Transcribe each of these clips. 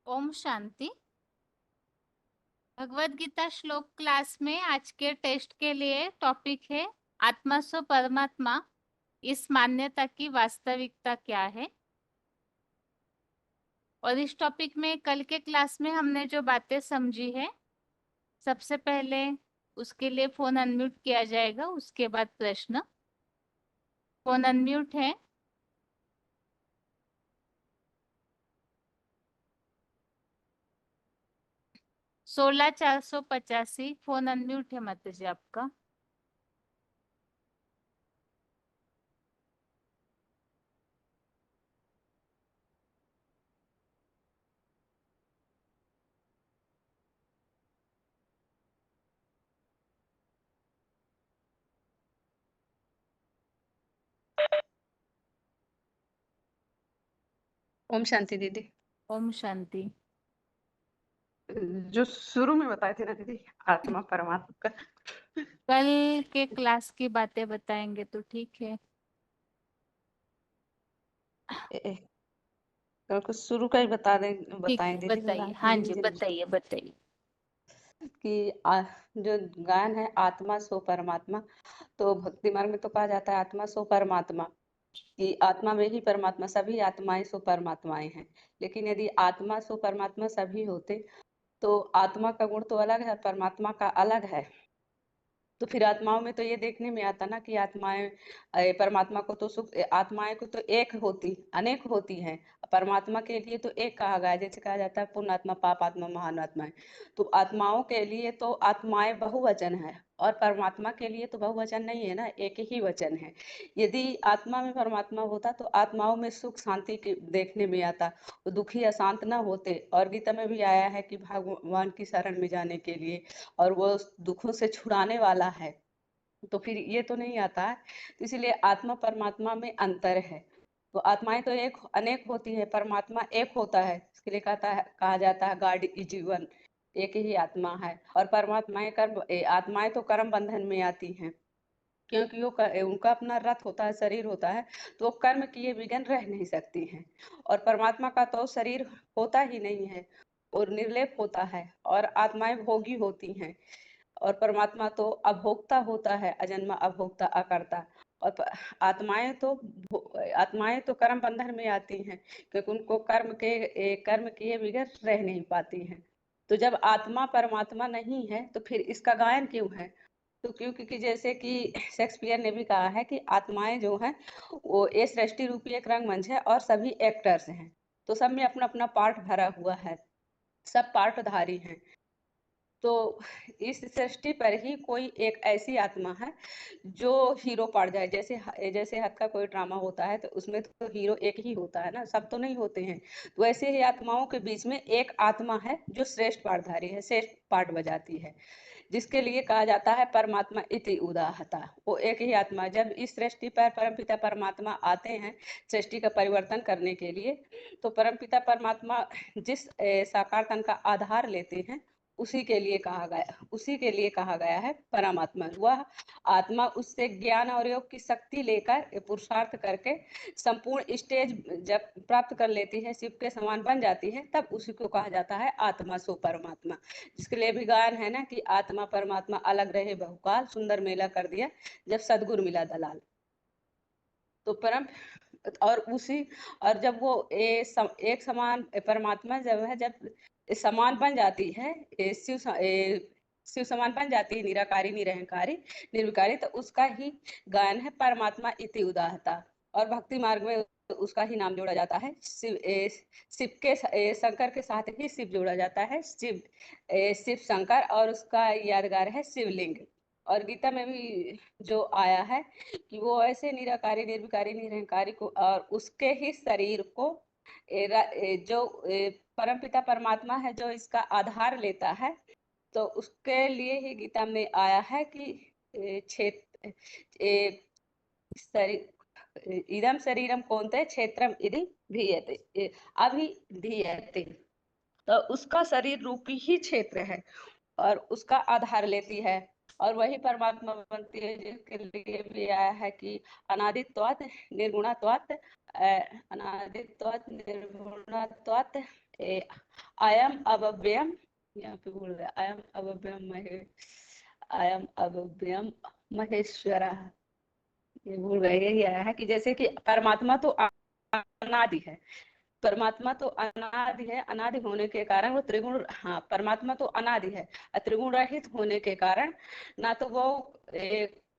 ओम शांति। भगवत गीता श्लोक क्लास में आज के टेस्ट के लिए टॉपिक है आत्मा सो परमात्मा, इस मान्यता की वास्तविकता क्या है। और इस टॉपिक में कल के क्लास में हमने जो बातें समझी है, सबसे पहले उसके लिए फोन अनम्यूट किया जाएगा, उसके बाद प्रश्न। फोन अनम्यूट है। 16485 फोन अनम्यूट है माता जी आपका। ओम शांति दीदी। ओम शांति। जो शुरू में बताए थे ना दीदी, आत्मा परमात्मा का। कल के क्लास की बातें बताएंगे तो ठीक है। कल को शुरू का ही ठीक बताएं है, दीदी, बताइए। हाँ जी, मुझे बताइए बताइए। कि जो गायन है आत्मा सो परमात्मा, तो भक्ति मार्ग में तो कहा जाता है आत्मा सो परमात्मा, कि आत्मा में ही परमात्मा, सभी आत्माएं सो परमात्माएं हैं। लेकिन यदि आत्मा सो परमात्मा सभी होते तो आत्मा का गुण तो अलग है, परमात्मा का अलग है। तो फिर आत्माओं में तो ये देखने में आता ना कि आत्माएं परमात्मा को तो सुख, आत्माएं को तो एक होती, अनेक होती हैं। परमात्मा के लिए तो एक कहा गया है, जैसे कहा जाता है पुण्य आत्मा, पाप आत्मा, महान आत्माएं। तो आत्माओं के लिए तो आत्माएं बहुवचन है, और परमात्मा के लिए तो बहुवचन नहीं है ना, एक ही वचन है। यदि आत्मा में परमात्मा होता तो आत्माओं में सुख शांति देखने में आता, वो दुखी अशांत न होते। और गीता में भी आया है कि भगवान की शरण में जाने के लिए, और वो दुखों से छुड़ाने वाला है। तो फिर ये तो नहीं आता है। तो इसीलिए आत्मा परमात्मा में अंतर है। तो आत्माएं तो एक अनेक होती है, परमात्मा एक होता है। इसके लिए कहा जाता है गॉड इज वन, एक ही आत्मा है। और परमात्माएं आत्माएं तो कर्म बंधन में आती हैं, क्योंकि उनका अपना रथ होता है, शरीर होता है, तो वो कर्म किए बिगन रह नहीं सकती हैं। और परमात्मा का तो शरीर होता ही नहीं है, और निर्लेप होता है, और आत्माएं भोगी होती हैं। और परमात्मा तो अभोक्ता होता है, अजन्मा, अभोक्ता, अकर्ता। और आत्माएं तो कर्म बंधन में आती हैं, क्योंकि उनको कर्म किए बगैर रह नहीं पाती हैं। तो जब आत्मा परमात्मा नहीं है तो फिर इसका गायन क्यों है? तो क्योंकि जैसे कि शेक्सपियर ने भी कहा है कि आत्माएं जो हैं वो ये सृष्टि रूपी एक रंगमंच है, और सभी एक्टर्स हैं। तो सब में अपना अपना पार्ट भरा हुआ है, सब पार्टधारी हैं। तो इस सृष्टि पर ही कोई एक ऐसी आत्मा है जो हीरो पड़ जाए। जैसे हद का कोई ड्रामा होता है तो उसमें तो हीरो एक ही होता है ना, सब तो नहीं होते हैं। तो ऐसे ही आत्माओं के बीच में एक आत्मा है जो श्रेष्ठ पार्टधारी है, श्रेष्ठ पार्ट बजाती है, जिसके लिए कहा जाता है परमात्मा इति उदाहता। वो एक ही आत्मा, जब इस सृष्टि पर परमपिता परमात्मा आते हैं सृष्टि का परिवर्तन करने के लिए, तो परमपिता परमात्मा जिस साकार तन का आधार लेते हैं, उसी के लिए कहा गया है परमात्मा। वह आत्मा उससे ज्ञान और योग की शक्ति लेकर पुरुषार्थ करके संपूर्ण स्टेज जब प्राप्त कर लेती है, शिव के समान बन जाती है, तब उसी को कहा जाता है आत्मा सो परमात्मा। जिसके लिए भी गायन है ना कि आत्मा परमात्मा अलग रहे बहुकाल, सुंदर मेला कर दिया जब सदगुरु मिला दलाल। तो परम और उसी और जब वो एक समान परमात्मा जब समान बन जाती है, शिव समान बन जाती है, निराकारी निरहंकारी निर्विकारी, तो उसका ही गायन है परमात्मा इति उदाहता। और भक्ति मार्ग में उसका ही नाम जोड़ा जाता है शिव के शंकर के साथ ही शिव जोड़ा जाता है, शिव शंकर, और उसका यादगार है शिवलिंग। और गीता में भी जो आया है कि वो ऐसे निराकारी निर्विकारी निरहंकारी को और उसके ही शरीर को जो परमपिता परमात्मा है जो इसका आधार लेता है, तो उसके लिए ही गीता में आया है कि क्षेत्र इदम शरीरम कौन्ते क्षेत्रम इति धीयते अभिधीयते। तो उसका शरीर रूपी ही क्षेत्र है, और उसका आधार लेती है, और वही परमात्मा बनती है, जिसके लिए भी आया है कि अनादित्वात् निर्गुणात्वात्, अनादित्वात् निर्गुणात्वात् अयम अव्ययम, यहाँ पे बोल रहे अयम अव्ययम महेश्वरः, ये बोल रहे यही आया है कि जैसे कि परमात्मा तो अनादि है, परमात्मा तो अनादि है, अनादि होने के कारण वो त्रिगुण, हाँ परमात्मा तो अनादि है, त्रिगुण रहित होने के कारण ना तो वो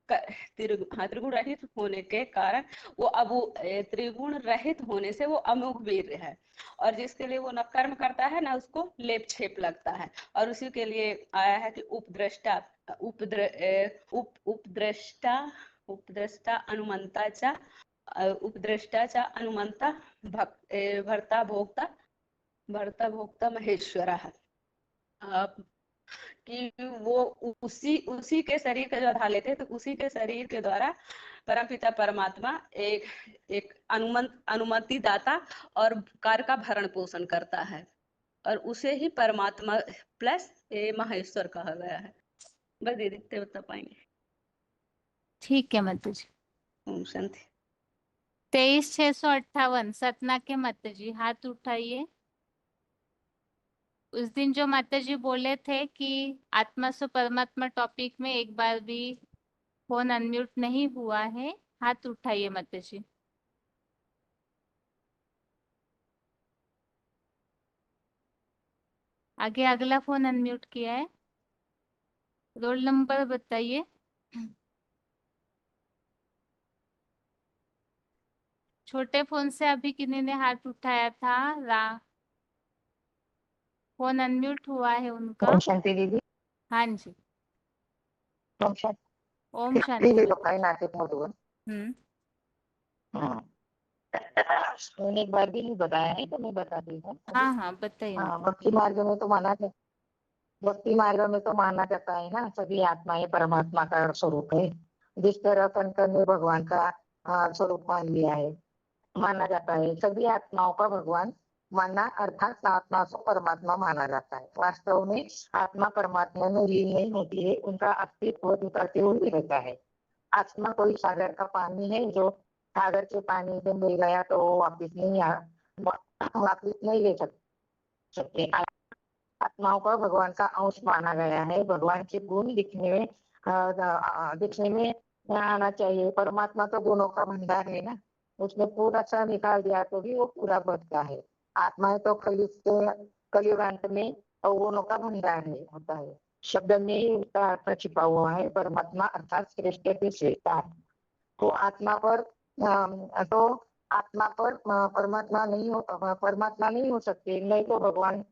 त्रिगुण रहित होने के कारण वो अब त्रिगुण रहित होने से वो अमोघ वीर्य है, और जिसके लिए वो न कर्म करता है ना उसको लेप छेप लगता है, और उसी के लिए आया है कि उपद्रष्टा उपद्रष्टा उपद्रष्टा अनुमंता च उपद्रष्टा च अनुमंता भर्ता भोक्ता महेश्वरः, कि वो उसी के शरीर का जो आधार लेते हैं, तो उसी के शरीर के द्वारा परमपिता परमात्मा एक एक अनुमति दाता और कार्य का भरण पोषण करता है, और उसे ही परमात्मा प्लस महेश्वर कहा गया है। बस दीदी इतने बता पाएंगे। ठीक है माता जी। ओम शांति। 23,658 सतना के माता जी, हाथ उठाइए। उस दिन जो माता जी बोले थे कि आत्मा से परमात्मा टॉपिक में एक बार भी फोन अनम्यूट नहीं हुआ है, हाथ उठाइए माता जी। आगे अगला फोन अनम्यूट किया है, रोल नंबर बताइए। छोटे फोन से अभी किन्हीं ने हाथ उठाया था, फोन अनम्यूट हुआ है उनका। ओम शांति दीदी। हाँ जी, ओम शांति ओम शांति दीदी, तो माता कहीं जी। नाते मधुबन। हम्म। मैंने एक बार भी नहीं बताया है, तो मैं बता दी हूँ अभी। हाँ हाँ बताइए हाँ, माता। भक्ति मार्ग में तो माना जाता है ना, सभी आत्माएं परमात्मा का स्वरूप है। जिस तरह कण कण में भगवान का स्वरूप मान लिया है, माना जाता है, सभी आत्माओं का भगवान मानना, अर्थात आत्मा को परमात्मा माना जाता है। वास्तव में आत्मा परमात्मा में लीन नहीं होती है, उनका अस्तित्व उतरते हुए रहता है। आत्मा कोई सागर का पानी है, जो सागर के पानी से मिल गया तो वापिस नहीं ले सकते। आत्माओं को भगवान का अंश माना गया है। भगवान के गुण दिखने में आना चाहिए। परमात्मा तो गुणों का भंडार है ना, उसमें पूरा सा निकाल दिया तो भी वो पूरा बचता है। आत्मा तो कलियुगांत में अवगुणों का भंडार है होता है। शब्द में ही उसका अर्थ छिपा हुआ है, परमात्मा अर्थात श्रेष्ठ के श्रेष्ठ। तो आत्मा पर परमात्मा नहीं हो सकते। नहीं तो भगवान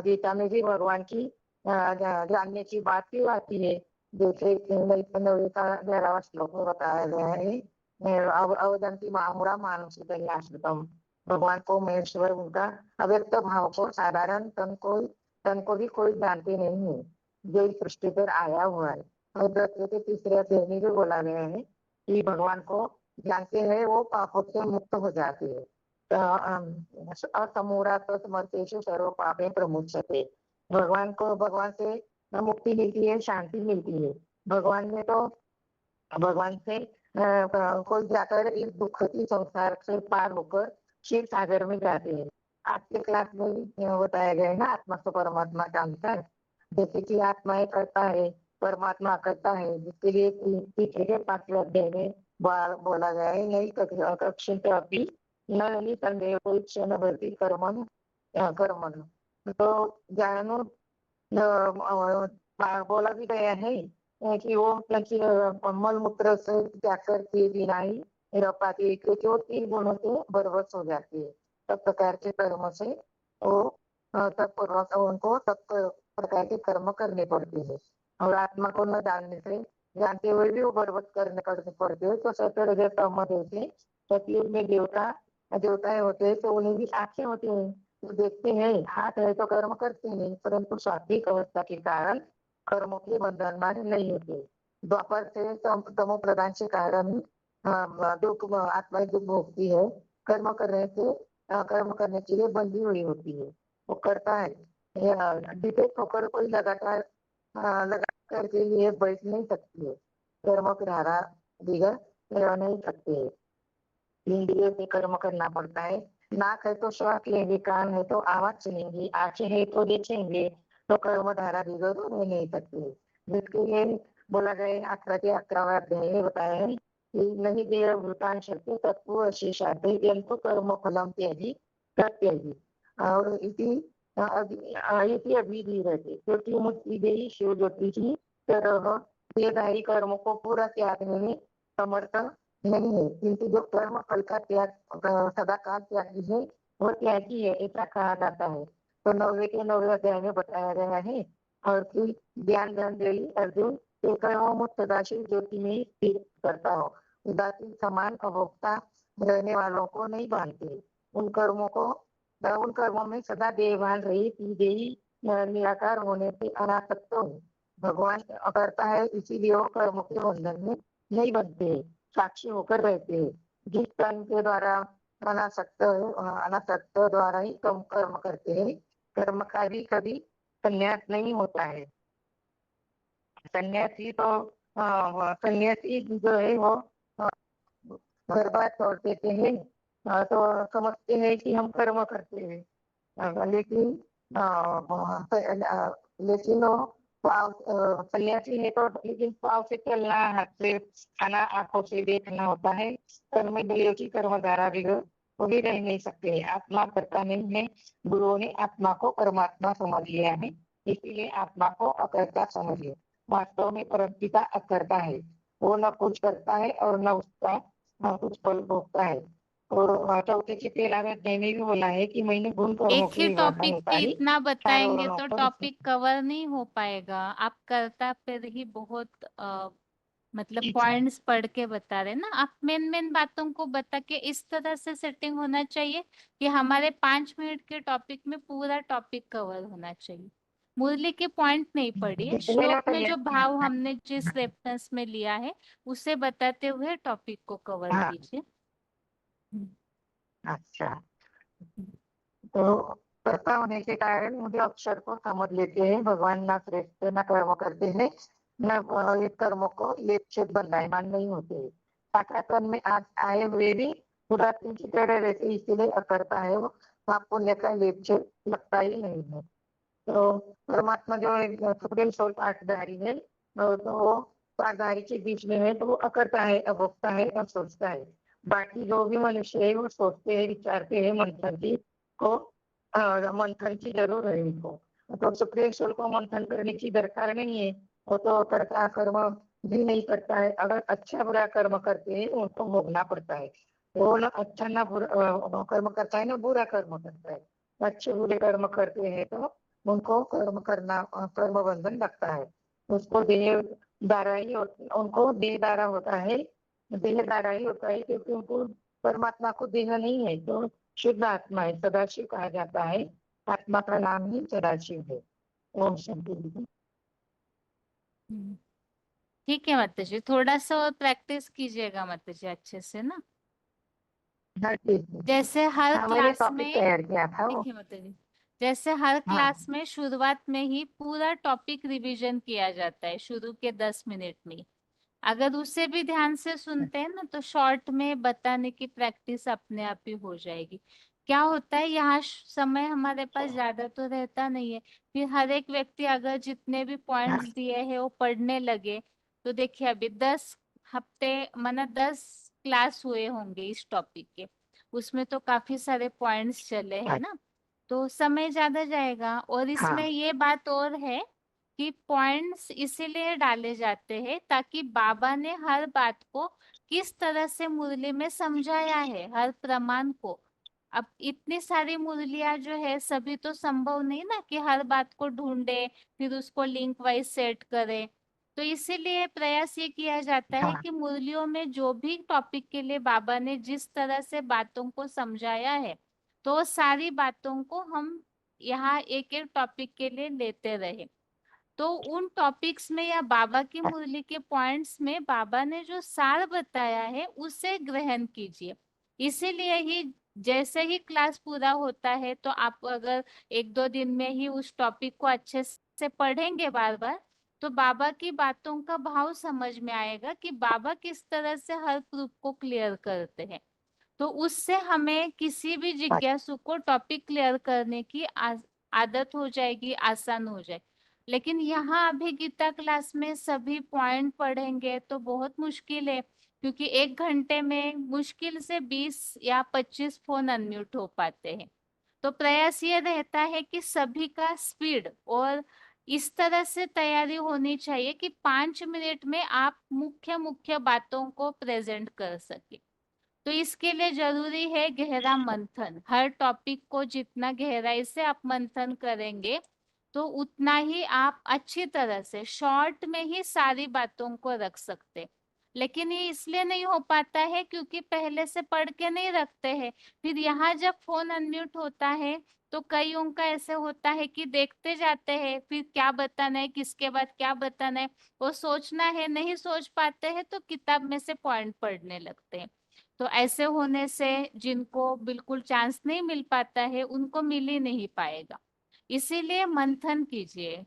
गीता में भी भगवान की जानने की बात क्यों आती है। जैसे 11वां श्लोक में बताया गया है, अवदंती मामुरा मानुषितम, भगवान को महेश्वर, उनका अव्यक्त भाव को साधारण तन को भी कोई जानते नहीं है, जो इस सृष्टि पर आया हुआ है। और के तीसरे अध्याय में भी बोला गया है कि भगवान को जानते हैं वो पापों से मुक्त हो जाते हैं। असमूरा तो समर्थेषु सर्व पापे प्रमुच्यते, भगवान से मुक्ति मिलती है, शांति मिलती है। भगवान से कोई जाकर इस दुख की संसार से पार होकर शिव सागर में जाते हैं। आज के क्लास में भी बताया गया है ना, आत्मा से परमात्मा का अंतर। जैसे कि आत्मा करता है, परमात्मा करता है, जिसके लिए पीछे के 5वें अध्याय में बोला गया है, नहीं कक्षित अपनी न संदेह क्षण भरती कर्मन। तो जानू बोला भी गया है कि वो मल मूत्र से त्याग करके बिना ही रह पाती है, क्योंकि वो 3 गुणों से बरबस हो जाती है। सब प्रकार के कर्म से वो उनको सब प्रकार के कर्म करने पड़ते हैं। और आत्मा को न जानते हुए भी वो बरबस करने पड़ते हैं। तो सत्य कर्म देते, सतयुग में देवताएं होते हैं, तो उन्हें भी आंखें होती हैं, तो देखते हैं, हाथ है तो कर्म करते नहीं, परंतु सात्विक अवस्था के कारण कर्मों के बंधन में नहीं होते। द्वापर से तमो प्रधान के कारण दुख आत्मा दुख भोगती है। कर्म करने के लिए बंधी हुई होती है, वो करता है। डिफेक्ट होकर कोई लगातार के लिए बैठ नहीं सकती है, कर्म के धारा बिगड़ नहीं सकते है। इंद्रियों से कर्म करना पड़ता है, नाक है तो श्वास लेंगे, कान है तो आवाज सुनेंगे, आंखें है तो देखेंगे, तो कर्म धारा बिगड़ रह नहीं सकती। जिसके लिए बोला गया 11 के 11वें अध्याय में बताया है कि नहीं देह भूतान शक्ति तत्व शेषाद्य जंतु कर्म फलम त्यागी प्रत्यगी और इति अभिधि रहते क्योंकि मुक्ति देही शिव ज्योति की तरह देहधारी कर्म को पूरा त्यागने में समर्थ नहीं है, किंतु जो कर्म फल का त्याग सदा काल त्यागी है वो त्यागी है ऐसा कहा जाता है। तो 9वें के 9वें अध्याय में बताया गया है। और फिर ज्ञान ध्यान दे अर्जुन के कर्मों मुक्त सदाशिव ज्योति में ही स्थिर करता हो, उदासीन समान अभोक्ता रहने वालों को नहीं बांधते, उन कर्मों में सदा देहभान रहित देही निराकार होने से अनासक्त हो। भगवान करता है इसीलिए वो कर्म के बंधन में नहीं बनते, साक्षी होकर रहते हैं। जिस कर्म के द्वारा अनासक्त द्वारा ही कम कर्म करते हैं, कर्म का भी कभी संन्यास नहीं होता है। सन्यासी तो सन्यासी जो है वो घर बार छोड़ देते हैं, तो समझते हैं कि हम कर्म करते हैं, लेकिन वो सन्यासी है तो लेकिन पाँव से चलना, हाथ से खाना, आंखों से देखना होता है। कर्म इंद्रियों की कर्म धारा बिगड़ वो भी रह नहीं सकते। आत्मा करता नहीं है, गुरुओं ने आत्मा को परमात्मा समझ लिया है, इसलिए आत्मा को अकर्ता समझिए। वास्तव में परमपिता अकर्ता है, वो न कुछ करता है और न उसका कुछ फल भोगता है। और चौथे के 13वें अध्याय में भी बोला है कि मैंने गुण कर्मों एक की ही विभागना टॉपिक पे निकाली इतना चारों बताएंगे वर्णों तो को। टॉपिक कवर नहीं हो पाएगा। आप करता फिर ही बहुत मतलब पॉइंट्स पढ़ के बता रहे ना, आप मेन मेन बातों को बता के इस तरह से सेटिंग होना चाहिए कि हमारे 5 मिनट के टॉपिक में पूरा टॉपिक कवर होना चाहिए। मुरली के पॉइंट नहीं पढ़िए, श्लोक में जो भाव हमने जिस रेफरेंस में लिया है उसे बताते हुए टॉपिक को कवर हाँ, कीजिए। अच्छा। तो कर्ता होने के कारण मुझे अक्षर को समझ लेते हैं, भगवान ना श्रेष्ठ न कर्म करते हैं, न ये कर्मों को लेपछेद बंधायमान नहीं होते। साक्षात्कार में आज आए हुए भी पुरातन की तरह रहते, इसीलिए अकर्ता है वो, पाप पुण्य का लेपछेद लगता ही नहीं है। तो परमात्मा जो सुप्रीम सोल पाठधारी है, तो वो पाठधारी के बीच में है, तो वो अकर्ता है, अभोक्ता है और सोचता है। बाकी जो भी मनुष्य है वो सोचते हैं, विचारते हैं, मंथन की जरूर है इनको। तो सुप्रीम सोल को मंथन करने की दरकार नहीं है, वो तो कर्ता कर्म भी नहीं करता है। अगर अच्छा बुरा कर्म करते हैं उनको भोगना पड़ता है। वो ना अच्छा ना बुरा कर्म करता है ना बुरा कर्म करता है। अच्छे बुरे कर्म करते हैं तो उनको कर्म बंधन लगता है। उसको उनको देहदारा होता है, देहदारा ही होता है, क्योंकि उनको परमात्मा को देह नहीं है, तो शुद्ध आत्मा है, सदाशिव कहा जाता है। आत्मा का नाम ही सदाशिव है। ओम शांति। ठीक है माता जी, थोड़ा सा और प्रैक्टिस कीजिएगा माता जी अच्छे से ना। हाँ ठीक है। जैसे हर हाँ, मैंने क्लास टॉपिक में, तैयार किया था वो। देखिए माता जी, जैसे हर हाँ क्लास में शुरुआत में ही पूरा टॉपिक रिवीजन किया जाता है शुरू के 10 मिनट में। अगर उसे भी ध्यान से सुनते हैं ना तो शॉर्ट में बताने की प्रैक्टिस अपने आप ही हो जाएगी। क्या होता है, यहाँ समय हमारे पास ज्यादा तो रहता नहीं है, फिर हर एक व्यक्ति अगर जितने भी हाँ पॉइंट्स दिए हैं वो पढ़ने लगे तो देखिए अभी 10 हफ्ते माना 10 क्लास हुए होंगे इस टॉपिक के, उसमें तो काफी सारे पॉइंट्स चले हैं ना, तो समय ज्यादा जाएगा। और इसमें हाँ ये बात और है कि पॉइंट्स इसीलिए डाले जाते हैं ताकि बाबा ने हर बात को किस तरह से मुरली में समझाया है, हर प्रमाण को। अब इतनी सारी मुरलियां जो है सभी तो संभव नहीं ना कि हर बात को ढूंढे फिर उसको लिंक वाइज सेट करे। तो इसीलिए प्रयास ये किया जाता है हाँ कि मुरलियों में जो भी टॉपिक के लिए बाबा ने जिस तरह से बातों को समझाया है तो वो सारी बातों को हम यहाँ एक एक टॉपिक के लिए लेते रहे। तो उन टॉपिक्स में या बाबा की मुरली के पॉइंट्स में बाबा ने जो सार बताया है उसे ग्रहण कीजिए। इसीलिए ही जैसे ही क्लास पूरा होता है तो आप अगर 1-2 दिन में ही उस टॉपिक को अच्छे से पढ़ेंगे बार बार तो बाबा की बातों का भाव समझ में आएगा कि बाबा किस तरह से हर प्रूफ को क्लियर करते हैं। तो उससे हमें किसी भी जिज्ञासु को टॉपिक क्लियर करने की आदत हो जाएगी, आसान हो जाए। लेकिन यहाँ अभी गीता क्लास में सभी पॉइंट पढ़ेंगे तो बहुत मुश्किल है, क्योंकि 1 घंटे में मुश्किल से 20 या 25 फोन अनम्यूट हो पाते हैं। तो प्रयास ये रहता है कि सभी का स्पीड और इस तरह से तैयारी होनी चाहिए कि 5 मिनट में आप मुख्य मुख्य बातों को प्रेजेंट कर सके। तो इसके लिए जरूरी है गहरा मंथन। हर टॉपिक को जितना गहराई से आप मंथन करेंगे तो उतना ही आप अच्छी तरह से शॉर्ट में ही सारी बातों को रख सकते। लेकिन ये इसलिए नहीं हो पाता है क्योंकि पहले से पढ़ के नहीं रखते हैं। फिर यहाँ जब फोन अनम्यूट होता है तो कईयों का ऐसे होता है कि देखते जाते हैं, फिर क्या बताना है, किसके बाद क्या बताना है वो सोचना है, नहीं सोच पाते हैं तो किताब में से पॉइंट पढ़ने लगते हैं। तो ऐसे होने से जिनको बिल्कुल चांस नहीं मिल पाता है उनको मिल ही नहीं पाएगा। इसीलिए मंथन कीजिए।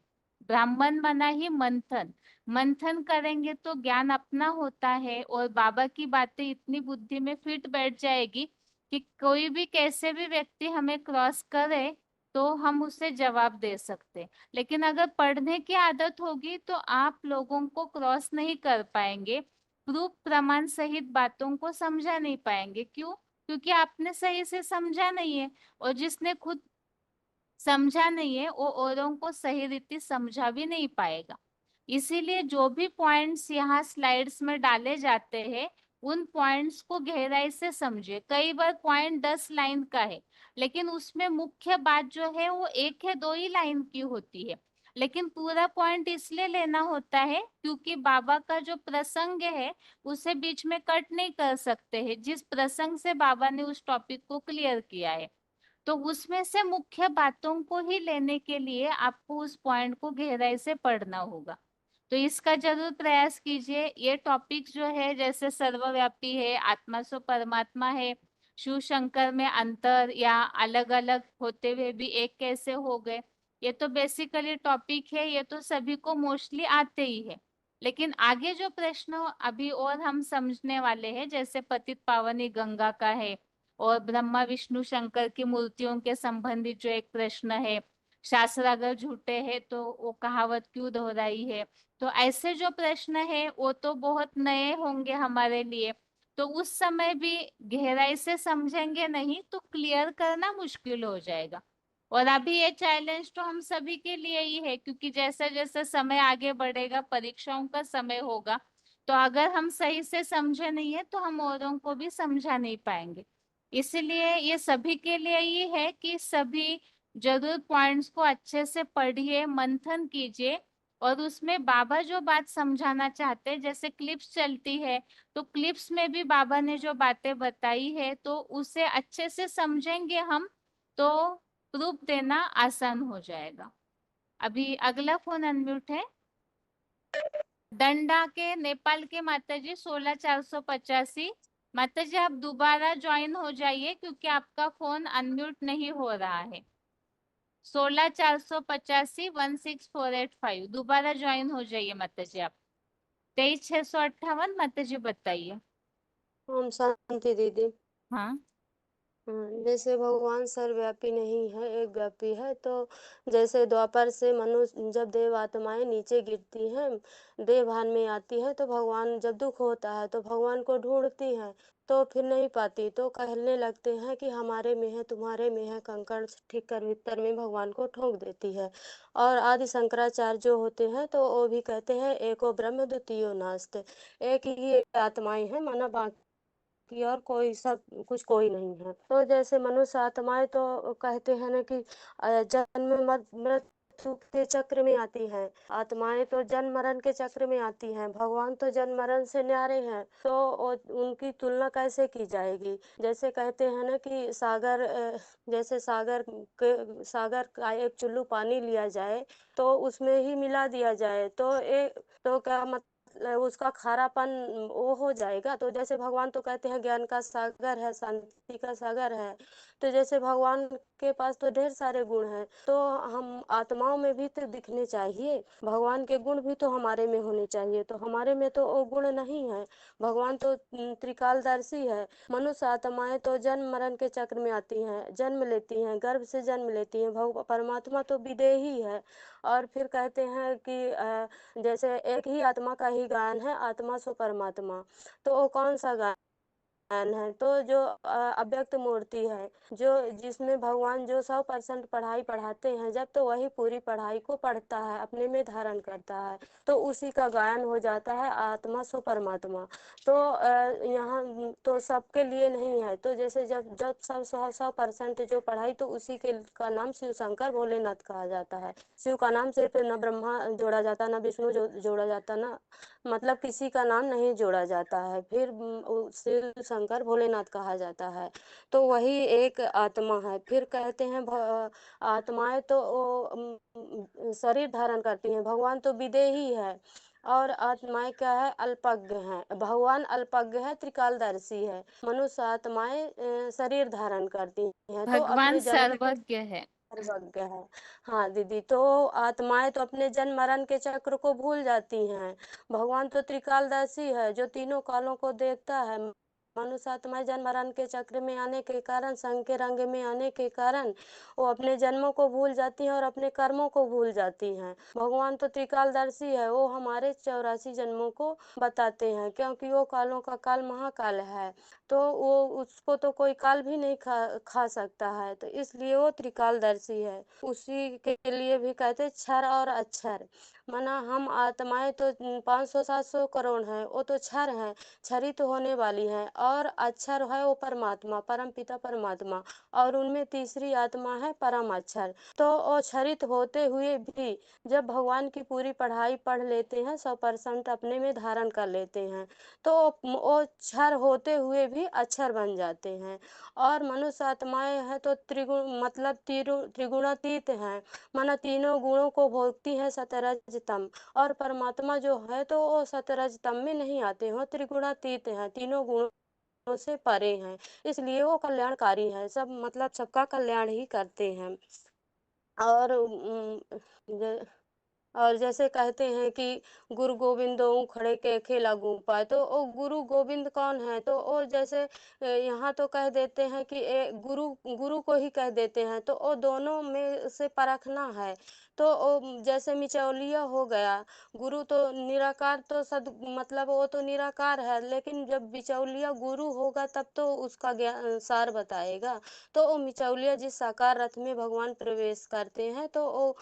ब्राह्मण मना ही मंथन। मंथन करेंगे तो ज्ञान अपना होता है और बाबा की बातें इतनी बुद्धि में फिट बैठ जाएगी कि कोई भी कैसे भी व्यक्ति हमें क्रॉस करे तो हम उसे जवाब दे सकते। लेकिन अगर पढ़ने की आदत होगी तो आप लोगों को क्रॉस नहीं कर पाएंगे, प्रूफ प्रमाण सहित बातों को समझा नहीं पाएंगे। क्यों? क्योंकि आपने सही से समझा नहीं है, और जिसने खुद समझा नहीं है वो औरों को सही रीति समझा भी नहीं पाएगा। इसीलिए जो भी पॉइंट्स यहाँ स्लाइड्स में डाले जाते हैं उन पॉइंट्स को गहराई से समझिए। कई बार पॉइंट 10 लाइन का है लेकिन उसमें मुख्य बात जो है वो 1 है 2 ही लाइन की होती है। लेकिन पूरा पॉइंट इसलिए लेना होता है क्योंकि बाबा का जो प्रसंग है उसे बीच में कट नहीं कर सकते हैं, जिस प्रसंग से बाबा ने उस टॉपिक को क्लियर किया है। तो उसमें से मुख्य बातों को ही लेने के लिए आपको उस पॉइंट को गहराई से पढ़ना होगा। तो इसका जरूर प्रयास कीजिए। ये टॉपिक जो है जैसे सर्वव्यापी है, आत्मा सो परमात्मा है, शिव शंकर में अंतर या अलग अलग होते हुए भी एक कैसे हो गए, ये तो बेसिकली टॉपिक है, ये तो सभी को मोस्टली आते ही है। लेकिन आगे जो प्रश्न अभी और हम समझने वाले हैं जैसे पतित पावनी गंगा का है, और ब्रह्मा विष्णु शंकर की मूर्तियों के संबंधित जो एक प्रश्न है, शास्त्र अगर झूठे हैं तो वो कहावत क्यों दोहराई है। तो ऐसे जो प्रश्न है वो तो बहुत नए होंगे हमारे लिए। तो उस समय भी गहराई से समझेंगे नहीं तो क्लियर करना मुश्किल हो जाएगा। और अभी ये चैलेंज तो हम सभी के लिए ही है, क्योंकि जैसे जैसे समय आगे बढ़ेगा परीक्षाओं का समय होगा, तो अगर हम सही से समझे नहीं है तो हम औरों को भी समझा नहीं पाएंगे। इसलिए ये सभी के लिए ही है कि सभी जरूर पॉइंट्स को अच्छे से पढ़िए, मंथन कीजिए, और उसमें बाबा जो बात समझाना चाहते हैं, जैसे क्लिप्स चलती है तो क्लिप्स में भी बाबा ने जो बातें बताई है तो उसे अच्छे से समझेंगे हम तो प्रूफ देना आसान हो जाएगा। अभी अगला फोन अनम्यूट है। डंडा के नेपाल के माता जी 16485। माता जी आप दोबारा ज्वाइन हो जाइए क्योंकि आपका फोन अनम्यूट नहीं हो रहा है। 16485 16485 दोबारा ज्वाइन हो जाइए माता जी आप। 23658 माता जी बताइए। ओम शांति दीदी। हाँ। जैसे भगवान सर्वव्यापी नहीं है, एक व्यापी है, तो जैसे द्वापर से मनुष्य जब देव आत्माएं नीचे गिरती हैं, देह भान में आती है, तो भगवान जब दुख होता है तो भगवान को ढूंढती हैं, तो फिर नहीं पाती, तो कहने लगते हैं कि हमारे में है, तुम्हारे में है, कंकड़ ठीक कर भीतर में भगवान को ठोक देती है। और आदि शंकराचार्य जो होते हैं तो वो भी कहते हैं एको ब्रह्म द्वितीयो नास्ति, एक ही आत्माएं हैं, माना कि और कोई सब कुछ कोई नहीं है। तो जैसे मनुष्य आत्माएं तो कहते हैं ना कि जन्म मृत्यु के चक्र में आती हैं, आत्माएं तो जन्म मरण के चक्र में आती हैं, भगवान तो जन्म मरण से न्यारे हैं, तो उनकी तुलना कैसे की जाएगी। जैसे कहते हैं ना कि जैसे सागर का एक चुल्लू पानी लिया जाए तो उसमें ही मिला दिया जाए तो क्या उसका खारापन वो हो जाएगा। तो जैसे भगवान तो कहते हैं ज्ञान का सागर है, शांति का सागर है, तो जैसे भगवान के पास तो ढेर सारे गुण हैं, तो हम आत्माओं में भी तो दिखने चाहिए, भगवान के गुण भी तो हमारे में होने चाहिए। तो हमारे में तो वो गुण नहीं है। भगवान तो त्रिकालदर्शी है। मनुष्य आत्माएं तो जन्म मरण के चक्र में आती हैं, जन्म लेती हैं, गर्भ से जन्म लेती हैं। परमात्मा तो विदेही है। और फिर कहते हैं कि जैसे एक ही आत्मा का ही गायन है, आत्मा सो परमात्मा। तो वो कौन सा गायन है? तो जो अव्यक्त मूर्ति है, जो जिसमें भगवान जो 100% पढ़ाई पढ़ाते हैं, जब तो वही पूरी पढ़ाई को पढ़ता है, अपने में धारण करता है, तो उसी का गायन हो जाता है आत्मा सो परमात्मा। तो यहाँ तो सबके लिए नहीं है। तो जैसे जब जब सब 100% जो पढ़ाई, तो उसी के का नाम शिव शंकर भोलेनाथ कहा जाता है। शिव का नाम सिर्फ न ब्रह्मा जोड़ा जाता, न विष्णु जोड़ा जाता, न मतलब किसी का नाम नहीं जोड़ा जाता है। फिर शिव शंकर भोलेनाथ कहा जाता है। तो वही एक आत्मा है। फिर कहते हैं आत्माएं तो शरीर धारण करती हैं, भगवान तो विदेही है। और आत्माएं क्या है? अल्पज्ञ हैं। भगवान अल्पज्ञ है, त्रिकालदर्शी है। मनुष्य आत्माएं शरीर धारण करती हैं, तो भगवान अपने जन्म सर्वज्ञ है। सर्वज्ञ है। हाँ दीदी, तो आत्माएं तो अपने जन्म मरण के चक्र को भूल जाती हैं। भगवान तो त्रिकालदर्शी है, जो तीनों कालों को देखता है। मनुष्य आत्माएं जन्म मरण के चक्र में आने के कारण, संग के रंग में आने के कारण, वो अपने जन्मों को भूल जाती हैं और अपने कर्मों को भूल जाती हैं। भगवान तो त्रिकालदर्शी है, वो हमारे 84 जन्मों को बताते हैं, क्योंकि वो कालों का काल महाकाल है। तो वो उसको तो कोई काल भी नहीं खा सकता है, तो इसलिए वो त्रिकालदर्शी है। उसी के लिए भी कहते क्षर और अक्षर। माना हम आत्माएं तो 500-700 करोड़ हैं, वो तो क्षर हैं, क्षरित होने वाली हैं। और अक्षर है वो परमात्मा, परम पिता परमात्मा। और उनमें तीसरी आत्मा है परम अक्षर। तो वो क्षरित होते हुए भी जब भगवान की पूरी पढ़ाई पढ़ लेते हैं, 100% अपने में धारण कर लेते हैं, तो वो क्षर होते हुए भी अक्षर बन जाते हैं। और मनुष्य आत्माएं हैं तो त्रिगुण मतलब त्रिगुणातीत हैं, माना तीनों गुणों को भोगती है, सतरजतम। और परमात्मा जो है तो वो सतरजतम में नहीं आते हैं, त्रिगुणातीत हैं, तीनों गुणों से परे हैं। इसलिए वो कल्याणकारी है, सब मतलब सबका कल्याण ही करते हैं। और ज- और जैसे कहते हैं कि गुरु गोविंदों खड़े के खेला पाए, तो वो गुरु गोविंद कौन है? तो वो जैसे यहाँ तो कह देते हैं कि गुरु गुरु को ही कह देते हैं, तो वो दोनों में से परखना है। तो वो जैसे मिचौलिया हो गया, गुरु तो निराकार, तो सद मतलब वो तो निराकार है, लेकिन जब बिचौलिया गुरु होगा तब तो उसका ज्ञान सार बताएगा। तो वो मिचौलिया जिस साकार रथ में भगवान प्रवेश करते हैं, तो वो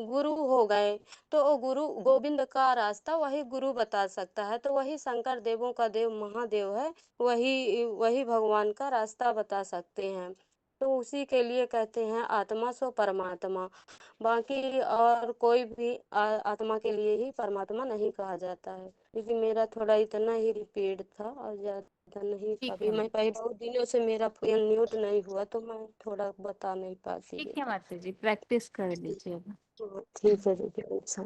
गुरु हो गए। तो वो गुरु गोविंद का रास्ता वही गुरु बता सकता है। तो वही शंकर देवों का देव महादेव है, वही वही भगवान का रास्ता बता सकते हैं। तो उसी के लिए कहते हैं आत्मा सो परमात्मा। बाकी और कोई भी आत्मा के लिए ही परमात्मा नहीं कहा जाता है। क्योंकि मेरा थोड़ा इतना ही रिपीट था और ज्यादा नहीं था। ठीक अभी है मैं माता पहले बहुत दिनों से मेरा फोन म्यूट नहीं हुआ, तो मैं थोड़ा बता नहीं पाती ठीक है दीदी। माता जी, प्रैक्टिस कर लीजिएगा। हाँ, ठीक है दीदी, अच्छा।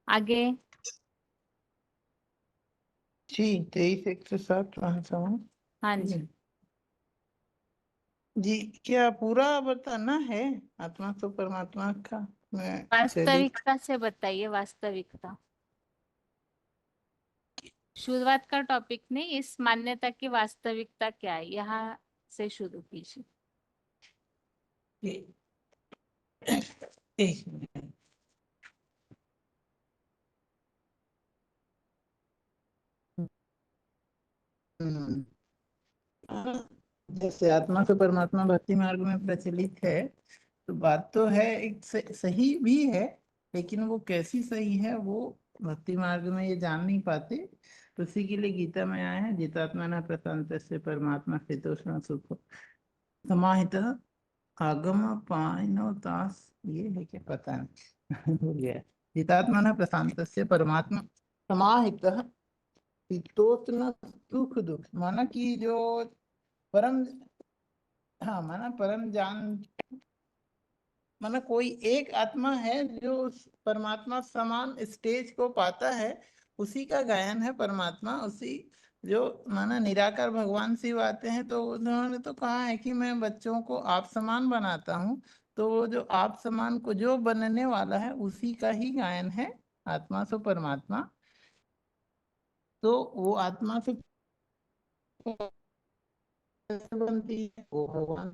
आगे। जी 23-107 वहाँ से हूँ। हाँ जी। जी क्या पूरा बताना है आत्मा तो परमात्मा का? मैं चलिए वास्तविकता से बताइए, वास्तविकता। शुरुआत का टॉपिक नहीं, इस मान्यता की वास्तविकता क्या है, यहाँ से शुरू कीजिए। एक मिनट। हम्म, जैसे आत्मा तो परमात्मा भक्ति मार्ग में प्रचलित है, तो बात तो है, एक सही भी है, लेकिन वो कैसी सही है वो भक्ति मार्ग में ये जान नहीं पाते। तो उसी के लिए गीता में आया है, जितात्मा न प्रशांत से परमात्मा शीतोष्ण सुख समाहित आगम पाइनो तास, ये है क्या पता नहीं हो गया। जितात्मा न प्रशांत से परमात्मा समाहित शीतोष्ण सुख दुख, माना कि जो परम, हाँ माना परम जान, माना कोई एक आत्मा है जो उस परमात्मा समान स्टेज को पाता है, उसी का गायन है परमात्मा। उसी जो माना निराकार भगवान शिव आते हैं तो उन्होंने तो कहा है कि मैं बच्चों को आप समान बनाता हूँ। तो वो जो आप समान को जो बनने वाला है उसी का ही गायन है आत्मा सो परमात्मा। तो वो आत्मा से कैसे बनती है, वो भगवान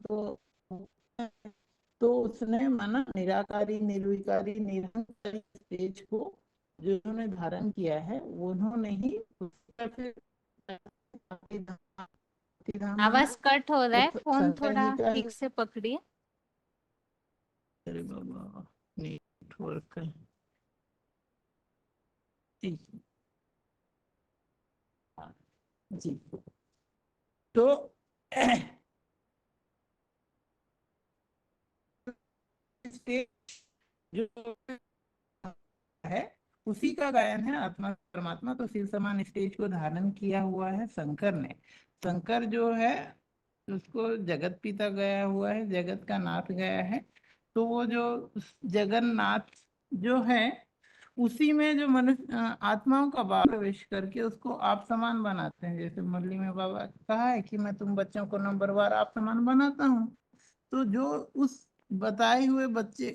तो उसने माना निराकारी निर्विकारी निरंकारी स्टेज को जो उन्होंने धारण किया है उन्होंने ही उसका फिर धाम माना आवाज कट हो रहा तो है, फोन शंकर थोड़ा जी का ही। ठीक से पकड़िए। अरे बाबा नेटवर्क जी। तो स्टेज जो है उसी का गायन है आत्मा परमात्मा। तो शिव समान स्टेज को धारण किया हुआ है शंकर ने। शंकर जो है उसको जगत पिता गया हुआ है, जगत का नाथ गया है। तो वो जो जगन्नाथ जो है उसी में जो मनुष्य आत्माओं का भाव प्रवेश करके उसको आप समान बनाते हैं। जैसे मुरली में बाबा कहा है कि मैं तुम बच्चों को नंबरवार आप समान बनाता हूँ। तो जो उस बताए हुए बच्चे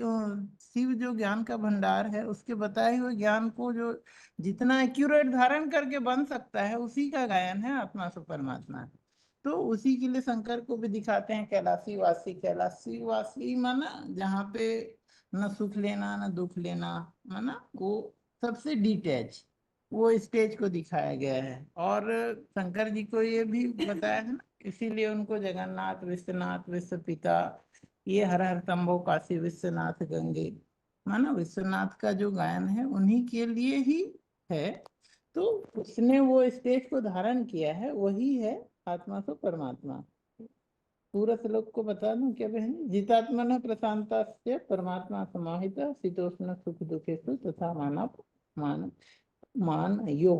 शिव जो ज्ञान का भंडार है उसके बताए हुए ज्ञान को जो जितना एक्यूरेट धारण करके बन सकता है उसी का गायन है आत्मा सो परमात्मा। तो उसी के लिए शंकर को भी दिखाते हैं कैलाशी वासी। कैलाशी वासी माना जहाँ पे न सुख लेना न दुख लेना, माना वो सबसे डिटैच वो स्टेज को दिखाया गया है। और शंकर जी को ये भी बताया है ना, इसीलिए उनको जगन्नाथ विश्वनाथ विश्व पिता, ये हर हर शंभो काशी विश्वनाथ गंगे, माना विश्वनाथ का जो गायन है उन्हीं के लिए ही है। तो उसने वो स्टेज को धारण किया है, वही है आत्मा सो परमात्मा। पूरा श्लोक को बता दूं क्या बहन? जितात्मन प्रशांता से परमात्मा समाहित शीतोष्ण सुख दुखेशु तथा मानव मान मान यो,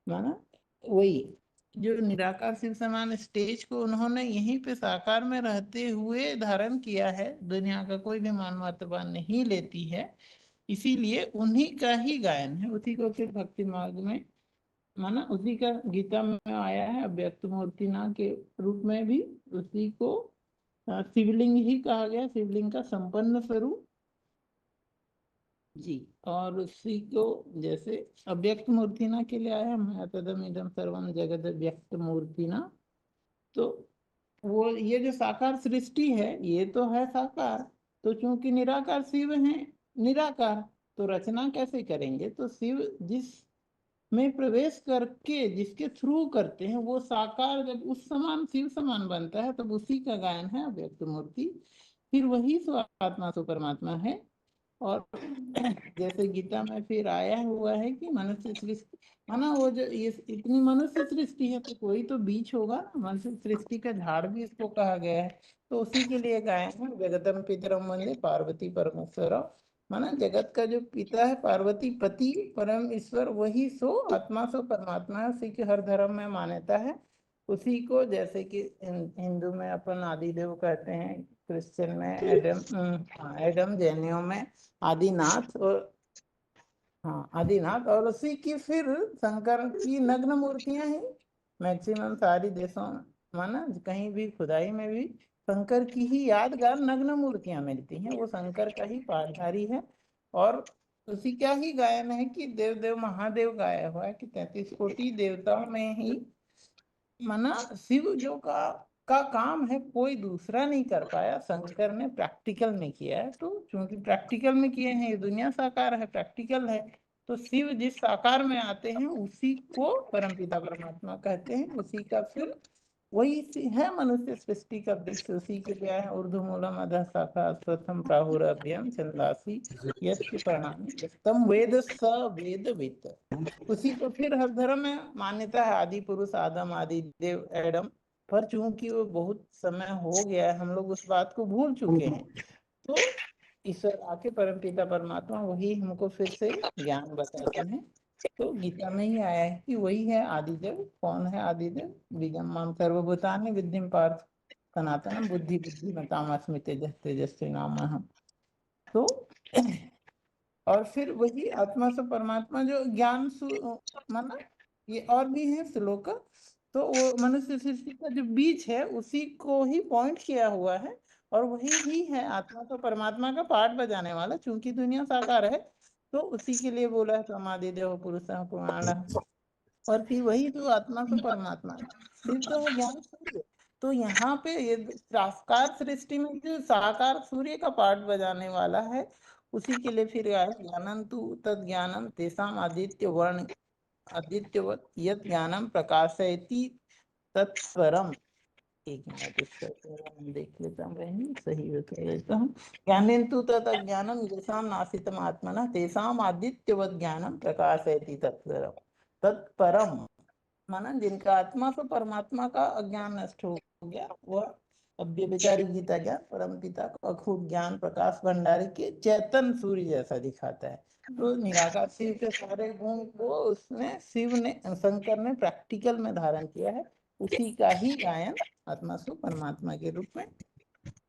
माना वही जो निराकार शिव समान स्टेज को उन्होंने यहीं पे साकार में रहते हुए धारण किया है। दुनिया का कोई भी मानवता नहीं लेती है, इसीलिए उन्हीं का ही गायन है। उसी को फिर भक्ति मार्ग में माना उसी का गीता में आया है अव्यक्त मूर्ति ना के रूप में भी। उसी को शिवलिंग ही कहा गया, शिवलिंग का संपन्न स्वरूप जी। और उसी को जैसे अव्यक्त मूर्ति ना के लिए आया मैं तदम इदम सर्वम जगद व्यक्त मूर्ति ना। तो वो ये जो साकार सृष्टि है ये तो है साकार। तो चूंकि निराकार शिव है निराकार, तो रचना कैसे करेंगे? तो शिव जिस में प्रवेश करके जिसके थ्रू करते हैं वो साकार जब उस समान शिव समान बनता है तब उसी का गायन है अव्यक्त मूर्ति। फिर वही सो आत्मा सो परमात्मा है। और जैसे गीता में फिर आया हुआ है कि मनुष्य सृष्टि, माना वो जो ये इतनी मनुष्य सृष्टि है तो कोई तो बीच होगा ना, मनुष्य सृष्टि का झाड़ भी इसको कहा गया है। तो उसी के लिए गाया है जगदम पितरम वंदे पार्वती परमेश्वर। माना जगत का जो पिता है पार्वती पति परम ईश्वर वही सो आत्मा सो परमात्मा है। उसी के हर धर्म में मान्यता है। उसी को जैसे कि हिंदू में अपन आदिदेव कहते हैं, क्रिश्चियन में एडम, जैनियों में आदिनाथ, और हाँ आदिनाथ। और उसी की फिर शंकर की नग्न मूर्तियां हैं मैक्सिमम सारी देशों में। माना कहीं भी खुदाई में भी शंकर की ही यादगार नग्न मूर्तियां मिलती हैं, वो शंकर का ही पाठधारी है। और उसी का ही गायन है कि देव देव महादेव गाया हुआ है कि 33 कोटि देवताओं में ही माना शिव जो का काम है कोई दूसरा नहीं कर पाया, शंकर ने प्रैक्टिकल में किया है। तो चूंकि प्रैक्टिकल में किए हैं, ये दुनिया साकार है प्रैक्टिकल है, तो शिव जिस साकार में आते हैं उसी को परमपिता परमात्मा कहते हैं। उसी का फिर वही है मनुष्य सृष्टि का वृक्ष। उसी के क्या है ऊर्ध्वमूलम अधः शाखा अश्वत्थम प्राहुरभ्यम छंदासी यस्य पर्णानि यस्तम वेद स वेदवित्। उसी को फिर हर धर्म में मान्यता है आदि पुरुष आदम आदि देव एडम। पर चूंकि वो बहुत समय हो गया है हम लोग उस बात को भूल चुके हैं। तो ईश्वर आके परमपिता परमात्मा वही हमको फिर से ज्ञान बताते हैं। तो गीता में ही आया है कि वही है आदिदेव। कौन है आदिदेव? बीजम माम सर्वभूतानि विद्यम पार्थ सनातनम बुद्धि बुद्धि मतामस्मि तेजस्ते नाम हम। तो और फिर वही आत्मा से परमात्मा जो ज्ञान माना ये और भी है श्लोक, तो वो मनुष्य सृष्टि का जो बीज है उसी को ही पॉइंट किया हुआ है, और वही ही है आत्मा तो परमात्मा का पार्ट बजाने वाला, चूंकि दुनिया साकार है तो उसी के लिए बोला है समाधि देव पुरुष पुराण। और फिर वही जो आत्मा से परमात्मा फिर तो है ज्ञान सूर्य। तो यहाँ पे ये साकार सृष्टि में जो साकार सूर्य का पार्ट बजाने वाला है, उसी के लिए फिर आया ज्ञानम तु तद ज्ञानम तेसाम आदित्य वर्ण आदित्यवत यत् ज्ञानम प्रकाशयति तत्परम। एक मिनट इसका हम देख लेता हूँ, बहन सही बता लेता हूँ। ज्ञानेन्तु तत् अज्ञानम येषां नासीतम आत्मनः तेषां आदित्यवत् ज्ञानम प्रकाशयति तत्परम। तत्परम माना जिनका आत्मा से परमात्मा का अज्ञान नष्ट हो गया, वह अव्यभिचारी गीता ज्ञान परम पिता को अखूट ज्ञान प्रकाश भंडारी के चैतन सूर्य जैसा दिखाता है। तो निराकार शिव के सारे गुण को उसने शिव ने शंकर ने प्रैक्टिकल में धारण किया है, उसी का ही गायन आत्मा से परमात्मा के रूप में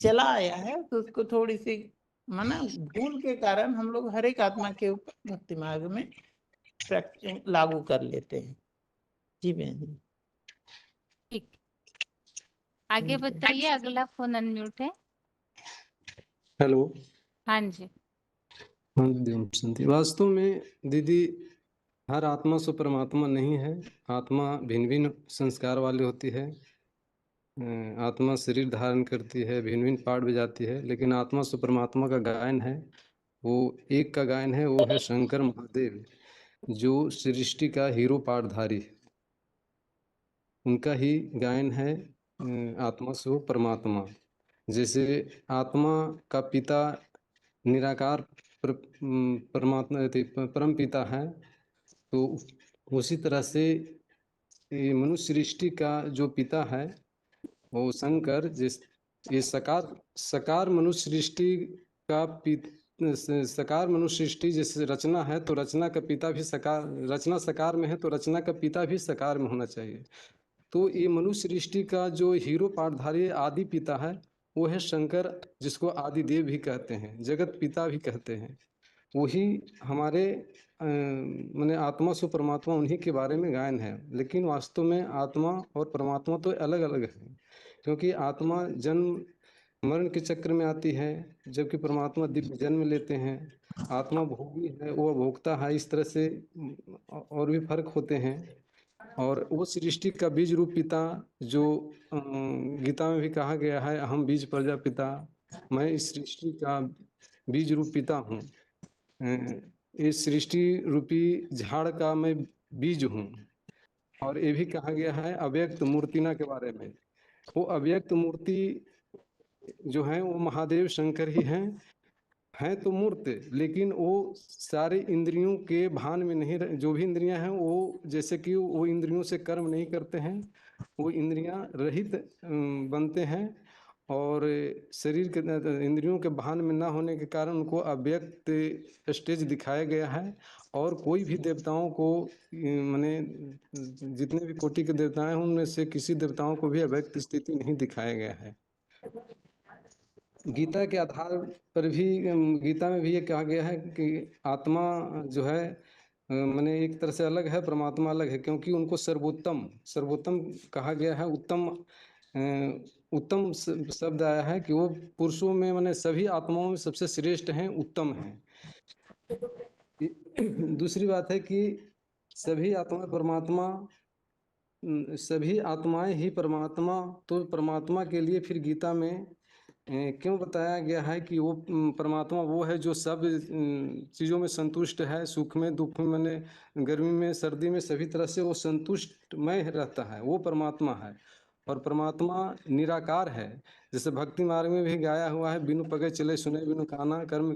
चला आया है। तो उसको थोड़ी सी माना भूल के कारण हम लोग हर एक आत्मा के ऊपर भक्ति मार्ग में लागू कर लेते हैं। जी बहन जी। ठीक, आगे बताइए, अगला फोन अनम्यूट है। हेलो। हाँ जी। हाँ दीदी, ओम शांति। वास्तव में दीदी हर आत्मा सो परमात्मा नहीं है। आत्मा भिन्न भिन्न संस्कार वाली होती है। आत्मा शरीर धारण करती है, भिन्न भिन्न पार्ट बजाती है, लेकिन आत्मा सो परमात्मा का गायन है वो एक का गायन है, वो है शंकर महादेव जो सृष्टि का हीरो पार्टधारी है। उनका ही गायन है आत्मा सो परमात्मा। जैसे आत्मा का पिता निराकार परमात्मा परम पिता है, तो उसी तरह से मनुष्य सृष्टि का जो पिता है वो शंकर। जिस ये सकार मनुष्य सृष्टि का सकार मनुष्य सृष्टि जैसे रचना है, तो रचना का पिता भी सकार, रचना सकार में है तो रचना का पिता भी सकार में होना चाहिए। तो ये मनुष्य सृष्टि का जो हीरो पार्टधारी आदि पिता है वो है शंकर, जिसको आदि देव भी कहते हैं, जगत पिता भी कहते हैं। वही हमारे माने आत्मा सो परमात्मा उन्हीं के बारे में गायन है। लेकिन वास्तव में आत्मा और परमात्मा तो अलग अलग है, क्योंकि आत्मा जन्म मरण के चक्र में आती है, जबकि परमात्मा दिव्य जन्म लेते हैं। आत्मा भोगी है, वो भोगता है, इस तरह से और भी फर्क होते हैं। और वो सृष्टि का बीज रूप पिता जो गीता में भी कहा गया है, अहम बीज प्रजापिता, मैं इस सृष्टि का बीज रूप पिता हूँ। इस सृष्टि रूपी झाड़ का मैं बीज हूँ। और ये भी कहा गया है अव्यक्त मूर्तिना के बारे में। वो अव्यक्त मूर्ति जो है वो महादेव शंकर ही हैं तो मूर्त, लेकिन वो सारे इंद्रियों के भान में नहीं जो भी इंद्रियां हैं वो जैसे कि वो इंद्रियों से कर्म नहीं करते हैं, वो इंद्रियां रहित बनते हैं। और शरीर के इंद्रियों के भान में ना होने के कारण उनको अव्यक्त स्टेज दिखाया गया है। और कोई भी देवताओं को माने जितने भी कोटि के देवता हैं उनमें से किसी देवताओं को भी अव्यक्त स्थिति नहीं दिखाया गया है। गीता के आधार पर भी गीता में भी ये कहा गया है कि आत्मा जो है माने एक तरह से अलग है, परमात्मा अलग है, क्योंकि उनको सर्वोत्तम सर्वोत्तम कहा गया है। उत्तम उत्तम शब्द आया है कि वो पुरुषों में माने सभी आत्माओं में सबसे श्रेष्ठ हैं, उत्तम हैं। दूसरी बात है कि सभी आत्मा परमात्मा, सभी आत्माएं ही परमात्मा। तो परमात्मा के लिए फिर गीता में क्यों बताया गया है कि वो परमात्मा वो है जो सब चीज़ों में संतुष्ट है, सुख में दुख में, मैंने गर्मी में सर्दी में सभी तरह से वो संतुष्टमय रहता है, वो परमात्मा है। और परमात्मा निराकार है। जैसे भक्ति मार्ग में भी गाया हुआ है, बिनु पगे चले सुने बिनु काना कर्म।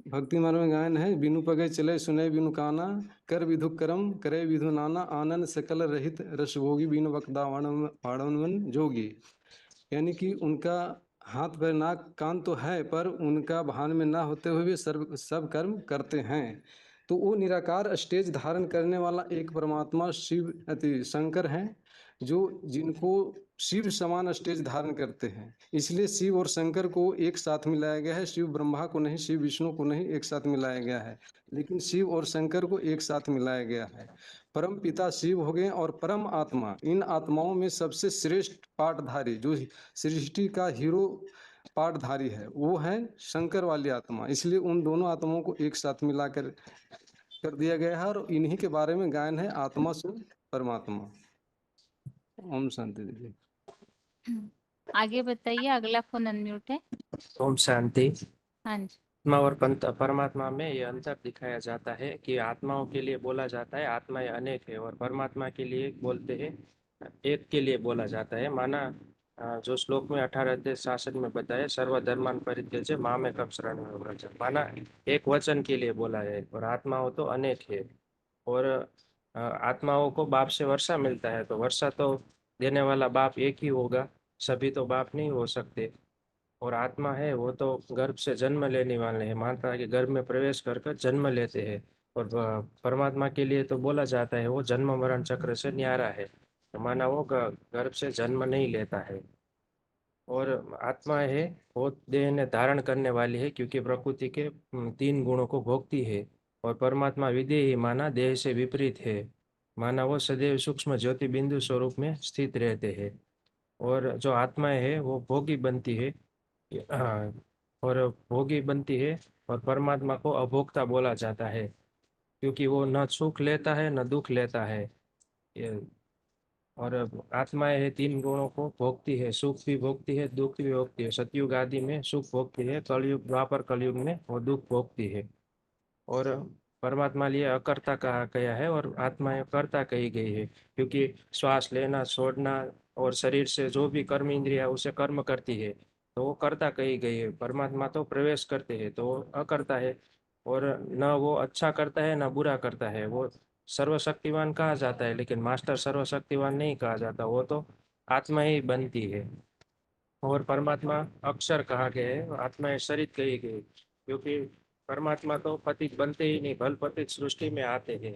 भक्ति मार्ग में गायन है, बिनु पगे चले सुने बिनु काना कर विधु कर्म करे विधु नाना आनंद सकल रहित रसभोगी बिनु वक्दा वाणवन जोगी। यानी कि उनका हाथ पैर नाक कान तो है, पर उनका भान में ना होते हुए भी सब कर्म करते हैं। तो वो निराकार स्टेज धारण करने वाला एक परमात्मा शिव शंकर हैं, जो जिनको शिव समान स्टेज धारण करते हैं। इसलिए शिव और शंकर को एक साथ मिलाया गया है, शिव ब्रह्मा को नहीं, शिव विष्णु को नहीं एक साथ मिलाया गया है, लेकिन शिव और शंकर को एक साथ मिलाया गया है। परम पिता शिव हो गए और परम आत्मा, इन आत्माओं में सबसे श्रेष्ठ पाठधारी, जो सृष्टि का हीरो पाठधारी है, वो है शंकर वाली आत्मा। इसलिए उन दोनों आत्माओं को एक साथ मिलाकर कर दिया गया है और इन्हीं के बारे में गायन है, आत्मा सु परमात्मा। ओम शांति दीजिए। आगे बताइए, अगला फोन अनम्यूट है। ओम शांति। हाँ जी। आत्मा और परमात्मा में ये अंतर दिखाया जाता है कि आत्माओं के लिए बोला जाता है आत्माएं अनेक है, और परमात्मा के लिए बोलते हैं एक के लिए बोला जाता है। माना जो श्लोक में 18 अध्याय 66 में बताया, सर्वधर्मान परित्यज्य मामेकं शरणं व्रज, माना एक वचन के लिए बोला है, और आत्माओं तो अनेक है। और आत्माओं को बाप से वर्षा मिलता है, तो वर्षा तो देने वाला बाप एक ही होगा, सभी तो बाप नहीं हो सकते। और आत्मा है वो तो गर्भ से जन्म लेने वाले हैं, मानता है कि गर्भ में प्रवेश कर जन्म लेते हैं। और परमात्मा के लिए तो बोला जाता है वो जन्म मरण चक्र से न्यारा है, तो माना वो गर्भ से जन्म नहीं लेता है। और आत्मा है वो देह ने धारण करने वाली है, क्योंकि प्रकृति के 3 गुणों को भोगती है। और परमात्मा विदेही माना देह से विपरीत है, माना वो सदैव सूक्ष्म ज्योति बिंदु स्वरूप में स्थित रहते हैं। और जो आत्माएं है वो भोगी बनती है, हाँ, और भोगी बनती है, और परमात्मा को अभोक्ता बोला जाता है, क्योंकि वो न सुख लेता है न दुख लेता है। ये और आत्माएं है 3 गुणों को भोगती है, सुख भी भोगती है, दुख भी भोगती है। सतयुग आदि में सुख भोगती है, कलयुग द्वापर कलयुग में वो दुख भोगती है। और परमात्मा लिए अकर्ता कहा गया है और आत्माएं कर्ता कही गई है, क्योंकि श्वास लेना छोड़ना और शरीर से जो भी कर्म इंद्रिया उसे कर्म करती है, तो वो कर्ता कही गई है। परमात्मा तो प्रवेश करते हैं तो वो अकर्ता है, और न वो अच्छा करता है न बुरा करता है। वो सर्वशक्तिवान कहा जाता है, लेकिन मास्टर सर्वशक्तिवान नहीं कहा जाता, वो तो आत्मा ही बनती है। और परमात्मा अक्षर कहा गया है, आत्मा शरीर कही गई, क्योंकि परमात्मा तो पतित बनते ही नहीं, बल पतित सृष्टि में आते हैं,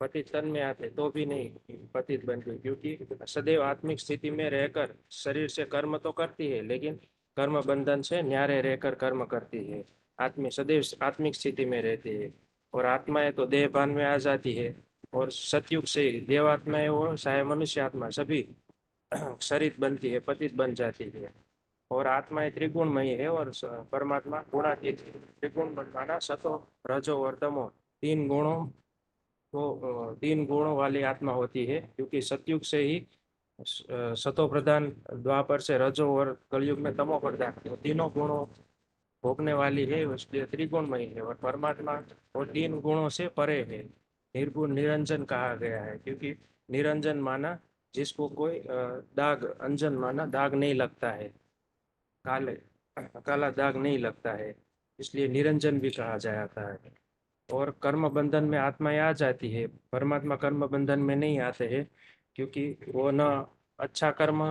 पतित तन में आते तो भी नहीं पतित बनते, क्योंकि सदैव आत्मिक स्थिति में रहकर शरीर से कर्म तो करती है, लेकिन कर्म बंधन से न्यारे रहकर कर्म करती है। आत्मा सदैव आत्मिक स्थिति में रहती है, और आत्माएं तो देह भान में आ जाती है। और सतयुग से देवात्माएं हो चाहे मनुष्य आत्मा सभी शरीर बनती है, पतित बन जाती है। और आत्मा त्रिगुणमयी है, और परमात्मा गुणातीत है। त्रिगुण माना सतो रजो और तमो, 3 गुणों को 3 गुणों वाली आत्मा होती है, क्योंकि सतयुग से ही सतो प्रधान, द्वापर से रजो और कलयुग में तमो प्रधान, तो तीनों गुणों भोगने वाली है, इसलिए त्रिगुणमयी है। और परमात्मा वो 3 गुणों से परे है, निर्गुण निरंजन कहा गया है, क्योंकि निरंजन माना जिसको कोई दाग, अंजन माना दाग नहीं लगता है, काले काला दाग नहीं लगता है, इसलिए निरंजन भी कहा जाता है। और कर्म बंधन में आत्माएं आ जाती है, परमात्मा कर्म बंधन में नहीं आते हैं, क्योंकि वो न अच्छा कर्म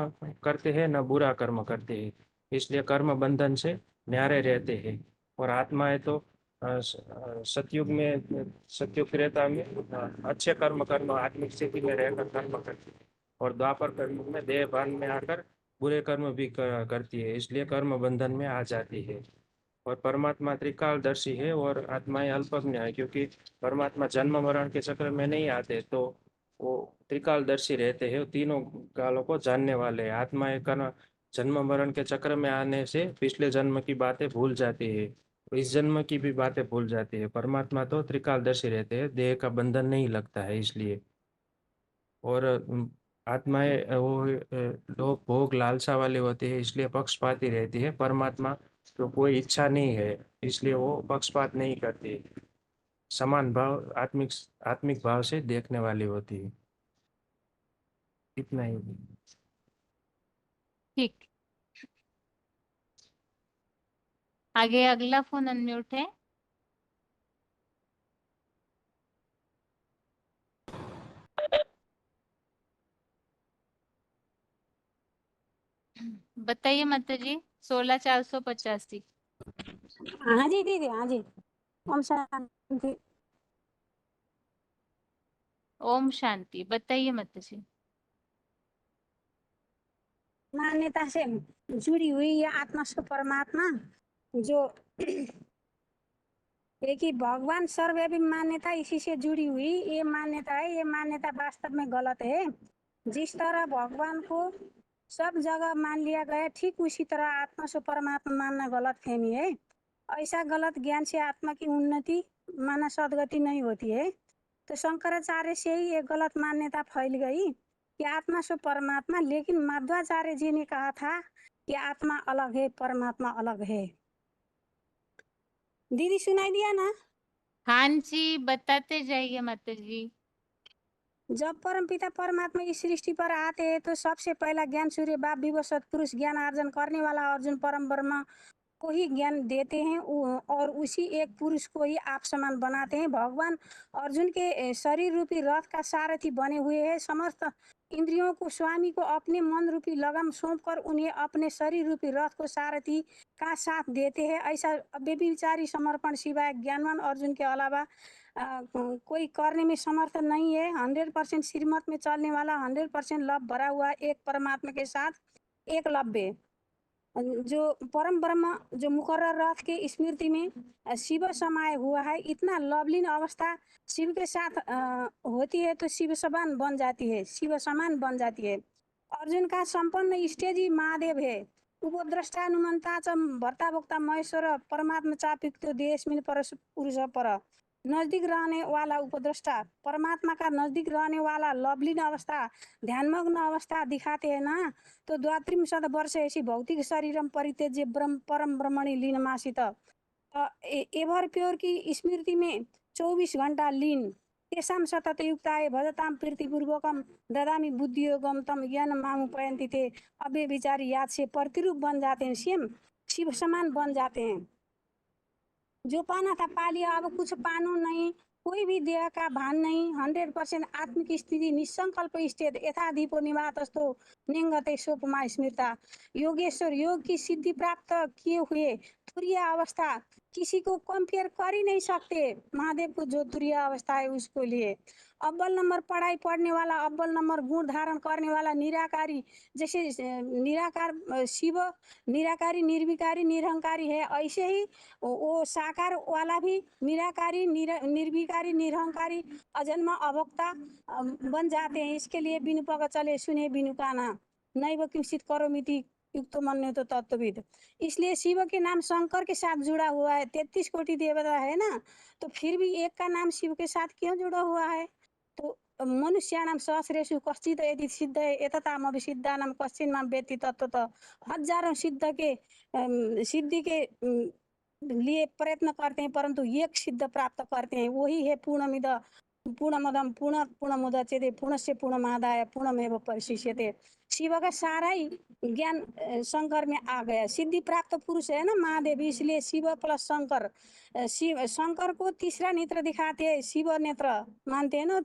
करते हैं न बुरा कर्म करते हैं, इसलिए कर्म बंधन से न्यारे रहते हैं। और आत्माएं तो सतयुग में, सतयुग त्रेता में अच्छे कर्म कर्म आत्मिक स्थिति में रहकर कर्म करती है, और द्वापर कर्म में देह भान में आकर बुरे कर्म भी करती है, इसलिए कर्म बंधन में आ जाती है। और परमात्मा त्रिकालदर्शी है और आत्माएं अल्पज्ञ है, क्योंकि परमात्मा जन्म मरण के चक्र में नहीं आते, तो वो त्रिकालदर्शी रहते हैं, तीनों कालों को जानने वाले हैं। आत्माएं कर्म जन्म मरण के चक्र में आने से पिछले जन्म की बातें भूल जाती है, तो इस जन्म की भी बातें भूल जाती है। परमात्मा तो त्रिकालदर्शी रहते हैं, देह का बंधन नहीं लगता है इसलिए। और आत्माएं वो लोग भोग लालसा वाले होते हैं, इसलिए पक्षपाती रहती है। परमात्मा तो कोई इच्छा नहीं है, इसलिए वो पक्षपात नहीं करती, समान भाव आत्मिक आत्मिक भाव से देखने वाली होती है। इतना ही। ठीक, आगे अगला फोन अनम्यूट है। बताइए माता जी, 16485। हाँ जी दीदी, हाँ जी। ओम शांति। ओम शांति। बताइए माता जी। मान्यता से जुड़ी हुई ये आत्मा से परमात्मा जो एक ही भगवान सर्वव्यापी मान्यता इसी से जुड़ी हुई ये मान्यता है। ये मान्यता वास्तव में गलत है। जिस तरह भगवान को सब जगह मान लिया गया ठीक उसी तरह आत्मा से परमात्मा मानना गलत फहमी है। ऐसा गलत ज्ञान से आत्मा की उन्नति माना सदगति नहीं होती है। तो शंकराचार्य से ही ये गलत मान्यता फैल गई कि आत्मा से परमात्मा, लेकिन माध्वाचार्य जी ने कहा था कि आत्मा अलग है, परमात्मा अलग है। दीदी सुनाई दिया ना? हाँ जी, बताते जाइए माता जी। जब परमपिता परमात्मा की सृष्टि पर आते हैं तो सबसे पहला ज्ञान सूर्य बाप विवश सत्पुरुष ज्ञान अर्जन करने वाला अर्जुन परम ब्रह्म को ही ज्ञान देते हैं और उसी एक पुरुष को ही आप समान बनाते हैं। भगवान अर्जुन के शरीर रूपी रथ का सारथी बने हुए हैं। समस्त इंद्रियों को स्वामी को अपने मन रूपी लगम सौंपकर उन्हें अपने शरीर रूपी रथ को सारथी का साथ देते हैं। ऐसा बेविचारी समर्पण सिवाय ज्ञानवान अर्जुन के अलावा कोई करने में समर्थ नहीं है। 100% श्रीमत में चलने वाला 100% लव भरा हुआ एक परमात्मा के साथ एक लव्य जो परम ब्रह्म जो मुकर्रर रथ के स्मृति में शिव समाये हुआ है। इतना लवलीन अवस्था शिव के साथ होती है तो शिव समान बन जाती है, शिव समान बन जाती है। अर्जुन का संपन्न स्टेज ही महादेव है। उपद्रष्टा हनुमंता च भर्ता भोक्ता महेश्वर परमात्मा चापिक्त देश में पुरुष पर नजदीक रहने वाला उपद्रष्टा परमात्मा का नजदीक रहने वाला लवलीन अवस्था ध्यानमग्न अवस्था दिखाते हैं ना। तो द्वात्रिंशत् वर्ष ऐसी भौतिक शरीरम परित्यज्य परम ब्रह्मणि लीनमासित एवर प्योर की स्मृति में 24 घंटा लीन तेषां सतत युक्ताय भजताम प्रीतिपूर्वकम ददामी बुद्धि योगम तम ज्ञान मामुपयंति थे। अबे विचारी याद से प्रतिरूप बन जाते हैं, सेम शिव समान बन जाते हैं। जो पाना था पा लिया, अब कुछ पानो नहीं, कोई भी देह का भान नहीं। 100% आत्मिक स्थिति निसंकल्प स्थित यथाधिपो निवातस्तो निंगते सोपमा स्मृता। योगेश्वर योग की सिद्धि प्राप्त किए हुए तुरीय अवस्था किसी को कंपेयर कर ही नहीं सकते। महादेव को जो तुरीय अवस्था है उसको लिए अव्वल नंबर पढ़ाई पढ़ने वाला, अव्वल नंबर गुण धारण करने वाला निराकारी, जैसे निराकार शिव निराकारी निर्विकारी निरहंकारी है, ऐसे ही वो साकार वाला भी निराकारी निर्विकारी निरहंकारी अजन्मा अभोक्ता बन जाते हैं। इसके लिए बिनु पग चले सुने बिनु काना नैव किंचित करोमिति युक्त मन्य तो तत्वविद। इसलिए शिव के नाम शंकर के साथ जुड़ा हुआ है। 33 कोटि देवता है ना, तो फिर भी एक का नाम शिव के साथ क्यों जुड़ा हुआ है? तो मनुष्याणाम सहस्रेषु कश्चित् यदि सिद्ध एतताम अभिसिद्धानाम कश्चित् मां वेत्ति तत्त्वतः। हजारों सिद्धि के लिए प्रयत्न करते हैं परंतु एक सिद्ध प्राप्त करते हैं, वही है पूर्णमिद पूर्णमदम पूर्णमुदच्यते पूर्णस्य पूर्णमादाय पूर्णमेव परिशिष्यते। शिव का सारा ही ज्ञान शंकर में आ गया। सिद्धि प्राप्त पुरुष है ना महादेव, इसलिए शिव प्लस शंकर। शिव शंकर को तीसरा नेत्र दिखाते हैं, शिव नेत्र मानते हैं ना।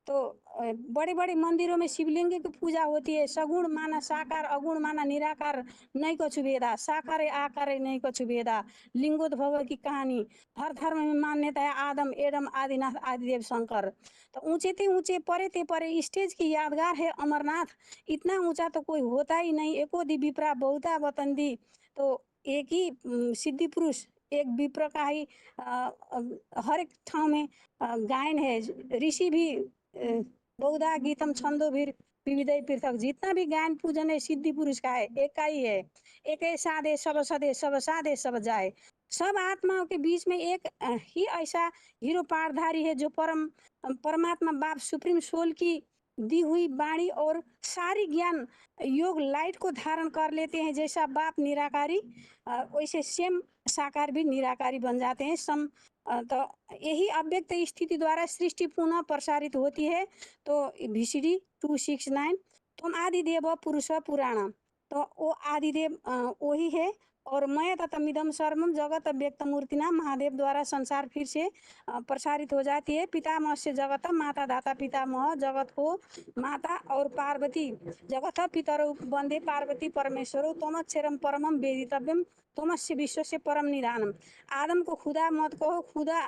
तो बड़े बड़े मंदिरों में शिवलिंग की पूजा होती है। सगुण माना साकार, अगुण माना निराकार, नहीं कछु भेदा, साकार आकार नहीं कछु भेदा। लिंगोद्भव की कहानी हर धर्म में मान्यता है। आदम एडम आदिनाथ आदिदेव शंकर। तो ऊंचे थे ऊंचे, परे थे परे, स्टेज की यादगार है अमरनाथ। इतना ऊंचा तो कोई होता ही नहीं। एको दी विप्रा बहुता वतंदी। तो एक ही सिद्धि पुरुष एक विप्र का ही हर एक ठाव में गायन है। ऋषि भी बहुधा गीतम छंदो भी विविधय पृथक। जितना भी गायन पूजन है सिद्धि पुरुष का है, एक का ही है। एक साधे सब सदे सब साधे सब जाए। सब आत्माओं के बीच में एक ही ऐसा हीरो पारधारी है जो परमात्मा बाप सुप्रीम सोल की दी हुई वाणी और सारी ज्ञान योग लाइट को धारण कर लेते हैं। जैसा बाप निराकारी वैसे सेम साकार भी निराकारी बन जाते हैं। तो यही अव्यक्त स्थिति द्वारा सृष्टि पुनः प्रसारित होती है। तो VCD 269 तुम आदिदेव पुरुष पुराण, तो वो आदिदेव वही है। और मैं ततमिदम सर्वम जगत व्यक्त मूर्तिना महादेव द्वारा संसार फिर से प्रसारित हो जाती है। पितामह से जगत, माता दाता पितामह, जगत को माता और पार्वती। जगत पितरौ वंदे पार्वती परमेश्वरो तमक्षरम परमम वेदितव्यम तमस्य विश्व से परम निधानम। आदम को खुदा मत कहो, खुदा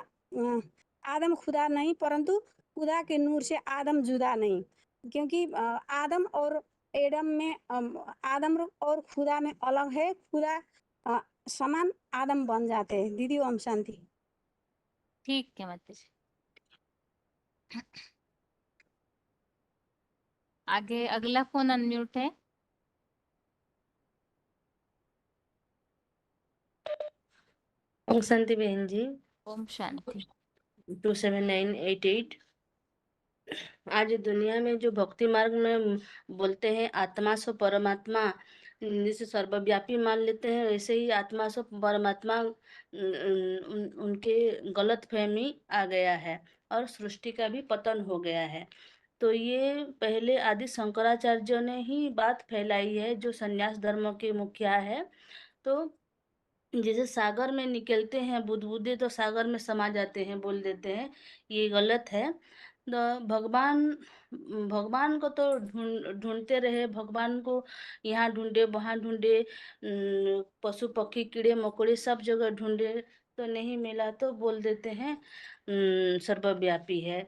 आदम खुदा नहीं परंतु खुदा के नूर से आदम जुदा नहीं, क्योंकि आदम और एडम में आदम और खुदा में अलग है। खुदा समान आदम बन जाते हैं। दीदी ओम शांति। ठीक है माता जी। आगे अगला फोन अनम्यूट है। ओम शांति बहन जी। ओम शांति। 27988। आज दुनिया में जो भक्ति मार्ग में बोलते हैं आत्मा सो परमात्मा, जिसे सर्वव्यापी मान लेते हैं, वैसे ही आत्मा सो परमात्मा उनके गलत फहमी आ गया है और सृष्टि का भी पतन हो गया है। तो ये पहले आदि शंकराचार्य ने ही बात फैलाई है, जो संन्यास धर्म के मुखिया है। तो जैसे सागर में निकलते हैं बुदबुदे, तो सागर में समा जाते हैं, बोल देते हैं, ये गलत है। तो भगवान को तो ढूंढते रहे, भगवान को यहाँ ढूंढे वहाँ ढूंढे, पशु पक्षी कीड़े मकोड़े सब जगह ढूंढे तो नहीं मिला, तो बोल देते हैं सर्वव्यापी है।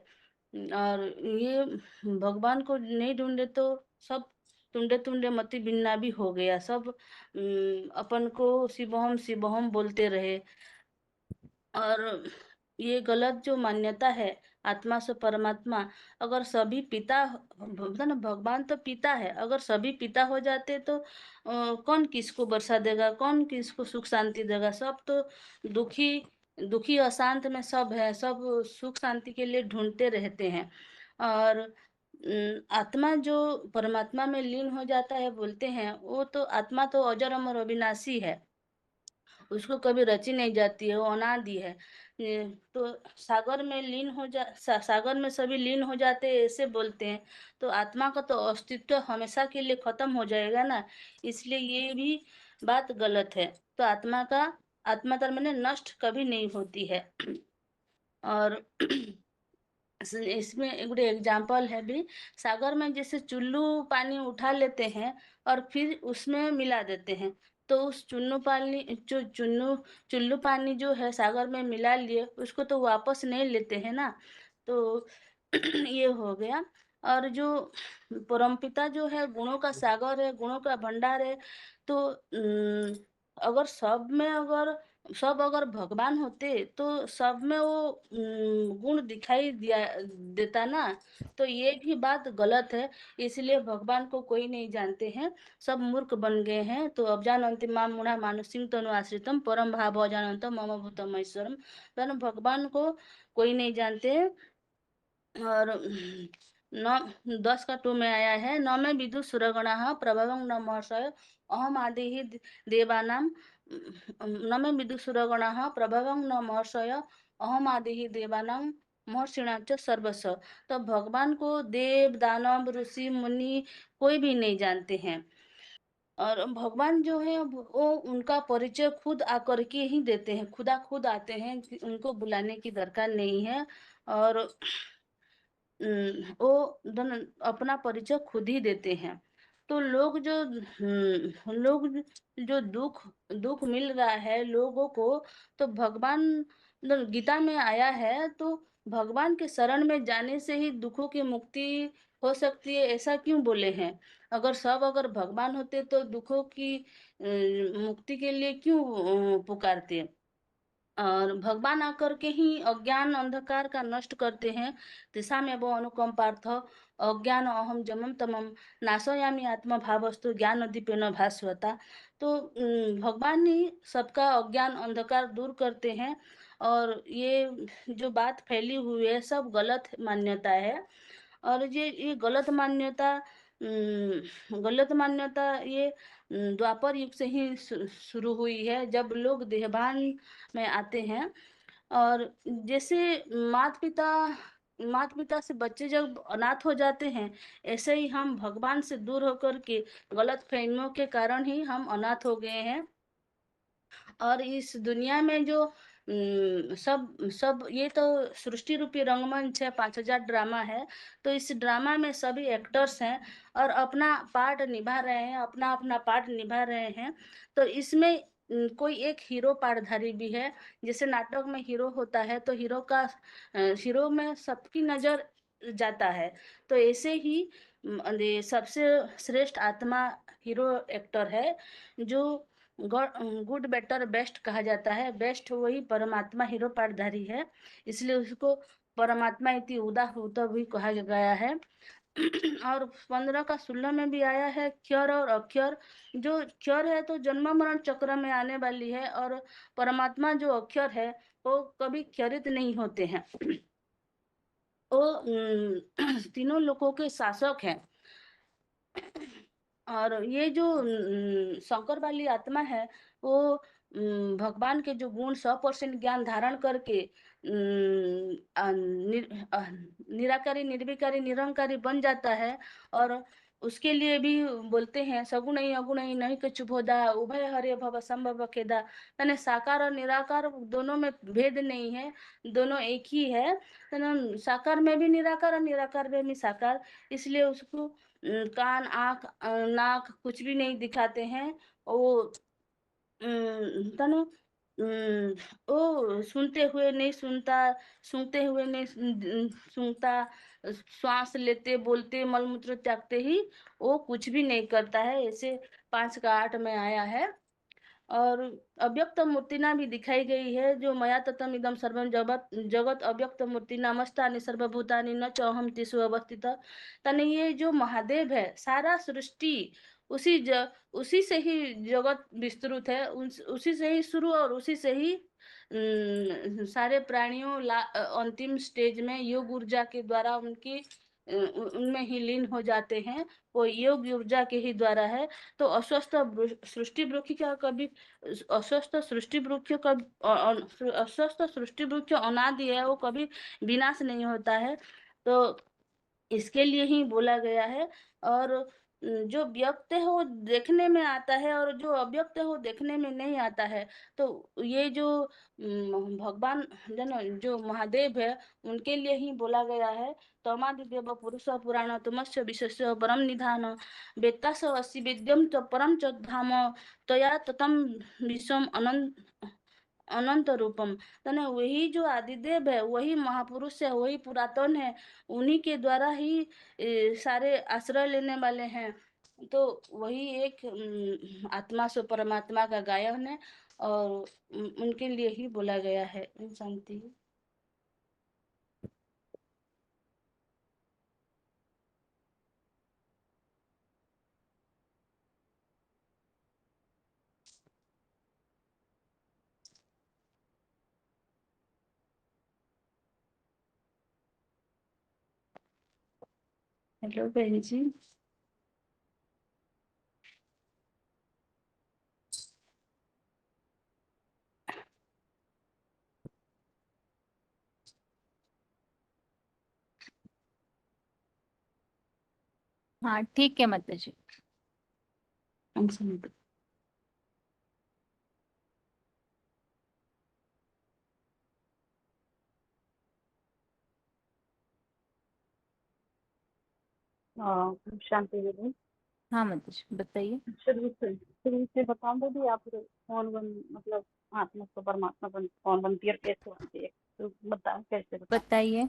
और ये भगवान को नहीं ढूंढे तो सब टुंडे टुंडे मति बिन्ना भी हो गया। सब अपन को शिवोहम शिवोहम बोलते रहे। और ये गलत जो मान्यता है आत्मा से परमात्मा, अगर सभी पिता, मतलब भगवान तो पिता है, अगर सभी पिता हो जाते तो कौन किसको वर्षा देगा, कौन किसको सुख शांति देगा। सब तो दुखी दुखी अशांत में सब है, सब सुख शांति के लिए ढूंढते रहते हैं। और आत्मा जो परमात्मा में लीन हो जाता है बोलते हैं, वो तो आत्मा तो अजर अमर अविनाशी है, उसको कभी रची नहीं जाती है, वो अनादि है। तो सागर में लीन हो सागर में सभी लीन हो जाते हैं ऐसे बोलते हैं, तो आत्मा का तो अस्तित्व हमेशा के लिए खत्म हो जाएगा ना, इसलिए ये भी बात गलत है। तो आत्मा तर मैंने नष्ट कभी नहीं होती है। और इसमें एक एग्जाम्पल है भी, सागर में जैसे चुल्लू पानी उठा लेते हैं और फिर उसमें मिला देते हैं, तो उस चुल्लू पानी जो है सागर में मिला लिए, उसको तो वापस नहीं लेते हैं ना। तो ये हो गया। और जो परमपिता जो है गुणों का सागर है, गुणों का भंडार है, तो अगर सब अगर भगवान होते तो सब में वो गुण दिखाई देता ना, तो ये भी बात गलत है। इसलिए भगवान को कोई नहीं जानते हैं, सब मूर्ख बन गए हैं। तो अब जानन्ति माम मूढ़ा मानुषिं तनु आश्रितम परम भाव जानन्तं मम भूतम ईश्वरम। तो भगवान को कोई नहीं जानते। और 10 में आया है, न में विदु सुरगणः प्रभवं न महर्षय अहम आदि ही देवानाम, न में विदु सुरगणः प्रभवं न महर्षय अहम आदि ही देवानाम महर्षिणाच सर्वस्व। तो भगवान को देव दानव ऋषि मुनि कोई भी नहीं जानते हैं। और भगवान जो है वो उनका परिचय खुद आकर के ही देते हैं, खुदा खुद आते हैं, उनको बुलाने की दरकार नहीं है। और वो अपना परिचय खुद ही देते हैं। तो लोग जो दुख मिल रहा है लोगों को, तो भगवान गीता में आया है, तो भगवान के शरण में जाने से ही दुखों की मुक्ति हो सकती है, ऐसा क्यों बोले हैं। अगर भगवान होते तो दुखों की मुक्ति के लिए क्यों पुकारते। और भगवान आकर के ही अज्ञान अंधकार का नष्ट करते हैं। दिशा में वो अनुकंपार्थ अज्ञान अहम जमम तमम नाशयामी आत्मा भावस्तु ज्ञान दीपेन भास्वता। तो भगवान ही सबका अज्ञान अंधकार दूर करते हैं। और ये जो बात फैली हुई है सब गलत मान्यता है। और ये गलत मान्यता ये द्वापर युग से ही शुरू हुई है, जब लोग देहभान में आते हैं। और जैसे माता पिता से बच्चे जब अनाथ हो जाते हैं, ऐसे ही हम भगवान से दूर होकर के गलत फहमियों के कारण ही हम अनाथ हो गए हैं। और इस दुनिया में जो सब ये तो सृष्टि रूपी रंगमंच है, 5000 ड्रामा है। तो इस ड्रामा में सभी एक्टर्स हैं और अपना पार्ट निभा रहे हैं, अपना अपना पार्ट निभा रहे हैं। तो इसमें कोई एक हीरो पार्टधारी भी है। जैसे नाटक में हीरो होता है, तो हीरो में सबकी नजर जाता है। तो ऐसे ही ये सबसे श्रेष्ठ आत्मा हीरो एक्टर है, जो गुड बेटर बेस्ट कहा जाता है। बेस्ट वही परमात्मा हीरो पार्टधारी है, इसलिए उसको परमात्मा इति उदा होता भी कहा गया है। और 15 का 16 में भी आया है क्षर और अक्षर। जो क्षर है तो जन्म मरण चक्र में आने वाली है, और परमात्मा जो अक्षर है वो कभी क्षरित नहीं होते हैं। वो तीनों लोगों के शासक हैं। और ये जो शंकर वाली आत्मा है, वो भगवान के जो गुण 100% ज्ञान धारण करके निराकारी निर्विकारी निरंकारी बन जाता है। और उसके लिए भी बोलते हैं सगुण अगुण नहीं कछु भोदा उभय हरे भव संभव खेदा। यानी साकार और निराकार दोनों में भेद नहीं है, दोनों एक ही है। साकार में भी निराकार और निराकार में भी साकार, इसलिए उसको कान आँख नाक कुछ भी नहीं दिखाते हैं। वो तने वो सुनते हुए नहीं सुनता, सूंघते हुए नहीं सूंघता, श्वास लेते बोलते मलमूत्र त्यागते ही वो कुछ भी नहीं करता है। ऐसे 5 का 8 में आया है। और अव्यक्त मूर्तिना भी दिखाई गई है, जो मया ततम इदम सर्वम जगत जगत अव्यक्त मूर्ति नमस्तानि सर्वभूतानि न चौहम तिसु अवस्थित। तने ये जो महादेव है, सारा सृष्टि उसी से ही जगत विस्तृत है, उसी से ही शुरू और उसी से ही सारे प्राणियों अंतिम स्टेज में योग ऊर्जा के द्वारा उनकी उनमें ही लीन हो जाते हैं। वो योग ऊर्जा के ही द्वारा है। तो अस्वस्थ सृष्टि वृक्ष का कभी अस्वस्थ सृष्टि वृक्ष का अस्वस्थ सृष्टि वृक्ष अनादि है, वो कभी विनाश नहीं होता है। तो इसके लिए ही बोला गया है। और जो व्यक्त है वो देखने में आता है, और जो अव्यक्त है वो देखने में नहीं आता है। तो ये जो भगवान जो महादेव है, उनके लिए ही बोला गया है। तमादिदेव पुरुष पुराण तुमस्य विशेष परम निधान वेत्ता स असि वेद्यम च परम च धाम तया ततम विश्वम अनंत रूपम। तने वही जो आदिदेव है, वही महापुरुष है, वही पुरातन है, उन्हीं के द्वारा ही सारे आश्रय लेने वाले हैं। तो वही एक आत्मा सो परमात्मा का गायन है, और उनके लिए ही बोला गया है। शांति। हेलो बहन जी। हाँ ठीक है माता जी। शांति दीदी। हाँ माता जी बताइए। शुरू से बता दो दी, आप कौन बन मतलब आत्मा को परमात्मा कौन बनती है और कैसे बनती है, तो बताओ कैसे बताओ बताइए,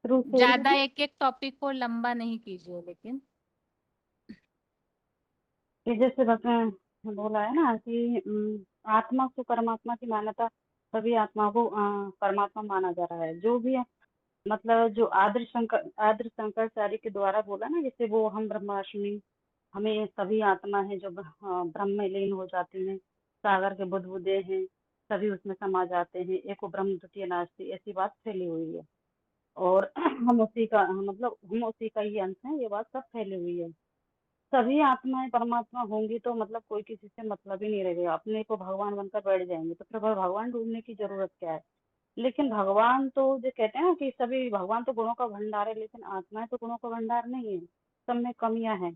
शुरू से ज्यादा दीदी। एक एक टॉपिक को लंबा नहीं कीजिए लेकिन। कि जैसे बोला है ना कि आत्मा को परमात्मा की मान्यता, सभी आत्मा को परमात्मा माना जा रहा है। जो भी मतलब जो आदर शंकराचार्य के द्वारा बोला ना, जैसे वो हम ब्रह्माष्टमी, हमें सभी आत्मा है जो ब्रह्म में लीन हो जाती हैं, सागर के बुदबुदे हैं, सभी उसमें समा जाते हैं, एको ब्रह्म द्वितीय नास्ति, ऐसी बात फैली हुई है। और हम उसी का मतलब हम उसी का ही अंश है, ये बात सब फैली हुई है। सभी आत्माएं परमात्मा होंगी तो मतलब कोई किसी से मतलब ही नहीं रहेगा, अपने को भगवान बनकर बैठ जाएंगे, तो फिर भगवान ढूंढने की जरूरत क्या है। लेकिन भगवान तो जो कहते हैं ना कि सभी भगवान तो गुणों का भंडार है, लेकिन आत्माएं तो गुणों का भंडार नहीं है, सब में कमियां हैं।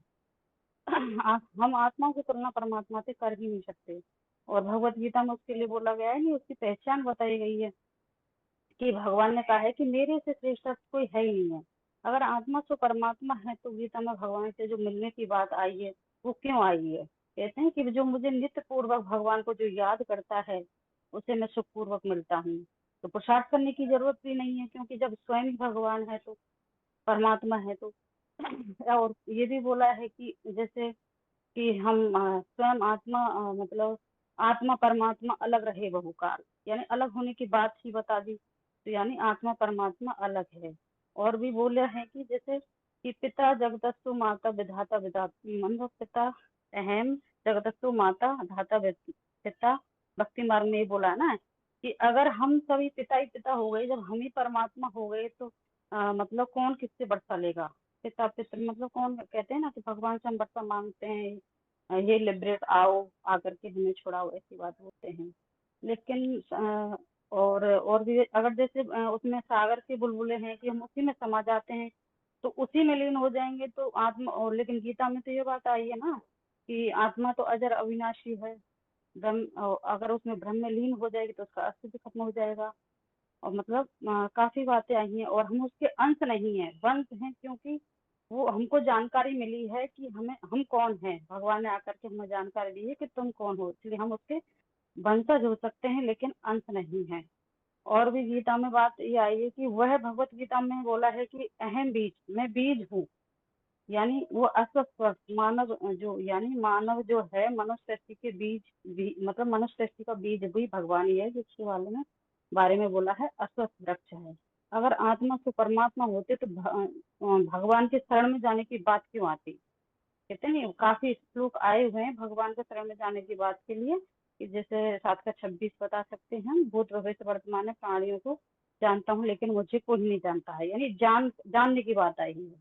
हम आत्माओं की तुलना परमात्मा से कर ही नहीं सकते। और भगवत गीता में उसके लिए बोला गया है कि उसकी पहचान बताई गई है कि भगवान ने कहा है कि मेरे से श्रेष्ठ कोई है ही नहीं है। अगर आत्मा तो परमात्मा है तो गीता में भगवान से जो मिलने की बात आई है वो क्यों आई है। कहते हैं कि जो मुझे नित्य पूर्वक भगवान को जो याद करता है उसे मैं सुखपूर्वक मिलता हूँ। तो पुरुषार्थ करने की जरूरत भी नहीं है, क्योंकि जब स्वयं ही भगवान है तो परमात्मा है तो। और ये भी बोला है कि जैसे कि हम स्वयं आत्मा मतलब आत्मा परमात्मा अलग रहे बहुकाल, यानी अलग होने की बात ही बता दी, तो यानी आत्मा परमात्मा अलग है। और भी बोला है कि जैसे कि पिता जगतस्तु माता विधाता विधात्री, मतलब पिता अहम जगतस्तु माता धाता पिता। भक्ति मार्ग में ये बोला है ना कि अगर हम सभी पिता ही पिता हो गए, जब हम ही परमात्मा हो गए तो मतलब कौन किससे वर्षा लेगा। पिता पितर मतलब कौन, कहते हैं ना कि भगवान से हम वर्षा मांगते हैं, ये लिबरेट आओ आकर के हमें छुड़ाओ, ऐसी बात बोलते हैं। लेकिन और भी अगर जैसे उसमें सागर के बुलबुले हैं कि हम उसी में समा जाते हैं तो उसी में लीन हो जाएंगे तो आत्मा। और लेकिन गीता में तो ये बात आई है ना कि आत्मा तो अजर अविनाशी है, ब्रह्म अगर उसमें ब्रह्म में लीन हो जाएगी तो उसका अस्तित्व भी खत्म हो जाएगा। और मतलब काफी बातें आई हैं, और हम उसके अंश नहीं है, वंश हैं, क्योंकि वो हमको जानकारी मिली है कि हमें हम कौन है। भगवान ने आकर के हमें जानकारी दी है कि तुम कौन हो, इसलिए हम उसके वंशज हो सकते हैं लेकिन अंश नहीं है। और भी गीता में बात ये आई है कि वह भगवत गीता में बोला है कि अहम बीज, मैं बीज हूँ, यानी वो अस्वस्थ मानव जो, यानी मानव जो है मनुष्य सृष्टि के बीज भी, मतलब मनुष्य सृष्टि का बीज भी भगवान ही है, जिसके बारे में बोला है अस्वस्थ वृक्ष है। अगर आत्मा से परमात्मा होते तो भगवान के शरण में जाने की बात क्यों आती। कहते नहीं काफी श्लोक आए हुए हैं भगवान के शरण में जाने की बात के लिए, कि जैसे 7 का 26 बता सकते हैं हम, भूत भविष्य वर्तमान में प्राणियों को जानता हूँ लेकिन मुझे कोई नहीं जानता है, यानी जानने की बात आई है।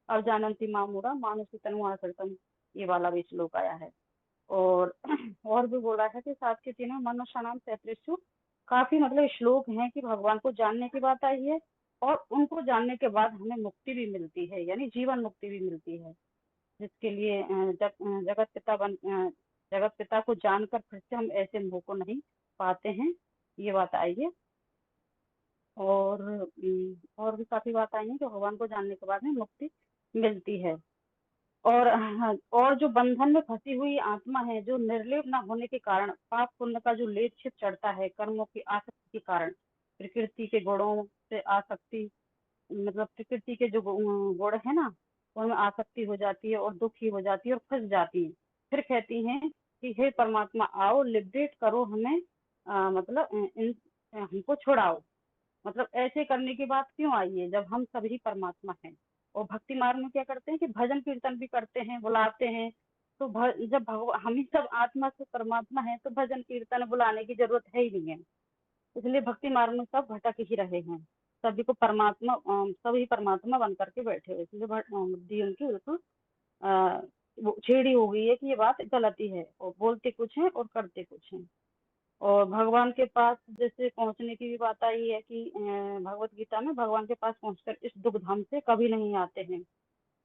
अब जानंती मामूढ़ा मानुषी तनुआ करतम, ये वाला भी श्लोक आया है। और और भी बोला है कि 7 के 3 मनुष्य नाम 33 काफी मतलब श्लोक हैं कि भगवान को जानने की बात आई है, और उनको जानने के बाद हमें मुक्ति भी मिलती है, यानी जीवन मुक्ति भी मिलती है, जिसके लिए जगत पिता को जानकर फिर से हम ऐसे मोह को नहीं पाते हैं, ये बात आई है। और भी काफी बात आई है कि भगवान को जानने के बाद में मुक्ति मिलती है। और और जो बंधन में फंसी हुई आत्मा है, जो निर्लेप न होने के कारण पाप पुण्य का जो लेप छिप चढ़ता है, कर्मों की आसक्ति के कारण, प्रकृति के गुणों से आसक्ति, मतलब प्रकृति के जो गुण है ना, उनमें आसक्ति हो जाती है और दुखी हो जाती है और फंस जाती है। फिर कहती हैं कि हे परमात्मा आओ, लिबरेट करो हमें, मतलब हमको छुड़ाओ। मतलब ऐसे करने की बात क्यों आई है जब हम सभी परमात्मा हैं। और भक्ति मार्ग में क्या करते हैं कि भजन कीर्तन भी करते हैं, बुलाते हैं। तो जब भगवान हम ही सब आत्मा से परमात्मा है तो भजन कीर्तन बुलाने की जरूरत है ही नहीं है। इसलिए भक्ति मार्ग में सब भटक ही रहे हैं, सभी को परमात्मा सभी परमात्मा बन करके बैठे हुए, इसलिए बुद्धि उनकी बिल्कुल वो छेड़ी हो गई है कि ये बात गलती है, और बोलते कुछ है और करते कुछ है। और भगवान के पास जैसे पहुंचने की भी बात आई है कि भगवत गीता में भगवान के पास पहुंचकर इस दुख धाम से कभी नहीं आते हैं।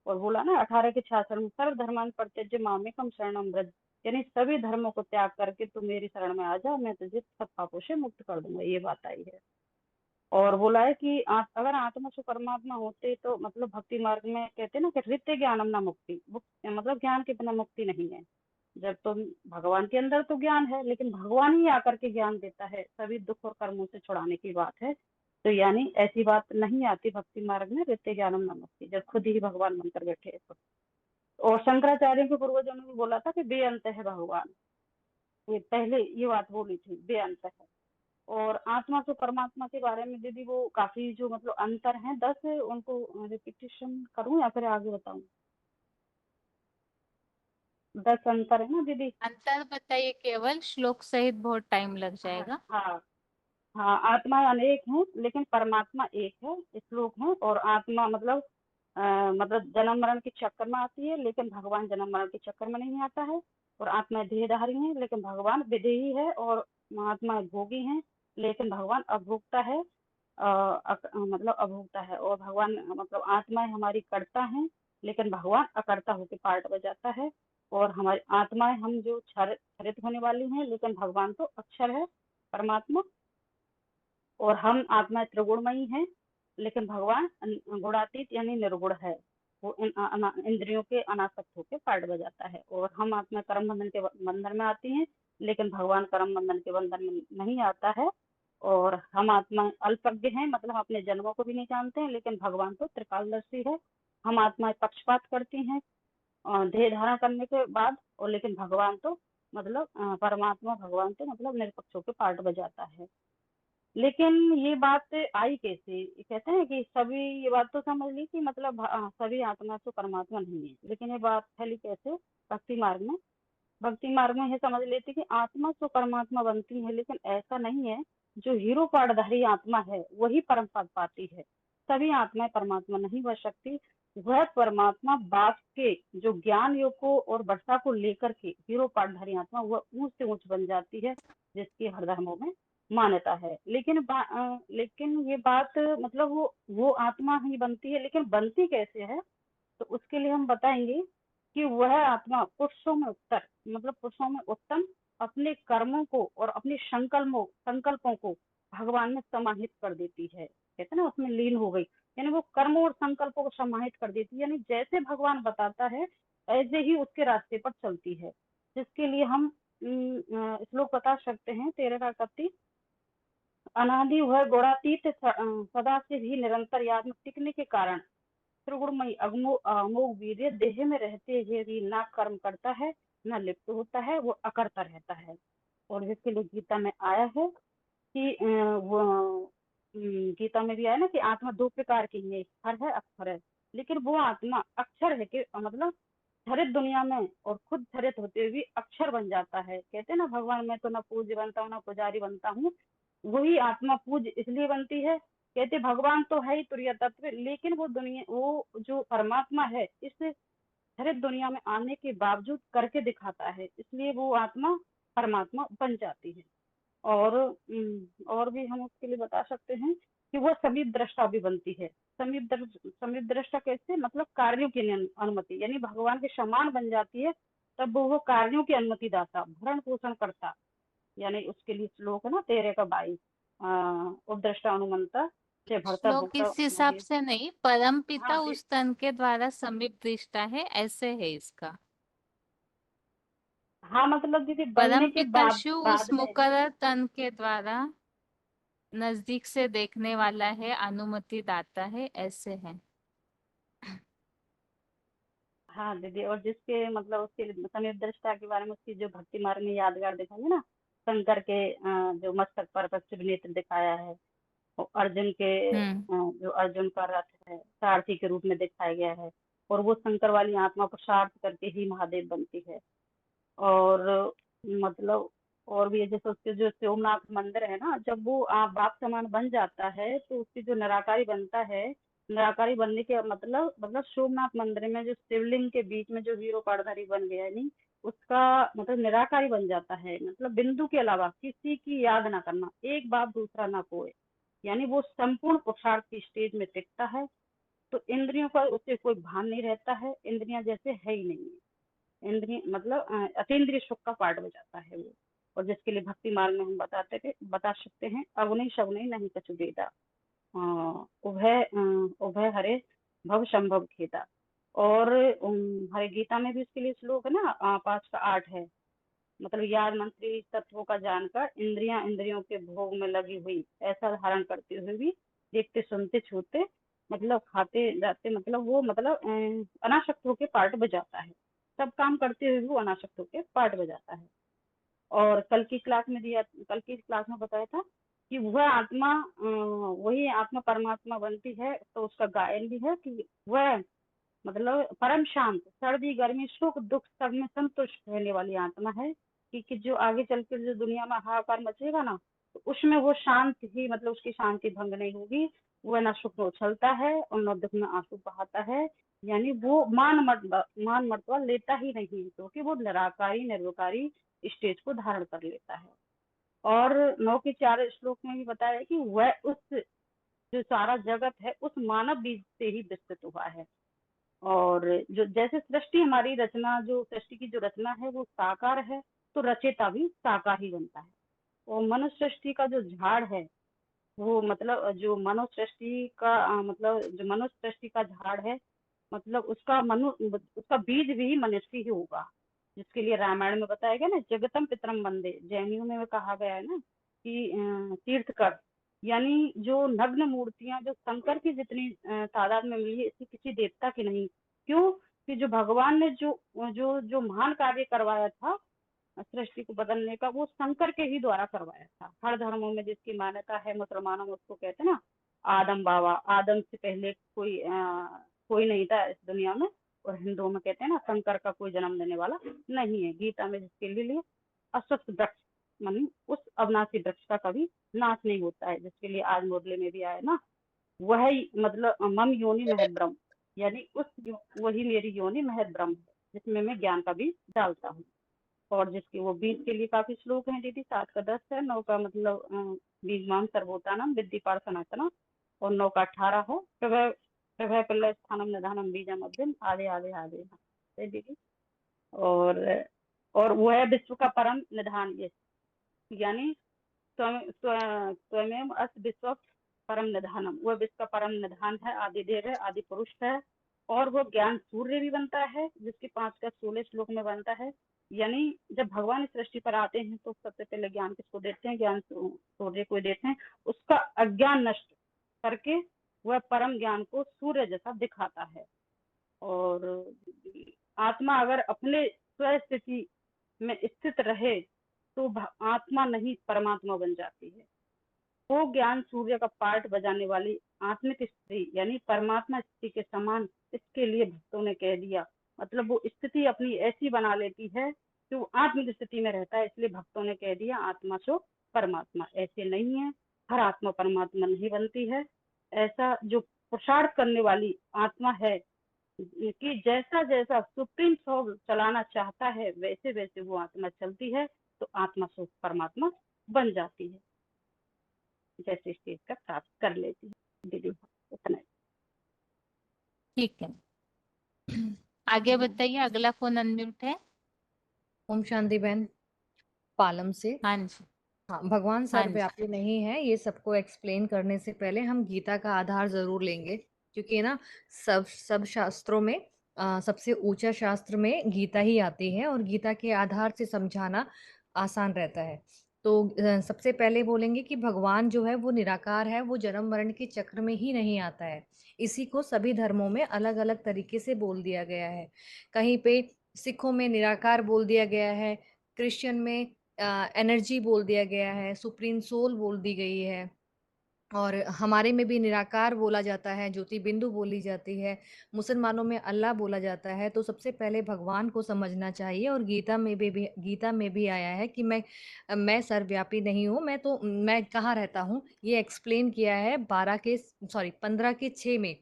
और बोला ना 18 के 66 में, सर्व धर्मान परित्यज्य मामेकम शरणम व्रज, यानी सभी धर्मों को त्याग करके तू मेरी शरण में आ जा, मैं तुझे सब पापों से मुक्त कर दूंगा, ये बात आई है। और बोला है कि अगर आत्मा से परमात्मा होते तो मतलब भक्ति मार्ग में कहते हैं ना कि हृदय ज्ञानम न मुक्ति, मतलब ज्ञान के बिना मुक्ति नहीं है। जब तुम भगवान के अंदर तो ज्ञान है, लेकिन भगवान ही आकर के ज्ञान देता है, सभी दुख और कर्मों से छुड़ाने की बात है। तो यानी ऐसी बात नहीं आती भक्ति मार्ग में हृदय ज्ञानम न मुक्ति, जब खुद ही भगवान बनकर बैठे तो। और शंकराचार्य के पूर्वजों ने भी बोला था कि बेअंत है भगवान, ये पहले ये बात बोली थी, बेअंत है। और आत्मा तो परमात्मा के बारे में दीदी वो काफी जो मतलब अंतर है 10, उनको रिपीटेशन करूं या फिर आगे बताऊं। 10 अंतर है ना दीदी। अंतर बताइए, केवल श्लोक सहित बहुत टाइम लग जाएगा। हाँ हाँ, आत्मा अनेक है लेकिन परमात्मा एक है, श्लोक है। और आत्मा मतलब जन्म मरण के चक्कर में आती है लेकिन भगवान जन्म मरण के चक्कर में नहीं आता है। और आत्मा देहधारी है लेकिन भगवान विदेही है, और आत्मा भोगी है लेकिन भगवान अभोक्ता है, मतलब अभोक्ता है। और भगवान मतलब आत्मा हमारी कर्ता है लेकिन भगवान अकर्ता होकर पार्ट बजाता है। और हमारी आत्माएं हम जो क्षरित होने वाली हैं, लेकिन भगवान तो अक्षर है परमात्मा। और हम आत्मा त्रिगुणमयी हैं लेकिन भगवान गुणातीत यानी निर्गुण है, वो इंद्रियों के अनासक्त होकर पार्ट बजाता है। और हम आत्मा कर्म बंधन के बंधन में आती हैं लेकिन भगवान कर्म बंधन के बंधन में नहीं आता है। और हम आत्मा अल्पज्ञ हैं, मतलब हम अपने जन्मों को भी नहीं जानते हैं, लेकिन भगवान तो त्रिकालदर्शी है। हम आत्माएं पक्षपात करती हैं देह धारण करने के बाद, और लेकिन भगवान तो मतलब परमात्मा भगवान तो मतलब निरपेक्ष होकर पार्ट बजाता है। लेकिन ये बात आई कैसे? ये कहते हैं कि सभी ये बात तो समझ ली कि मतलब सभी आत्मा तो परमात्मा नहीं है, लेकिन ये बात फैली कैसे? भक्ति मार्ग में। भक्ति मार्ग में ये समझ लेते कि आत्मा तो परमात्मा बनती है, लेकिन ऐसा नहीं है जो हीरो पाठधारी आत्मा है वही परम पद पाती है। सभी आत्माएं परमात्मा नहीं बन सकती। वह परमात्मा बाप के जो ज्ञान योग को और वर्षा को लेकर के हीरो पाठधारी आत्मा वह ऊंच से ऊंच बन जाती है, जिसकी हर धर्मों में मान्यता है। लेकिन ये बात मतलब वो आत्मा ही बनती है, लेकिन बनती कैसे है? तो उसके लिए हम बताएंगे कि वह आत्मा पुरुषों में उत्तर मतलब पुरुषों में उत्तम अपने कर्मों को और अपने संकल्पों को भगवान में समाहित कर देती है। कहते हैं ना, उसमें लीन हो गई, यानी वो कर्मों और संकल्पों को समाहित कर देती है, यानी जैसे भगवान बताता है ऐसे ही उसके रास्ते पर चलती है। जिसके लिए हम श्लोक बता सकते हैं 13 अनादि वह गुणातीत सदा से भी निरंतर याद में टिकने के कारण त्रिगुणमयी अमोघ वीर्य देह में रहते हुए भी ना कर्म करता है ना लिप्त होता है, वो अकर्ता रहता है। और जिसके लिए गीता में आया है कि गीता में भी आया ना कि आत्मा दो प्रकार की है, स्थिर है अक्षर है। लेकिन वो आत्मा अक्षर है कि मतलब क्षरित दुनिया में और खुद क्षरित होते हुए भी अक्षर बन जाता है। कहते हैं ना, भगवान मैं तो ना पूज्य बनता हूँ ना पुजारी बनता हूँ। वही आत्मा पूज्य इसलिए बनती है, कहते भगवान तो है ही तुरीय तत्व, लेकिन वो जो परमात्मा है इस हरित दुनिया में आने के बावजूद करके दिखाता है, इसलिए वो आत्मा परमात्मा बन जाती है। और भी हम उसके लिए बता सकते हैं कि वह समीप दृष्टा भी बनती है। समीप दृष्टा कैसे? मतलब कार्यों की अनुमति, यानी भगवान के समान बन जाती है। तब वो कार्यों की अनुमति दाता, भरण पोषण करता, यानी उसके लिए श्लोक है ना 13 का 22 उपद्रष्टा अनुमंता से भरता श्लोक भोक्ता इस हिसाब महेश। से नहीं, परम पिता हाँ उस तन के द्वारा समीप दृष्टा है, ऐसे है इसका। हाँ, मतलब दीदी बनने परम के पिता शिव उस बाद में है। मुकर्रर तन के द्वारा नजदीक से देखने वाला है, अनुमति दाता है, ऐसे है। हाँ दीदी, और जिसके मतलब उसके समीप दृष्टा के बारे में उसकी जो भक्ति मार्ग में यादगार दिखाई है ना, शंकर के जो मस्तक पर पश्चिम नेत्र दिखाया है, और अर्जुन के जो अर्जुन का रथ है सारथी के रूप में दिखाया गया है, और वो शंकर वाली आत्मा को शार्थ करके ही महादेव बनती है। और मतलब और भी है, जैसे उसके जो सोमनाथ मंदिर है ना, जब वो बाप समान बन जाता है तो उसकी जो निराकारी बनता है, निराकारी बनने के मतलब सोमनाथ मंदिर में जो शिवलिंग के बीच में जो वीरो पाड़धारी बन गया है, नहीं उसका मतलब निराकारी बन जाता है। मतलब बिंदु के अलावा किसी की याद ना करना, एक बाप दूसरा ना कोई, यानी वो संपूर्ण पुरुषार्थ की स्टेज में टिकता है। तो इंद्रियों का उससे कोई भान नहीं रहता है, इंद्रियां जैसे है ही नहीं है। इंद्रिय मतलब अतीन्द्रिय सुख का पाठ बजाता है वो। और जिसके लिए भक्ति मार्ग में हम बता सकते हैं अवनि शवनि नहीं कछु वेदा, उभय हरे भव संभव खेदा। और हरे गीता में भी उसके लिए श्लोक है ना 5 का 8 है, मतलब याद मंत्री तत्वों का जानकर इंद्रियों के भोग में लगी हुई, ऐसा धारण करते हुए भी देखते सुनते छूते मतलब खाते जाते, मतलब वो मतलब अनासक्त होके पार्ट बजाता है। सब काम करते हुए भी वो अनासक्त होके पार्ट बजाता है। और कल की क्लास में बताया था कि वह आत्मा वही आत्मा परमात्मा बनती है, तो उसका गायन भी है कि वह मतलब परम शांत, सर्दी गर्मी सुख दुख सब में संतुष्ट रहने वाली आत्मा है। कि जो आगे चल कर जो दुनिया में हाहाकार मचेगा ना, तो उसमें वो शांत ही मतलब उसकी शांति भंग नहीं होगी। वह न सुख में उछलता है और न दुख में आंसू बहाता है, यानी वो मान मर्तबा लेता ही नहीं, क्योंकि वो निराकारी निर्विकारी स्टेज को धारण कर लेता है। और 9 के 4 श्लोक में भी बताया है कि वह उस जो सारा जगत है उस मानव बीज से ही विस्तृत हुआ है। और जो जैसे सृष्टि हमारी रचना, जो सृष्टि की जो रचना है वो साकार है, तो रचयिता भी साकार ही बनता है। और मनुष्य सृष्टि का जो झाड़ है वो मतलब जो मनुष्य सृष्टि का जो मनुष्य सृष्टि का झाड़ है, मतलब उसका बीज भी मनुष्य ही होगा। जिसके लिए रामायण में बताया गया ना, जगतम पितरम वंदे, जैनियों में कहा गया है ना कि तीर्थकर यानी जो नग्न मूर्तियां जो शंकर की जितनी तादाद में मिली है, इसकी किसी देवता की नहीं। क्यों? कि जो भगवान ने जो जो जो महान कार्य करवाया था सृष्टि को बदलने का, वो शंकर के ही द्वारा करवाया था। हर धर्मों में जिसकी मान्यता है, मुसलमानों में उसको कहते हैं ना आदम बाबा, आदम से पहले कोई नहीं था इस दुनिया में। और हिंदुओं में कहते हैं ना शंकर का कोई जन्म देने वाला नहीं है। गीता में जिसके लिए अश्वत्थ वृक्ष मानी उस अविनाशी वृक्ष का कभी नाश नहीं होता है, जिसके लिए आज मुरली में भी आया ना, वही मतलब मम योनि महद ब्रह्म, यानी वही मेरी योनि महद ब्रह्म है, जिसमें मैं ज्ञान का बीज डालता हूँ। और जिसके वो बीज के लिए काफी श्लोक हैं दीदी। 7 का 10 है, 9 का मतलब बीजमान सर्वोतानम विद्यपार सनातनम, और 9 का 18 है प्रभय प्रभय पल्लव स्थानम निधानम बीजम अभ्यम आदे आदे आदे दीदी। और वो है विश्व का परम निधान, ये यानी स्वयं अस विश्व परम निधानम, वह विश्व का परम निधान है, आदि देव है, आदि पुरुष है। और वो ज्ञान सूर्य भी बनता है, जिसके 5 का 16 श्लोक में बनता है। यानी जब भगवान इस सृष्टि पर आते हैं तो सबसे पहले ज्ञान किसको देते हैं? ज्ञान सूर्य को देते हैं। उसका अज्ञान नष्ट करके वह परम ज्ञान को सूर्य जैसा दिखाता है। और आत्मा अगर अपने स्व स्थिति में स्थित रहे तो आत्मा नहीं परमात्मा बन जाती है। वो ज्ञान सूर्य का पार्ट बजाने वाली आत्मिक स्थिति यानी परमात्मा स्थिति के समान इसके लिए भक्तों ने कह दिया। मतलब वो स्थिति अपनी ऐसी बना लेती है कि वो आत्मिक स्थिति में रहता है, इसलिए भक्तों ने कह दिया आत्मा सो परमात्मा। ऐसे नहीं है, हर आत्मा परमात्मा नहीं बनती है। ऐसा जो पुरुषार्थ करने वाली आत्मा है कि जैसा जैसा सुप्रीम सोल चलाना चाहता है वैसे वैसे वो आत्मा चलती है, तो आत्मा सो परमात्मा बन जाती है, जैसे स्टेज का प्राप्त कर लेती है दीदी। इतना ठीक है, आगे बताइए। अगला फोन अनम्यूट है। ओम शांति बहन, पालम से। हाँ जी। हाँ, भगवान हाँ जी। सर्वव्यापी नहीं है, ये सबको एक्सप्लेन करने से पहले हम गीता का आधार जरूर लेंगे, क्योंकि ना सब शास्त्रों में सबसे ऊंचा शास्त्र में गीता ही आती है और गीता के आधार से समझाना आसान रहता है। तो सबसे पहले बोलेंगे कि भगवान जो है वो निराकार है, वो जन्म मरण के चक्र में ही नहीं आता है। इसी को सभी धर्मों में अलग अलग तरीके से बोल दिया गया है। कहीं पे सिखों में निराकार बोल दिया गया है, क्रिश्चियन में एनर्जी बोल दिया गया है, सुप्रीम सोल बोल दी गई है, और हमारे में भी निराकार बोला जाता है, ज्योति बिंदु बोली जाती है, मुसलमानों में अल्लाह बोला जाता है। तो सबसे पहले भगवान को समझना चाहिए। और गीता में भी आया है कि मैं सर्वव्यापी नहीं हूँ, मैं कहाँ रहता हूँ, ये एक्सप्लेन किया है 15 के 6 में।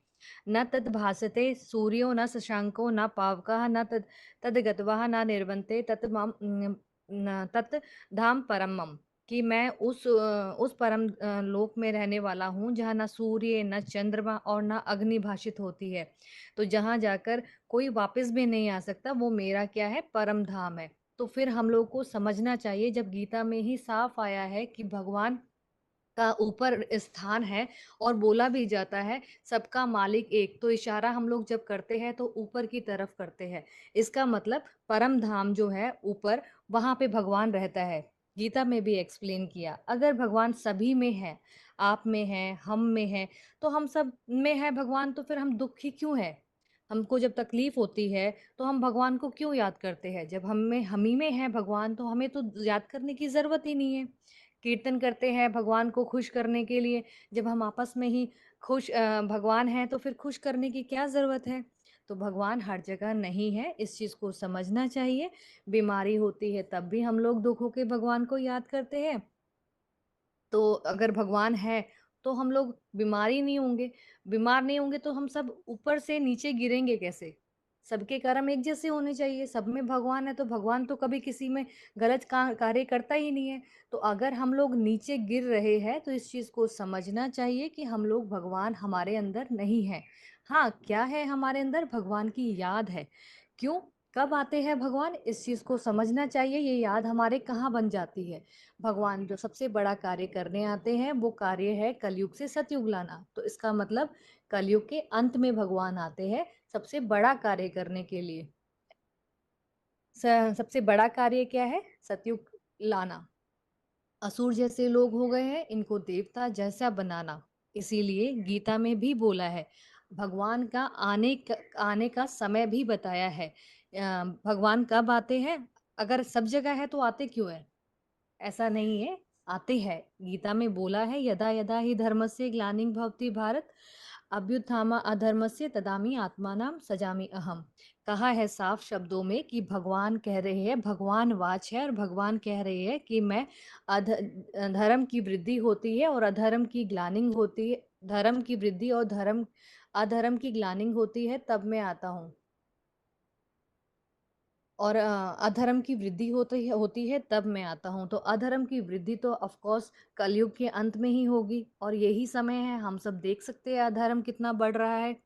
न तद भासते सूर्यो न शशांको न पावकः न तद गत्वा न निर्वन्ते तत् धाम परमम, कि मैं उस परम लोक में रहने वाला हूँ जहाँ ना सूर्य न चंद्रमा और ना अग्नि भाषित होती है। तो जहाँ जाकर कोई वापस भी नहीं आ सकता, वो मेरा क्या है? परम धाम है। तो फिर हम लोग को समझना चाहिए, जब गीता में ही साफ आया है कि भगवान का ऊपर स्थान है और बोला भी जाता है सबका मालिक एक, तो इशारा हम लोग जब करते हैं तो ऊपर की तरफ करते हैं। इसका मतलब परम धाम जो है ऊपर, वहां पे भगवान रहता है। गीता में भी एक्सप्लेन किया। अगर भगवान सभी में है, आप में है, हम में है, तो हम सब में है भगवान, तो फिर हम दुखी क्यों है? हमको जब तकलीफ होती है तो हम भगवान को क्यों याद करते हैं? जब हम ही में है भगवान, तो हमें तो याद करने की जरूरत ही नहीं है। कीर्तन करते हैं भगवान को खुश करने के लिए। जब हम आपस में ही खुश भगवान है, तो फिर खुश करने की क्या जरूरत है? तो भगवान हर जगह नहीं है, इस चीज को समझना चाहिए। बीमारी होती है तब भी हम लोग दुख होके भगवान को याद करते हैं। तो अगर भगवान है तो हम लोग बीमारी नहीं होंगे। बीमार नहीं होंगे तो हम सब ऊपर से नीचे गिरेंगे कैसे? सबके कर्म एक जैसे होने चाहिए। सब में भगवान है तो भगवान तो कभी किसी में गलत कार्य करता ही नहीं है। तो अगर हम लोग नीचे गिर रहे हैं तो इस चीज को समझना चाहिए कि हम लोग, भगवान हमारे अंदर नहीं है। हाँ, क्या है हमारे अंदर? भगवान की याद है। क्यों, कब आते हैं भगवान, इस चीज को समझना चाहिए। ये याद हमारे कहाँ बन जाती है? भगवान जो सबसे बड़ा कार्य करने आते हैं वो कार्य है कलयुग से सतयुग लाना। तो इसका मतलब कलयुग के अंत में भगवान आते हैं सबसे बड़ा कार्य करने के लिए। सबसे बड़ा कार्य क्या है? सतयुग लाना। असुर जैसे लोग हो गए हैं, इनको देवता जैसा बनाना। इसीलिए गीता में भी बोला है, भगवान का आने का समय भी बताया है। भगवान कब आते हैं? अगर सब जगह है तो आते क्यों है? ऐसा नहीं है, आते हैं। गीता में बोला है, यदा यदा ही धर्मस्य ग्लानिं भवति भारत अभ्युत्थान अधर्मस्य तदामी आत्मानां सजामि अहम। कहा है साफ शब्दों में कि भगवान कह रहे हैं, भगवान वाच है और भगवान कह रहे हैं कि मैं धर्म की वृद्धि होती है और अधर्म की ग्लानिंग होती है, धर्म की वृद्धि और अधर्म की ग्लानिंग होती है, तब मैं आता हूँ। और अधर्म की वृद्धि होती है तब मैं आता हूँ। तो अधर्म की वृद्धि तो ऑफ कोर्स कलयुग के अंत में ही होगी, और यही समय है। हम सब देख सकते हैं अधर्म कितना बढ़ रहा है।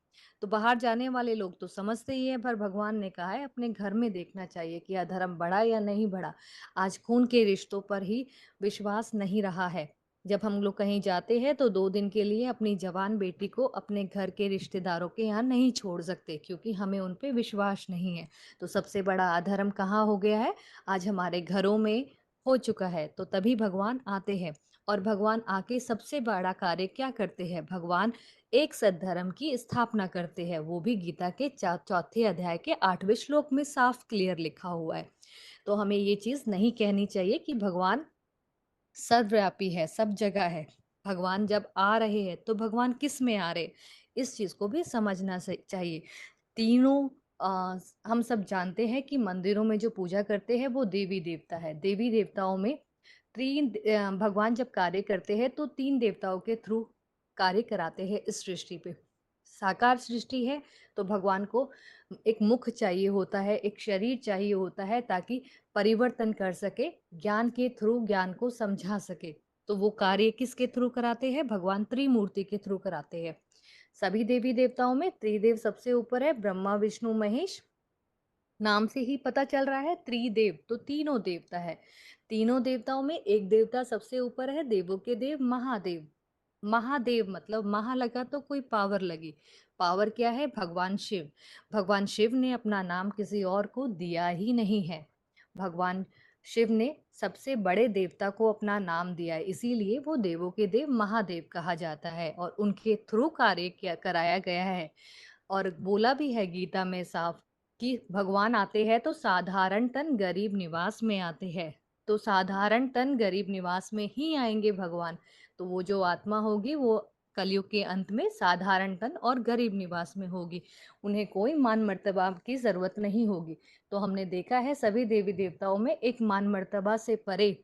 तो बाहर जाने वाले लोग तो समझते ही हैं, पर भगवान ने कहा है अपने घर में देखना चाहिए कि अधर्म बढ़ा या नहीं बढ़ा। आज खून के रिश्तों पर ही विश्वास नहीं रहा है। जब हम लोग कहीं जाते हैं तो 2 दिन के लिए अपनी जवान बेटी को अपने घर के रिश्तेदारों के यहाँ नहीं छोड़ सकते, क्योंकि हमें उन पे विश्वास नहीं है। तो सबसे बड़ा अधर्म कहाँ हो गया है? आज हमारे घरों में हो चुका है। तो तभी भगवान आते हैं, और भगवान आके सबसे बड़ा कार्य क्या करते हैं? भगवान एक सद्धर्म की स्थापना करते हैं। वो भी गीता के चौथे अध्याय के 8वें श्लोक में साफ क्लियर लिखा हुआ है। तो हमें ये चीज नहीं कहनी चाहिए कि भगवान सर्वव्यापी है, सब जगह है। भगवान जब आ रहे हैं तो भगवान किस में आ रहे, इस चीज को भी समझना चाहिए। तीनों हम सब जानते हैं कि मंदिरों में जो पूजा करते हैं वो देवी देवता है। देवी देवताओं में भगवान जब कार्य करते हैं तो 3 देवताओं के थ्रू कार्य कराते हैं इस सृष्टि पे। साकार सृष्टि है तो भगवान को एक मुख चाहिए होता है, एक शरीर चाहिए होता है, ताकि परिवर्तन कर सके, ज्ञान के थ्रू ज्ञान को समझा सके। तो वो कार्य किसके थ्रू कराते हैं? भगवान त्रिमूर्ति के थ्रू कराते हैं। सभी देवी देवताओं में त्रिदेव सबसे ऊपर है, ब्रह्मा विष्णु महेश। नाम से ही पता चल रहा है त्रिदेव, तो तीनों देवता है। तीनों देवताओं में एक देवता सबसे ऊपर है, देवों के देव महादेव। महादेव मतलब महा लगा तो कोई पावर लगी। पावर क्या है? भगवान शिव। भगवान शिव ने अपना नाम किसी और को दिया ही नहीं है। भगवान शिव ने सबसे बड़े देवता को अपना नाम दिया है, इसीलिए वो देवों के देव महादेव कहा जाता है, और उनके थ्रू कार्य किया कराया गया है। और बोला भी है गीता में साफ कि भगवान आते हैं तो साधारण तन गरीब निवास में आते हैं। तो साधारण तन गरीब निवास में ही आएंगे भगवान। तो वो जो आत्मा होगी वो कलयुग के अंत में साधारण तन और गरीब निवास में होगी। उन्हें कोई मान मर्तबा की जरूरत नहीं होगी। तो हमने देखा है सभी देवी देवताओं में एक मान मर्तबा से परे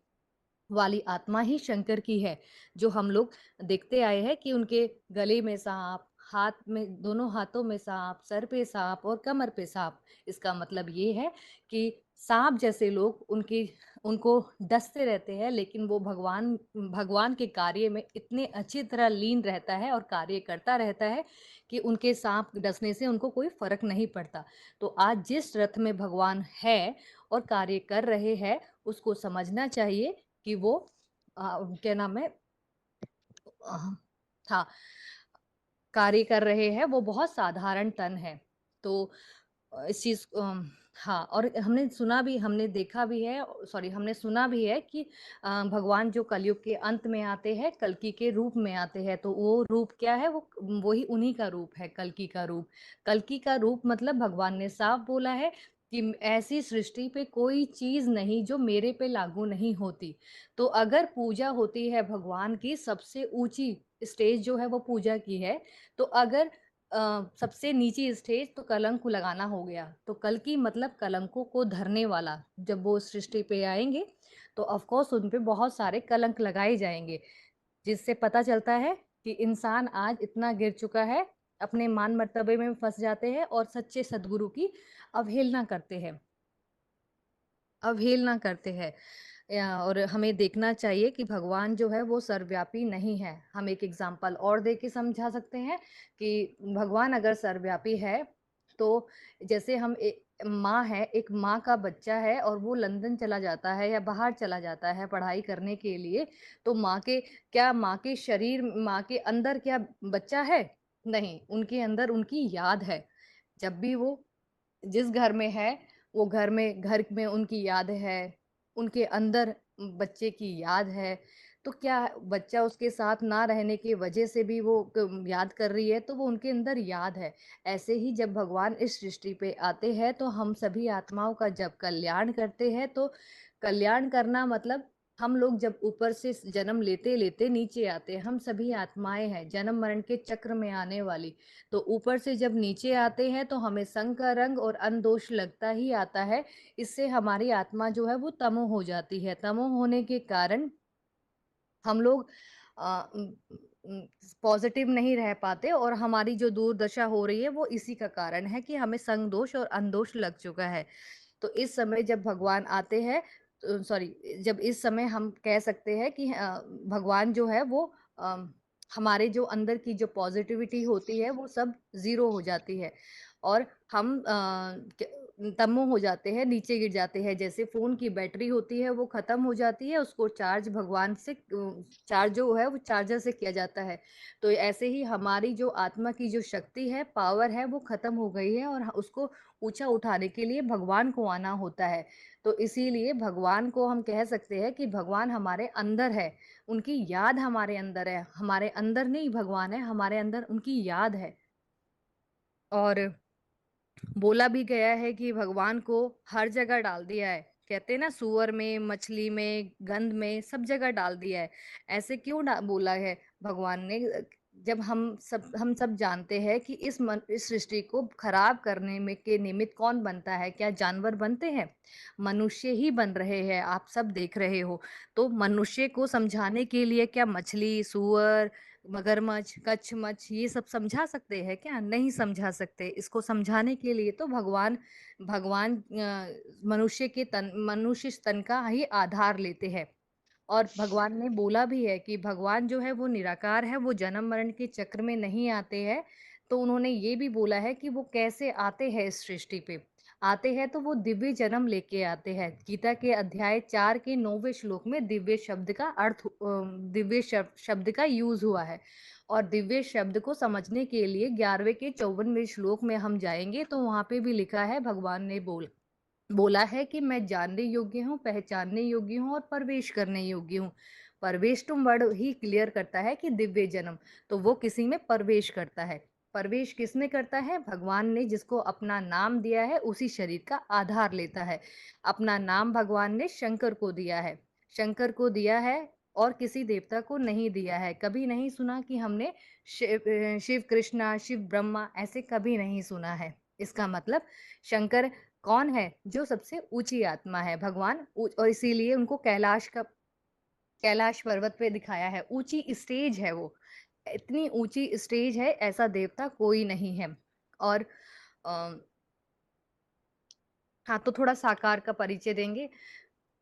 वाली आत्मा ही शंकर की है, जो हम लोग देखते आए हैं कि उनके गले में सांप, हाथ में, दोनों हाथों में सांप, सर पे सांप और कमर पे सांप। इसका मतलब ये है कि सांप जैसे लोग उनको डसते रहते हैं, लेकिन वो भगवान के कार्य में इतने अच्छी तरह लीन रहता है और कार्य करता रहता है कि उनके सांप डसने से उनको कोई फर्क नहीं पड़ता। तो आज जिस रथ में भगवान है और कार्य कर रहे हैं, उसको समझना चाहिए कि वो क्या नाम है, हाँ, कार्य कर रहे हैं, वो बहुत साधारण तन है। तो इस चीज हाँ, और हमने देखा भी है, सॉरी, हमने सुना भी है कि भगवान जो कलयुग के अंत में आते हैं, कल्कि के रूप में आते हैं। तो वो रूप क्या है? वो ही उन्हीं का रूप है, कल्कि का रूप। कल्कि का रूप मतलब भगवान ने साफ बोला है कि ऐसी सृष्टि पे कोई चीज नहीं जो मेरे पे लागू नहीं होती। तो अगर पूजा होती है भगवान की, सबसे ऊंची स्टेज जो है वो पूजा की है। तो अगर सबसे नीची स्टेज तो कलंक लगाना हो गया, तो कल की मतलब कलंकों को धरने वाला। जब वो सृष्टि पे आएंगे तो ऑफ कोर्स उन पे बहुत सारे कलंक लगाए जाएंगे, जिससे पता चलता है कि इंसान आज इतना गिर चुका है, अपने मान मर्तबे में फंस जाते हैं और सच्चे सदगुरु की अवहेलना करते हैं, अवहेलना करते हैं। और हमें देखना चाहिए कि भगवान जो है वो सर्वव्यापी नहीं है। हम एक एग्जाम्पल और दे के समझा सकते हैं कि भगवान अगर सर्वव्यापी है, तो जैसे माँ है, एक माँ का बच्चा है और वो लंदन चला जाता है या बाहर चला जाता है पढ़ाई करने के लिए, तो माँ के शरीर, माँ के अंदर क्या बच्चा है? नहीं, उनके अंदर उनकी याद है। जब भी वो जिस घर में है, वो घर में उनकी याद है, उनके अंदर बच्चे की याद है, तो क्या बच्चा उसके साथ ना रहने की वजह से भी वो याद कर रही है, तो वो उनके अंदर याद है। ऐसे ही जब भगवान इस सृष्टि पे आते हैं तो हम सभी आत्माओं का जब कल्याण करते हैं, तो कल्याण करना मतलब हम लोग जब ऊपर से जन्म लेते लेते नीचे आते हैं, हम सभी आत्माएं हैं जन्म मरण के चक्र में आने वाली। तो ऊपर से जब नीचे आते हैं तो हमें संग का रंग और अनदोष लगता ही आता है। इससे हमारी आत्मा जो है वो तमो हो जाती है। तमो होने के कारण हम लोग पॉजिटिव नहीं रह पाते, और हमारी जो दुर्दशा हो रही है वो इसी का कारण है कि हमें संग दोष और अनदोष लग चुका है। तो इस समय जब भगवान आते हैं, सॉरी, जब इस समय हम कह सकते हैं कि भगवान जो है वो हमारे जो अंदर की जो पॉजिटिविटी होती है वो सब जीरो हो जाती है, और हम तमो हो जाते हैं, नीचे गिर जाते हैं। जैसे फोन की बैटरी होती है वो खत्म हो जाती है, उसको चार्ज भगवान से चार्ज जो है वो चार्जर से किया जाता है। तो ऐसे ही हमारी जो आत्मा की जो शक्ति है, पावर है, वो खत्म हो गई है, और उसको ऊंचा उठाने के लिए भगवान को आना होता है। तो इसीलिए भगवान को हम कह सकते हैं कि भगवान हमारे अंदर है, उनकी याद हमारे अंदर है। हमारे अंदर नहीं भगवान है, हमारे अंदर उनकी याद है। और बोला भी गया है कि भगवान को हर जगह डाल दिया है। कहते हैं ना, सुअर में, मछली में, गंध में, सब जगह डाल दिया है। ऐसे क्यों बोला है भगवान ने? जब हम सब जानते हैं कि इस सृष्टि को खराब करने में के निमित्त कौन बनता है? क्या जानवर बनते हैं? मनुष्य ही बन रहे हैं, आप सब देख रहे हो। तो मनुष्य को समझाने के लिए क्या मछली, सुअर, मगरमच्छ, कच्छमच्छ ये सब समझा सकते हैं क्या? नहीं समझा सकते। इसको समझाने के लिए तो भगवान भगवान मनुष्य तन का ही आधार लेते हैं। और भगवान ने बोला भी है कि भगवान जो है वो निराकार है, वो जन्म मरण के चक्र में नहीं आते हैं। तो उन्होंने ये भी बोला है कि वो कैसे आते हैं इस सृष्टि पे। आते हैं तो वो दिव्य जन्म लेके आते हैं। गीता के अध्याय 4 के 9वें श्लोक में दिव्य शब्द का अर्थ, दिव्य शब्द का यूज हुआ है। और दिव्य शब्द को समझने के लिए 11वें के 54वें श्लोक में हम जाएंगे तो वहां पे भी लिखा है, भगवान ने बोला है कि मैं जानने योग्य हूँ, पहचानने योग्य हूँ और प्रवेश करने योग्य हूँ। प्रवेश तुम वर्ड ही क्लियर करता है कि दिव्य जन्म, तो वो किसी में प्रवेश करता है। प्रवेश किसमें करता है? भगवान ने जिसको अपना नाम दिया है उसी शरीर का आधार लेता है। अपना नाम भगवान ने शंकर को दिया है। शंकर को दिया है और किसी देवता को नहीं दिया है। कभी नहीं सुना कि हमने शिव कृष्णा, शिव ब्रह्मा, ऐसे कभी नहीं सुना है। इसका मतलब शंकर कौन है? जो सबसे ऊंची आत्मा है, भगवान। और इसीलिए उनको कैलाश पर्वत पे दिखाया है। ऊंची स्टेज है वो, इतनी ऊंची स्टेज है, ऐसा देवता कोई नहीं है। और हाँ, तो थोड़ा साकार का परिचय देंगे।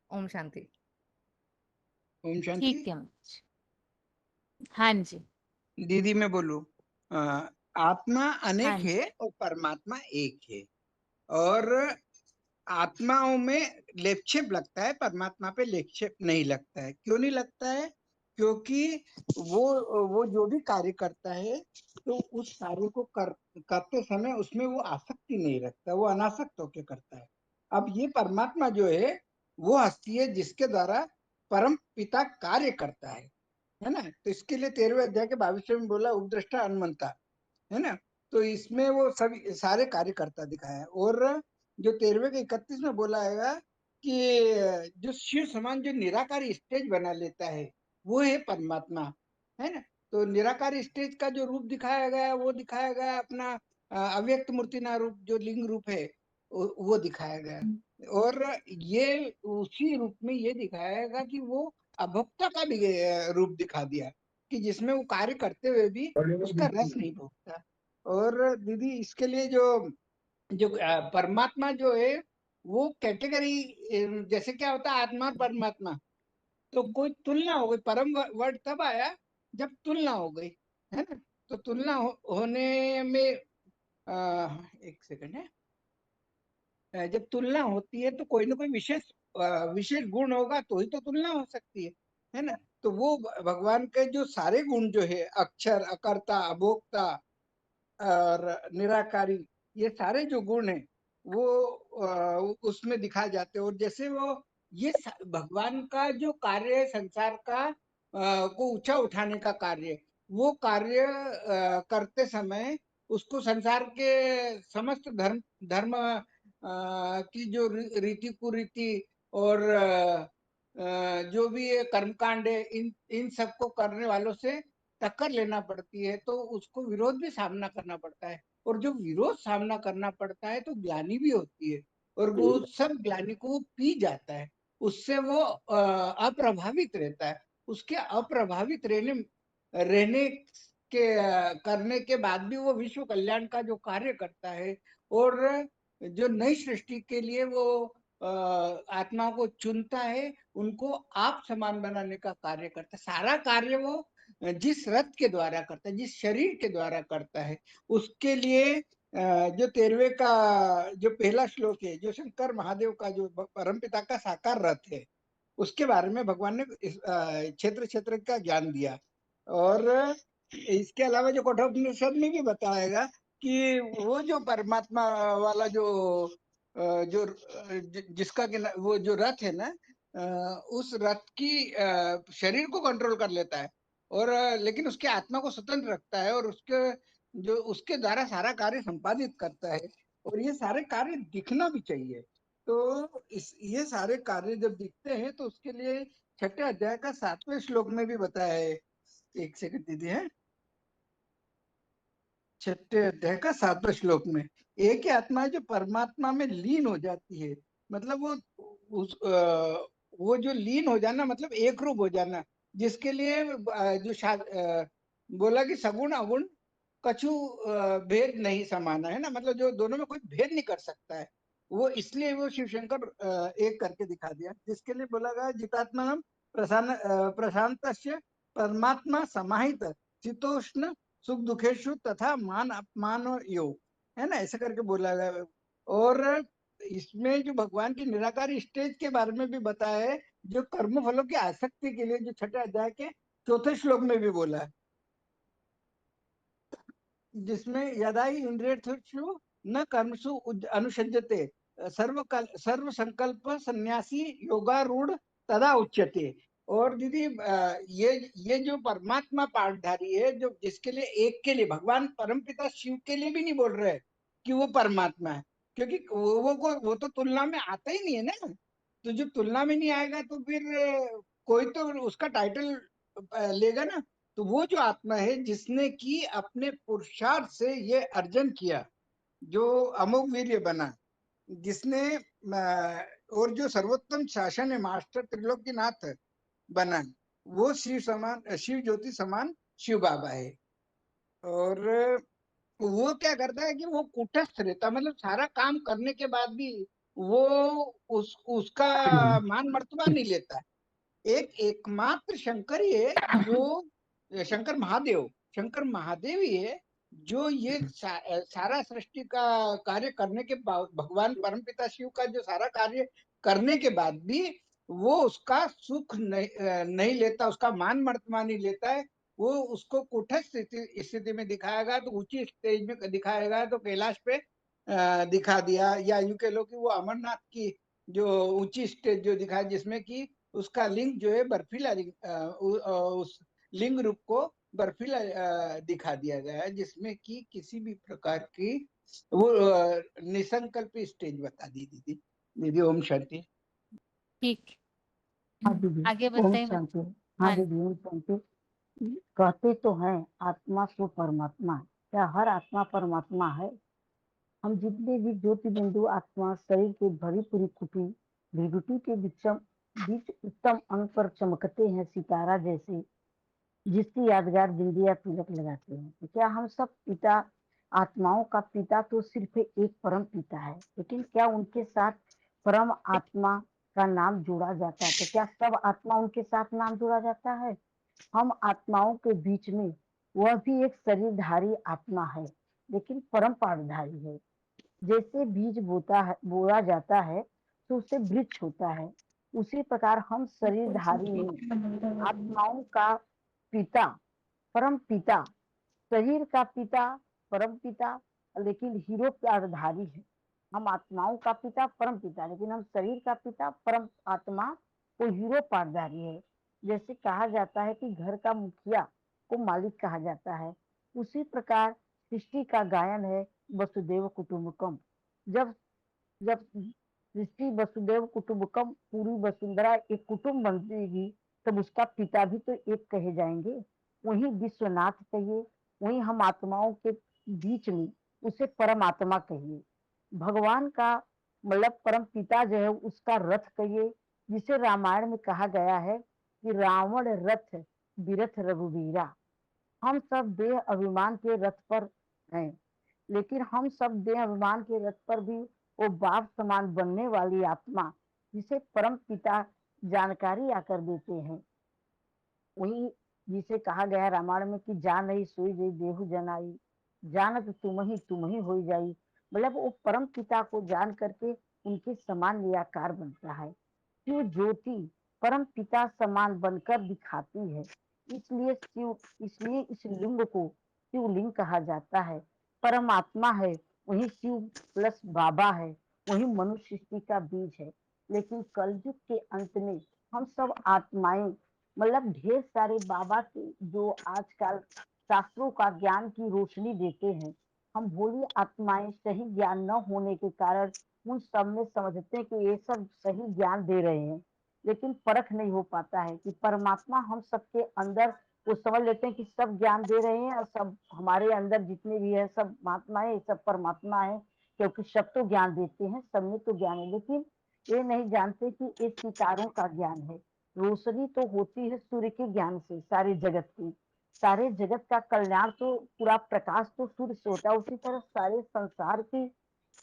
ओम शांति। ओम शांति। ठीक है। हाँ जी। दीदी मैं बोलूं, आत्मा अनेक हाँ जी। है और परमात्मा एक है। और आत्माओं में लेपछेप लगता है, परमात्मा पे लेपछेप नहीं लगता है। क्यों नहीं लगता है? क्योंकि वो जो भी कार्य करता है तो उस कार्य को करते समय उसमें वो आसक्ति नहीं रखता, वो अनासक्त होकर करता है। अब ये परमात्मा जो है वो हस्ती है जिसके द्वारा परम पिता कार्य करता है ना। तो इसके लिए 13वें अध्याय के 22वें में बोला उपद्रष्टा हनुमंता, है ना। तो इसमें वो सभी सारे कार्य करता दिखाया है। और जो 13वें के 31 में बोला है कि जो शिव समान जो निराकारी स्टेज बना लेता है वो है परमात्मा, है ना। तो निराकारी स्टेज का जो रूप दिखाया गया वो दिखाया गया अपना अव्यक्त मूर्तिना रूप, जो लिंग रूप है वो दिखाया गया। और ये उसी रूप में ये दिखाएगा कि वो अभोक्ता का भी रूप दिखा दिया कि जिसमें वो कार्य करते हुए भी उसका रस नहीं भोगता। और दीदी इसके लिए जो जो परमात्मा जो है वो कैटेगरी, जैसे क्या होता है आत्मा और परमात्मा, तो कोई तुलना हो गई। परम वर्ड तब आया जब तुलना हो गई, है ना। तो तुलना होने में एक सेकंड है, जब तुलना होती है तो कोई ना कोई विशेष गुण होगा तो ही तो तुलना हो सकती है ना। तो वो भगवान के जो सारे गुण जो है, अक्षर, अकर्ता, अभोक्ता और निराकारी, ये सारे जो गुण हैं वो उसमें दिखाए जाते हैं। और जैसे वो ये भगवान का जो कार्य है संसार का को ऊंचा उठाने का कार्य, वो कार्य करते समय उसको संसार के समस्त धर्म की जो रीति कुरीति और जो भी ये कर्मकांड है, इन सबको करने वालों से टक्कर लेना पड़ती है, तो उसको विरोध भी सामना करना पड़ता है। और जो विरोध सामना करना पड़ता है तो ग्लानि भी होती है, और वो सब ग्लानि को वो पी जाता है, उससे वो अप्रभावित रहता है। उसके अप्रभावित रहने के करने के बाद भी वो विश्व कल्याण का जो कार्य करता है, और जो नई सृष्टि के लिए वो आत्मा को चुनता है, उनको आप समान बनाने का कार्य करता है। सारा कार्य वो जिस रथ के द्वारा करता है, जिस शरीर के द्वारा करता है, उसके लिए जो 13वें का जो पहला श्लोक है, जो शंकर महादेव का जो परमपिता का साकार रथ है, उसके बारे में भगवान ने क्षेत्र क्षेत्र का ज्ञान दिया। और इसके अलावा जो कठोपनिषद में भी बताएगा कि वो जो परमात्मा वाला जो जिसका वो जो रथ है ना, उस रथ की शरीर को कंट्रोल कर लेता है, और लेकिन उसके आत्मा को स्वतंत्र रखता है, और उसके द्वारा सारा कार्य संपादित करता है। और ये सारे कार्य दिखना भी चाहिए। तो ये सारे कार्य जब दिखते हैं तो उसके लिए 6ठे अध्याय का 7वें श्लोक में भी बताया है। एक सेकंड दीदी है, 6ठे अध्याय का 7वें श्लोक में, एक ही आत्मा है जो परमात्मा में लीन हो जाती है। मतलब वो जो लीन हो जाना, मतलब एक रूप हो जाना, जिसके लिए बोला कि सगुण अगुण कछु भेद नहीं समाना है ना, मतलब जो दोनों में कोई भेद नहीं कर सकता है, वो इसलिए वो शिव शंकर एक करके दिखा दिया, जिसके लिए बोला गया जितात्मा प्रशांत परमात्मा समाहित शीतोष्ण सुख दुखेशु तथा मान अपमान योग, है ना, ऐसा करके बोला गया। और इसमें जो भगवान की निराकार स्टेज के बारे में भी बताया है, जो कर्म फलों की आसक्ति के लिए, जो 6ठे अध्याय के 4थे श्लोक में भी बोला है, जिसमें यदाई इंद्रियर्थु न कर्मसु अनुषज्यते सर्व संकल्प सन्यासी योगारूढ़ तदा उच्यते। और दीदी ये जो परमात्मा पाठधारी है, जो जिसके लिए एक के लिए भगवान परमपिता शिव के लिए भी नहीं बोल रहे कि वो परमात्मा है, क्योंकि वो तो तुलना में आता ही नहीं है ना। तो जो तुलना में नहीं आएगा तो फिर कोई तो उसका टाइटल लेगा ना। तो वो जो आत्मा है जिसने कि अपने पुरुषार्थ से ये अर्जन किया, जो अमोघ वीर्य बना, जिसने और जो सर्वोत्तम शासन है, मास्टर त्रिलोकीनाथ बना, वो शिव ज्योति समान शिव बाबा है। और वो क्या करता है कि वो कुटस्थ रहता, मतलब सारा काम करने के बाद भी वो उसका मान मर्तबा नहीं लेता। एकमात्र शंकर ही है, जो शंकर महादेव ही है, जो ये सारा सृष्टि का कार्य करने के बाद, भगवान परमपिता शिव का जो सारा कार्य करने के बाद भी वो उसका सुख नहीं लेता, उसका मान मर्तबा नहीं लेता है। वो उसको कुटस्थ स्थिति में दिखाएगा तो ऊंची स्टेज में दिखाएगा तो कैलाश पे दिखा दिया, या यूं कह लो कि वो अमरनाथ की जो ऊंची स्टेज जो दिखाया, जिसमें कि उसका लिंग जो है बर्फीला लिंग, उस लिंग रूप को बर्फीला दिखा दिया गया है, जिसमें कि किसी भी प्रकार की वो निसंकल्प स्टेज बता दी दीदी। दीदी ओम शांति। ठीक, हाँ दीदी, आगे ओम बताइए। शांति। हाँ दीदी, ओम शांति। कहते तो हैं आत्मा सो परमात्मा, क्या हर आत्मा परमात्मा है? हम जितने भी ज्योति बिंदु आत्मा शरीर के भरी पूरी कुटी विभूति के बीच उत्तम अंग पर चमकते हैं सितारा जैसे, जिसकी यादगार बिंदिया तिलक लगाते हैं, तो क्या हम सब पिता, आत्माओं का पिता तो सिर्फ एक परम पिता है, लेकिन क्या उनके साथ परम आत्मा का नाम जोड़ा जाता है? तो क्या सब आत्मा उनके साथ नाम जोड़ा जाता है? हम आत्माओं के बीच में वह भी एक शरीरधारी आत्मा है, लेकिन परम पाठधारी है। जैसे बीज बोया जाता है तो उससे वृक्ष होता है, उसी प्रकार हम शरीरधारी में आत्माओं का पिता, परम पिता, शरीर का पिता, परम पिता, लेकिन हीरो पाठधारी है। हम आत्माओं का पिता परम पिता, लेकिन हम शरीर का पिता परम आत्मा को हीरो पाठधारी है। जैसे कहा जाता है कि घर का मुखिया को मालिक कहा जाता है, उसी प्रकार सृष्टि का गायन है वसुदेव कुटुंबकम। जब जब सृष्टि वसुदेव कुटुंबकम पूरी वसुंधरा एक कुटुंब बनेगी, तब उसका पिता भी तो एक कहे जाएंगे। वही विश्वनाथ कहिए, वही हम आत्माओं के बीच में उसे परमात्मा कहिए। भगवान का मतलब परम पिता जो है उसका रथ कहिए, जिसे रामायण में कहा गया है कि रावण रथ बिरथ रघुवीरा। हम सब देह अभिमान के रथ पर हैं, लेकिन हम सब देह अभिमान के रथ पर भी वो बाप समान बनने वाली आत्मा, जिसे परम पिता जानकारी आकर देते हैं, वही जिसे कहा गया रामायण में कि जान नहीं सोई गई देहु जनाई, जानत तुम ही हो जाई। मतलब वो परम पिता को जान करके उनके समान निराकार बनता है। शिव ज्योति परम पिता समान बनकर दिखाती है, इसलिए इस लिंग को शिवलिंग कहा जाता है। परमात्मा है, वही शिव प्लस बाबा है, वही मनुष्य सृष्टि का बीज है। लेकिन कलयुग के अंत में हम सब आत्माएं मतलब ढेर सारे बाबा के जो आजकल शास्त्रों का ज्ञान की रोशनी देते हैं, हम भोली आत्माएं सही ज्ञान न होने के कारण उन सब में समझते हैं कि ये सब सही ज्ञान दे रहे हैं, लेकिन परख नहीं हो पाता है कि परमात्मा हम सबके अंदर, वो समझ लेते हैं कि सब ज्ञान दे रहे हैं और सब हमारे अंदर जितने भी है सब महात्मा है, सब परमात्मा है, क्योंकि सब तो ज्ञान देते हैं, सब में तो ज्ञान है। लेकिन ये नहीं जानते कि ये सितारों का ज्ञान है। रोशनी तो होती है सूर्य के ज्ञान से सारे जगत की, सारे जगत का कल्याण तो पूरा प्रकाश तो सूर्य से होता है, उसी तरह सारे संसार की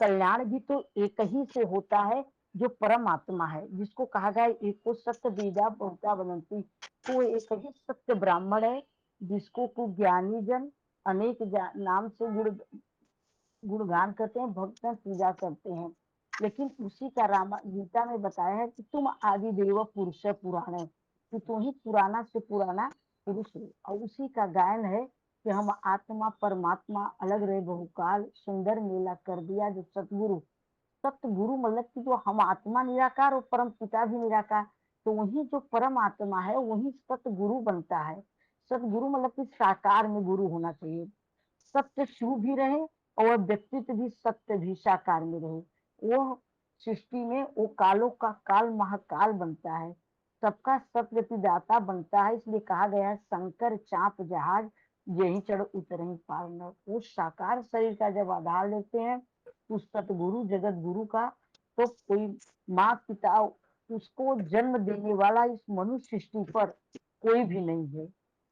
कल्याण भी तो एक ही से होता है, जो परमात्मा है, जिसको कहा गया एको सत्य विद्या बहुता बनंती। तो एक ही सत्य ब्राह्मण है, जिसको को ज्ञानी जन अनेक नाम से गुणगान करते हैं, भक्तजन पूजा करते हैं। लेकिन उसी का रामा गीता में बताया है कि तुम आदि देव पुरुष पुराण है, कि तुम ही पुराना से पुराना पुरुष हो। और उसी का गायन है कि हम आत्मा परमात्मा अलग रहे बहुकाल, सुंदर मेला कर दिया जो सतगुरु। सतगुरु मतलब कि जो हम आत्मा निराकार और परम पिता भी निराकार, तो वही जो परम आत्मा है वही सतगुरु बनता है। सतगुरु मतलब कि साकार में गुरु होना चाहिए, सत्य शिव भी रहे और व्यक्तित्व भी सत्य भी साकार में रहे। वो सृष्टि में वो कालों का काल महाकाल बनता है, सबका सतगतिदाता बनता है। इसलिए कहा गया है शंकर चाप जहाज यही चढ़ उतरे पार न। वो साकार शरीर का जब आधार लेते हैं उस सतगुरु जगत गुरु का, तो कोई माँ पिता उसको जन्म देने वाला इस मनुष्य सृष्टि पर कोई भी नहीं है।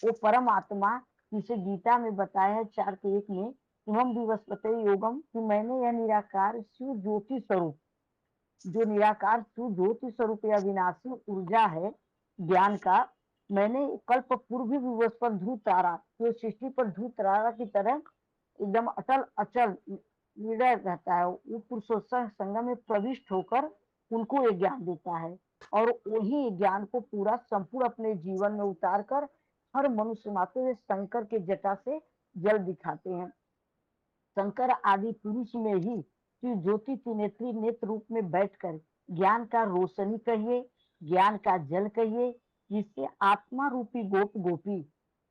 वो परम आत्मा जिसे गीता में बताया है 4:1 में, इमं विवस्वते योगम, कि मैंने यह निराकार शिव ज्योति स्वरूप, जो निराकार शिव ज्योति स्वरूप या विनाशी ऊर्जा है ज्ञान का, मैंने कल्प पूर्व भी विवश पर ध्रुव तारा, जो सृष्टि पर ध्रुव तारा की तरह एकदम अटल अचल निडर रहता है, वो पुरुषोत्तम संगम में प्रविष्ट होकर उनको ये ज्ञान देता है। और वही ज्ञान को पूरा संपूर्ण अपने जीवन में उतार कर हर मनुष्य मात्र में शंकर के जटा से जल दिखाते हैं। शंकर आदि पुरुष में ही श्री ज्योति त्रिनेत्री नेत्र रूप में बैठकर ज्ञान का रोशनी कहिए, ज्ञान का जल कहिए, जिससे आत्मा रूपी गोप गोपी,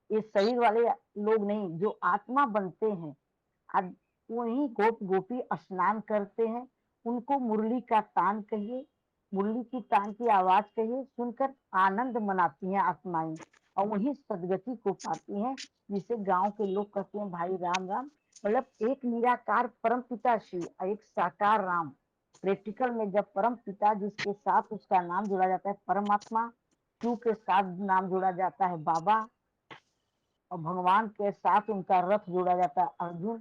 ये शरीर वाले लोग नहीं, जो आत्मा बनते हैं, अब वही गोप गोपी स्नान करते हैं, उनको मुरली का तान कहिए, मुरली की तान की आवाज कहिए, सुनकर आनंद मनाती हैं आत्माएं और वही सदगति को पाती हैं, जिसे गांव के लोग कहते हैं भाई राम राम। मतलब एक निराकार परम पिता शिव और एक साकार राम। प्रैक्टिकल में जब परम पिता जिसके साथ उसका नाम जोड़ा जाता है परमात्मा, शिव के साथ नाम जोड़ा जाता है बाबा, और भगवान के साथ उनका रथ जोड़ा जाता है अर्जुन,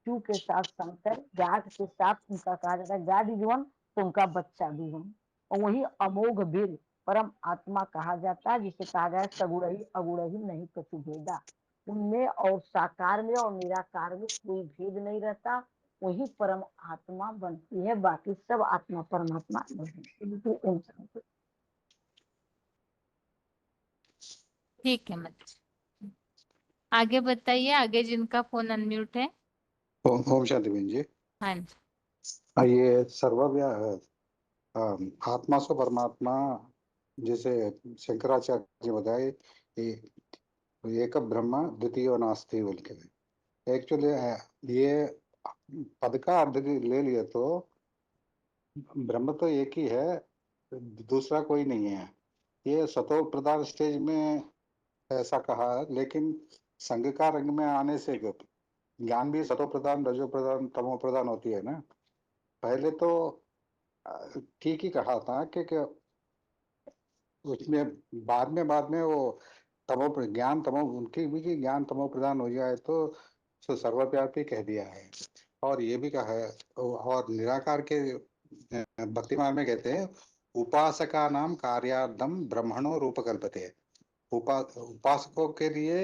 शिव के साथ शंकर, गाड के साथ उनका कहा जाता है गाड इज वन, तो उनका बच्चा भी वन। और वही अमोघ वीर परम आत्मा कहा जाता है, जिसे कहा गया सगुड़ही अगुड़ही नहीं कछु भेदा। उनमें और साकार में और निराकार में कोई भेद नहीं रहता, वही परम आत्मा बनती है, बाकी सब आत्मा परमात्मा नहीं। ठीक है मत आगे बताइए, आगे जिनका फोन अनम्यूट है। ओम शांति बहन जी। हाँ जी। ये सर्वव्या आत्मा सो परमात्मा, जैसे शंकराचार्य जी बताए, एक ब्रह्म द्वितीय नास्ति बोल के। एक्चुअली ये पद का अर्थ ले लिए तो ब्रह्म तो एक ही है, दूसरा कोई नहीं है। ये सतो प्रधान स्टेज में ऐसा कहा, लेकिन संघ का रंग में आने से ज्ञान भी सतो प्रधान, रजो प्रधान, तमो प्रधान होती है ना। पहले तो ठीक ही कहा था कि उसमें बाद में वो ज्ञान तमो, उनकी भी ज्ञान तमो प्रधान हो जाए तो सर्वव्यापी कह दिया है। और ये भी कहा है, और निराकार के भक्तिमार्ग में कहते हैं उपासका नाम कार्यार्थम ब्रह्मणो रूप कल्पते। उपासकों के लिए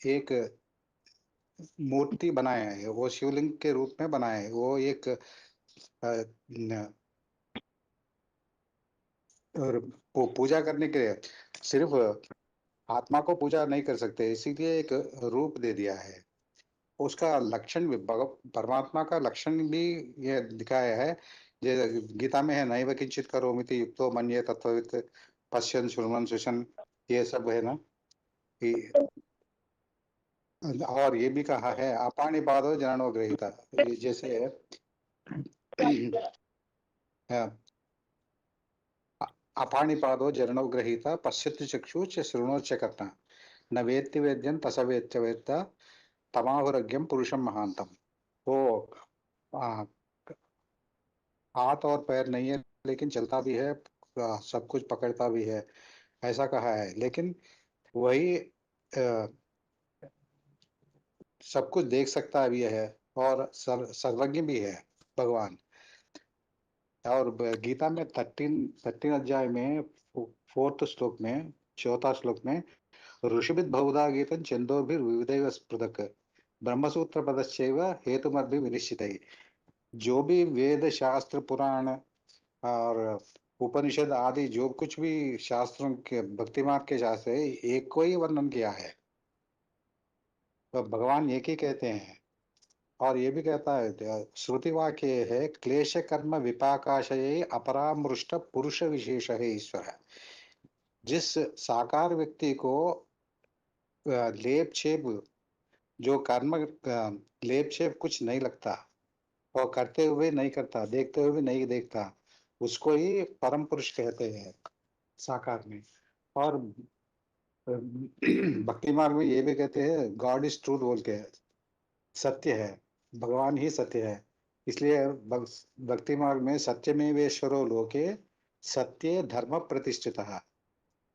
एक मूर्ति बनाया है, वो शिवलिंग के रूप में बनाया है। वो एक और पूजा करने के लिए सिर्फ आत्मा को पूजा नहीं कर सकते, इसीलिए एक रूप दे दिया है। उसका लक्षण भी परमात्मा का लक्षण भी ये दिखाया है। जैसे गीता में है, नैव किंचित करोमिति युक्तो मन्ये तत्त्ववित् पश्यन् शृण्वन् सुषन्, ये सब है ना। और ये भी कहा है अपाणिपादो जननो गृहीता, जैसे अपाणिपादो जननो गृहीता पश्यति चक्षुश्च शृणोश्च कर्ता न वेत्ति वेद्यं तसवेत्च वेत्ता तमाहुरज्ञम पुरुषम महांतम। वो हाथ और पैर नहीं है, लेकिन चलता भी है, सब कुछ पकड़ता भी है, ऐसा कहा है। लेकिन वही सब कुछ देख सकता भी है और सर्वज्ञ भी है भगवान। और गीता में 13 अध्याय में 4th श्लोक में, 4था श्लोक में ऋषिभिद बहुधा गीतं छंदोभिर्विविधैव पृथक् ब्रह्मसूत्र पदश्चैव हेतुमद्भि विनिश्चितैः। जो भी वेद शास्त्र पुराण और उपनिषद आदि जो कुछ भी शास्त्रों के भक्ति मार्ग के शास्त्र है, एक को ही वर्णन किया है, तो भगवान एक ही कहते हैं। और ये भी कहता है, श्रुति वाक्य है क्लेश कर्म विपाकाशये अपरामृष्ट पुरुष विशेष है ईश्वर। जिस साकार व्यक्ति को लेप छेप, जो कर्म लेप छेप कुछ नहीं लगता, और करते हुए नहीं करता, देखते हुए नहीं देखता, उसको ही परम पुरुष कहते हैं साकार में। और भक्ति मार्ग में ये भी कहते हैं गॉड इज ट्रूथ बोल के, सत्य है, भगवान ही सत्य है। इसलिए भक्ति मार्ग में सत्यमेवेश्वरो लोके सत्ये धर्म प्रतिष्ठितः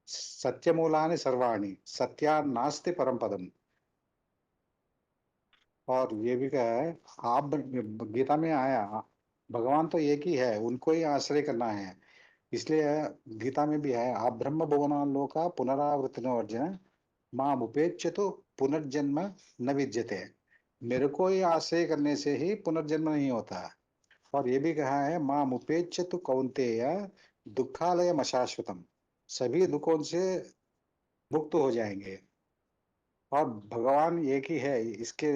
सत्यमूलानि सर्वाणि सत्या नास्ति परम पदम। और ये भी कहा है, आप गीता में आया भगवान तो एक ही है, उनको ही आश्रय करना है। इसलिए गीता में भी है आप ब्रह्म भुवनान लोका पुनरावृत्तिनो अर्जुन माम उपेक्षितो पुनर्जन्म न विद्यते। मेरे को ही आश्रय करने से ही पुनर्जन्म नहीं होता। और ये भी कहा है माम उपेक्षितो कौन्तेय दुखालयम अशाश्वतम, सभी दुखों से मुक्त हो जाएंगे। और भगवान एक ही है, इसके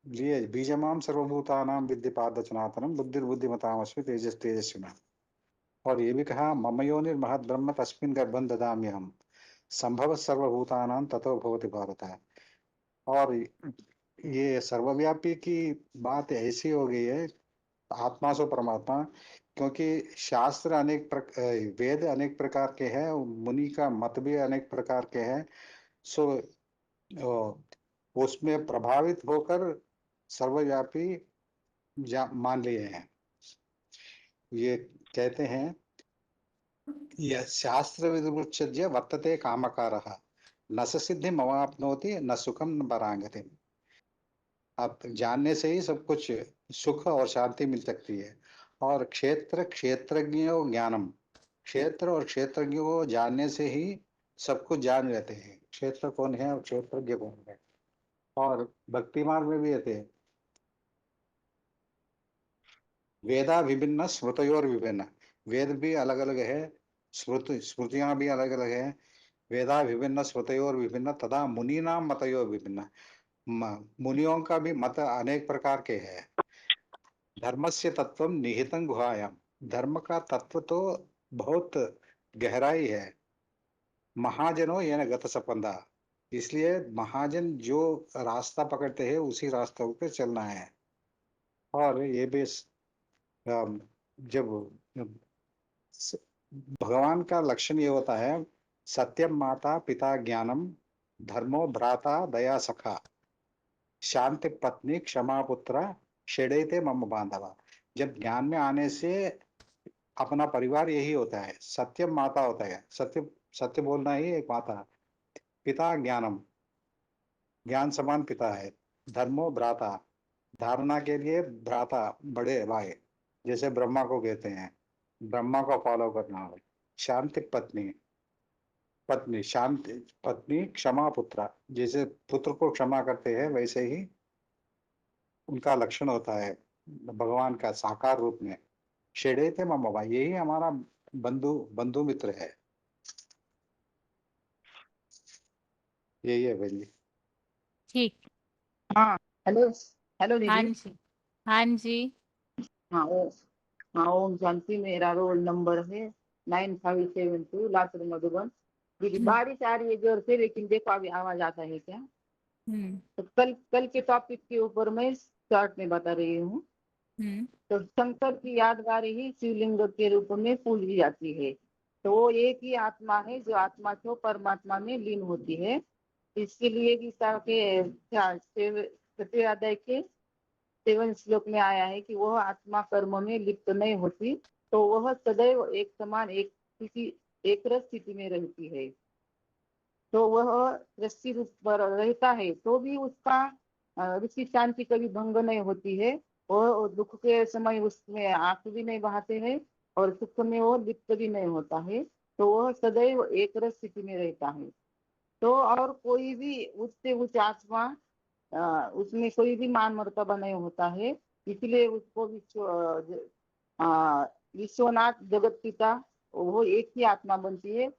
लिए बीजमाम सर्वभूतानां विद्धि पार्थ सनातनम बुद्धिर्बुद्धिमतामस्मि तेजस तेजस्विना। और ये भी कहा मम योनिर्महद् ब्रह्म तस्मिन् गर्भं ददाम्यहम् संभव सर्वभूतानां ततो भवति भारत। और ये सर्वव्यापी की बात ऐसी हो गई है आत्मा सो परमात्मा, क्योंकि शास्त्र वेद अनेक प्रकार के हैं, मुनि का मत भी अनेक प्रकार के हैं। सो उसमें प्रभावित होकर सर्वव्यापी मान लिए हैं। ये कहते हैं यह शास्त्र विदुच्य वर्तते कामकारः न स सिद्धिम अवाप्नोति न सुखम न परांगति। अब जानने से ही सब कुछ सुख और शांति मिल सकती है। और क्षेत्रज्ञो ज्ञानम, क्षेत्र और क्षेत्रज्ञों को जानने से ही सब कुछ जान लेते हैं, क्षेत्र कौन है और क्षेत्रज्ञ कौन है। और भक्ति मार्ग में भी रहते हैं वेदा विभिन्न स्मृतयोर विभिन्न, वेद भी अलग अलग है, स्मृतियां भी अलग अलग है। वेदा विभिन्न स्मृतयोर विभिन्न तथा मुनीनाम मतयोर विभिन्न, मुनियों का भी मत अनेक प्रकार के हैं। धर्मस्य तत्वम निहितं गुहायाम। धर्म का तत्व तो बहुत गहराई है। महाजनो येन गत सपंदा। इसलिए महाजन जो रास्ता पकड़ते हैं उसी रास्ते पे चलना है। और ये भी जब भगवान का लक्षण ये होता है, सत्यम माता पिता ज्ञानम, धर्मो भ्राता दया सखा, शांति पत्नी क्षमा पुत्र, षडेते मम बांधवा। जब ज्ञान में आने से अपना परिवार यही होता है। सत्यम माता होता है, सत्य सत्य बोलना ही एक माता। पिता ज्ञानम, ज्ञान समान पिता है। धर्मो भ्राता, धारणा के लिए भ्राता बड़े भाई, जैसे ब्रह्मा को कहते हैं, ब्रह्मा को फॉलो करना हो। शांति पत्नी, पत्नी शांति पत्नी, क्षमा पुत्र, जैसे पुत्र को क्षमा करते हैं वैसे ही उनका लक्षण होता है भगवान का साकार रूप में। शेडे थे मम भाई, यही हमारा बंधु मित्र है। यही है भाई। ठीक। हाँ हेलो, हेलो हाँ दीदी। जी, हाँ जी। हाँ ओम शांति। मेरा रोल नंबर है 9572, लातूर मधुबन। दीदी बारिश आ रही है जोर से, लेकिन देखो अभी आवाज आता है क्या? तो कल के टॉपिक के ऊपर मैं शॉर्ट में बता रही हूँ। तो शंकर की यादगार ही शिवलिंग के रूप में पूजी जाती है। तो वो एक ही आत्मा है जो आत्मा को परमात्मा में लीन होती है। इसके लिए गीता के 7वें अध्याय के 7वें श्लोक में आया है कि वह आत्मा कर्म में लिप्त नहीं होती, तो वह सदैव एक समान किसी एक रस स्थिति में रहती है। तो वह रस्सी रूप पर रहता है तो भी उसकी शांति कभी भंग नहीं होती है। वो दुख के समय उसमें आंख भी नहीं बहाते हैं और सुख में वो लिप्त भी नहीं होता है। तो वह सदैव एक रस स्थिति में रहता है। तो और कोई भी उससे उच्च आत्मा उसमें कोई भी मान मर्तबा नहीं होता है। इसलिए उसको विश्वनाथ जगत पिता वो एक ही आत्मा बनती है।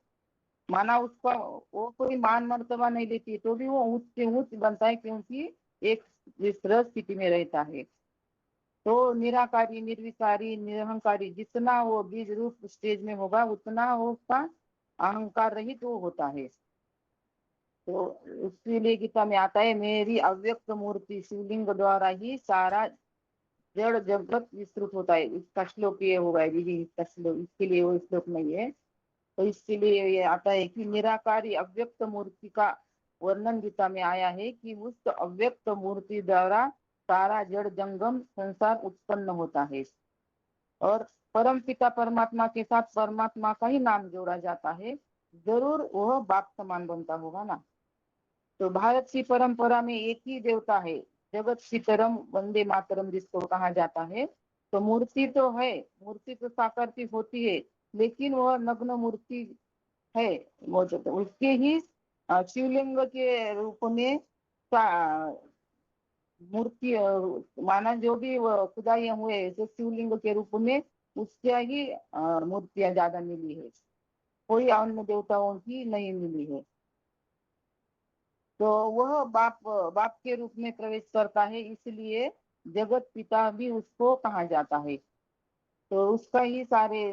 माना उसका वो कोई मान मर्तबा नहीं लेती तो भी वो उच्च से उच्च बनता है, क्योंकि एक विश्रस स्थिति में रहता है। तो निराकारी, निर्विकारी, निरहंकारी, जितना वो बीज रूप स्टेज में होगा उतना वो उसका अहंकार रहित वो होता है। तो इसीलिए गीता में आता है, मेरी अव्यक्त मूर्ति शिवलिंग द्वारा ही सारा जड़ जगत विस्तृत होता है। इसका श्लोक ये होगा, इसका श्लोक इसके लिए वो श्लोक नहीं है। तो इसलिए ये आता है कि निराकारी अव्यक्त मूर्ति का वर्णन गीता में आया है कि उस अव्यक्त मूर्ति द्वारा सारा जड़ जंगम संसार उत्पन्न होता है। और परम पिता परमात्मा के साथ परमात्मा का ही नाम जोड़ा जाता है, जरूर वह बाप समान बनता होगा ना। तो भारत की परंपरा में एक ही देवता है, जगत सीतरम वंदे मातरम जिसको कहा जाता है। तो मूर्ति तो है, मूर्ति तो साकारती होती है, लेकिन वह नग्न मूर्ति है। वो तो उसके ही शिवलिंग के रूप में मूर्ति माना जो भी खुदाई हुए तो शिवलिंग के रूप में उससे ही मूर्तियां ज्यादा मिली है, कोई अन्य देवताओं की नहीं मिली है। तो वह बाप के रूप में प्रवेश करता है, इसलिए जगत पिता भी उसको कहा जाता है। तो उसका ही सारे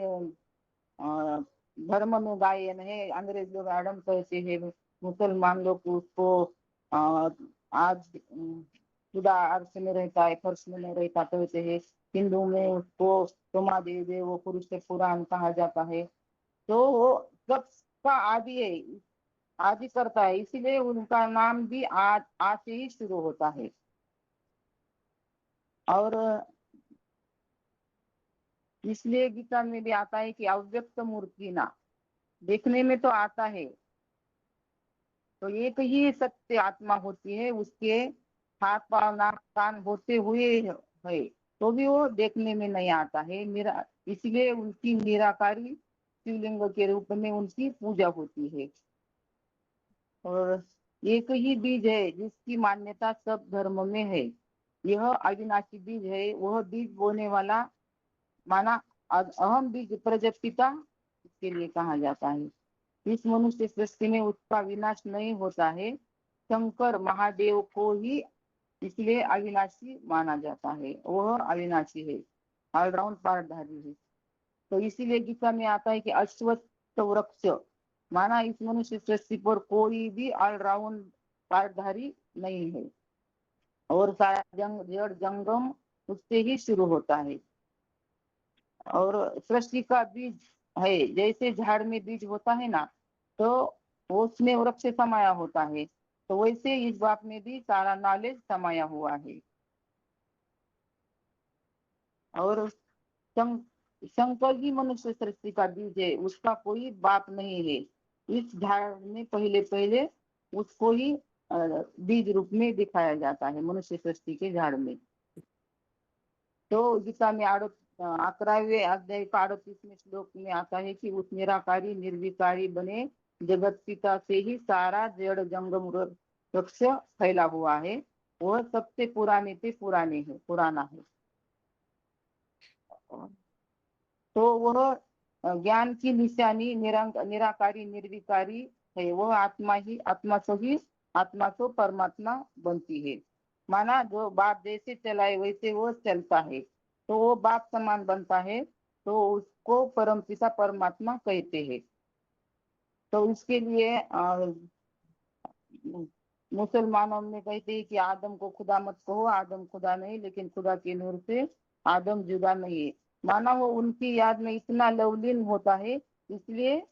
धर्म में गायन है। अंग्रेज लोग एडम कहते हैं, मुसलमान लोग उसको आज खुदा अर्श में रहता है, फर्श में नहीं रहता कहते हैं। हिंदू में उसको सोमा देव वो पुरुष पुराण कहा जाता है। तो वो सबका आदि है, आदि करता है, इसीलिए उनका नाम भी आज से ही शुरू होता है। और इसलिए गीता में भी आता है कि अव्यक्त मूर्ति ना देखने में तो आता है, तो एक ही सत्य आत्मा होती है, उसके हाथ पांव नाक कान होते हुए है तो भी वो देखने में नहीं आता है। मेरा इसलिए उनकी निराकारी शिवलिंग के रूप में उनकी पूजा होती है। और एक ही बीज है जिसकी मान्यता सब धर्म में है। यह अविनाशी बीज है, वह बीज बोने वाला माना अहम बीज प्रजापिता इसके लिए कहा जाता है। इस मनुष्य सृष्टि में उसका विनाश नहीं होता है। शंकर महादेव को ही इसलिए अविनाशी माना जाता है, वह अविनाशी है, ऑलराउंड पार्टधारी है। तो इसीलिए गीता में आता है कि अश्वत्थ वृक्ष, माना इस मनुष्य सृष्टि पर कोई भी ऑलराउंड पार्टधारी नहीं है, और सारा जड़ जंगम उससे ही शुरू होता है। और सृष्टि का बीज है, जैसे झाड़ में बीज होता है ना, तो उसमें वृक्ष समाया होता है, तो वैसे इस बात में भी सारा नॉलेज समाया हुआ है। और शंकर ही मनुष्य सृष्टि का बीज है, उसका कोई बाप नहीं है। इस झाड़ में पहले पहले उसको ही बीज रूप में दिखाया जाता है, मनुष्य सृष्टि के झाड़ में। तो गीता में 11वें अध्याय का 38वें श्लोक में आता है कि उस निराकारी निर्विकारी बने जगत पिता से ही सारा जड़ जंगम वृक्ष फैला हुआ है, वह सबसे पुराने से पुराना है। तो वह ज्ञान की निशानी निराकारी निर्विकारी है, वह आत्मा से परमात्मा बनती है। माना जो बाप जैसे चलाए वैसे वो चलता है, तो वो बाप समान बनता है, तो उसको परमपिता परमात्मा कहते हैं। तो इसके लिए मुसलमानों में कहते हैं कि आदम को खुदा मत कहो, आदम खुदा नहीं, लेकिन खुदा के नूर से आदम जुदा नहीं है। माना वो उनकी याद में इतना लवलीन होता है, इसलिए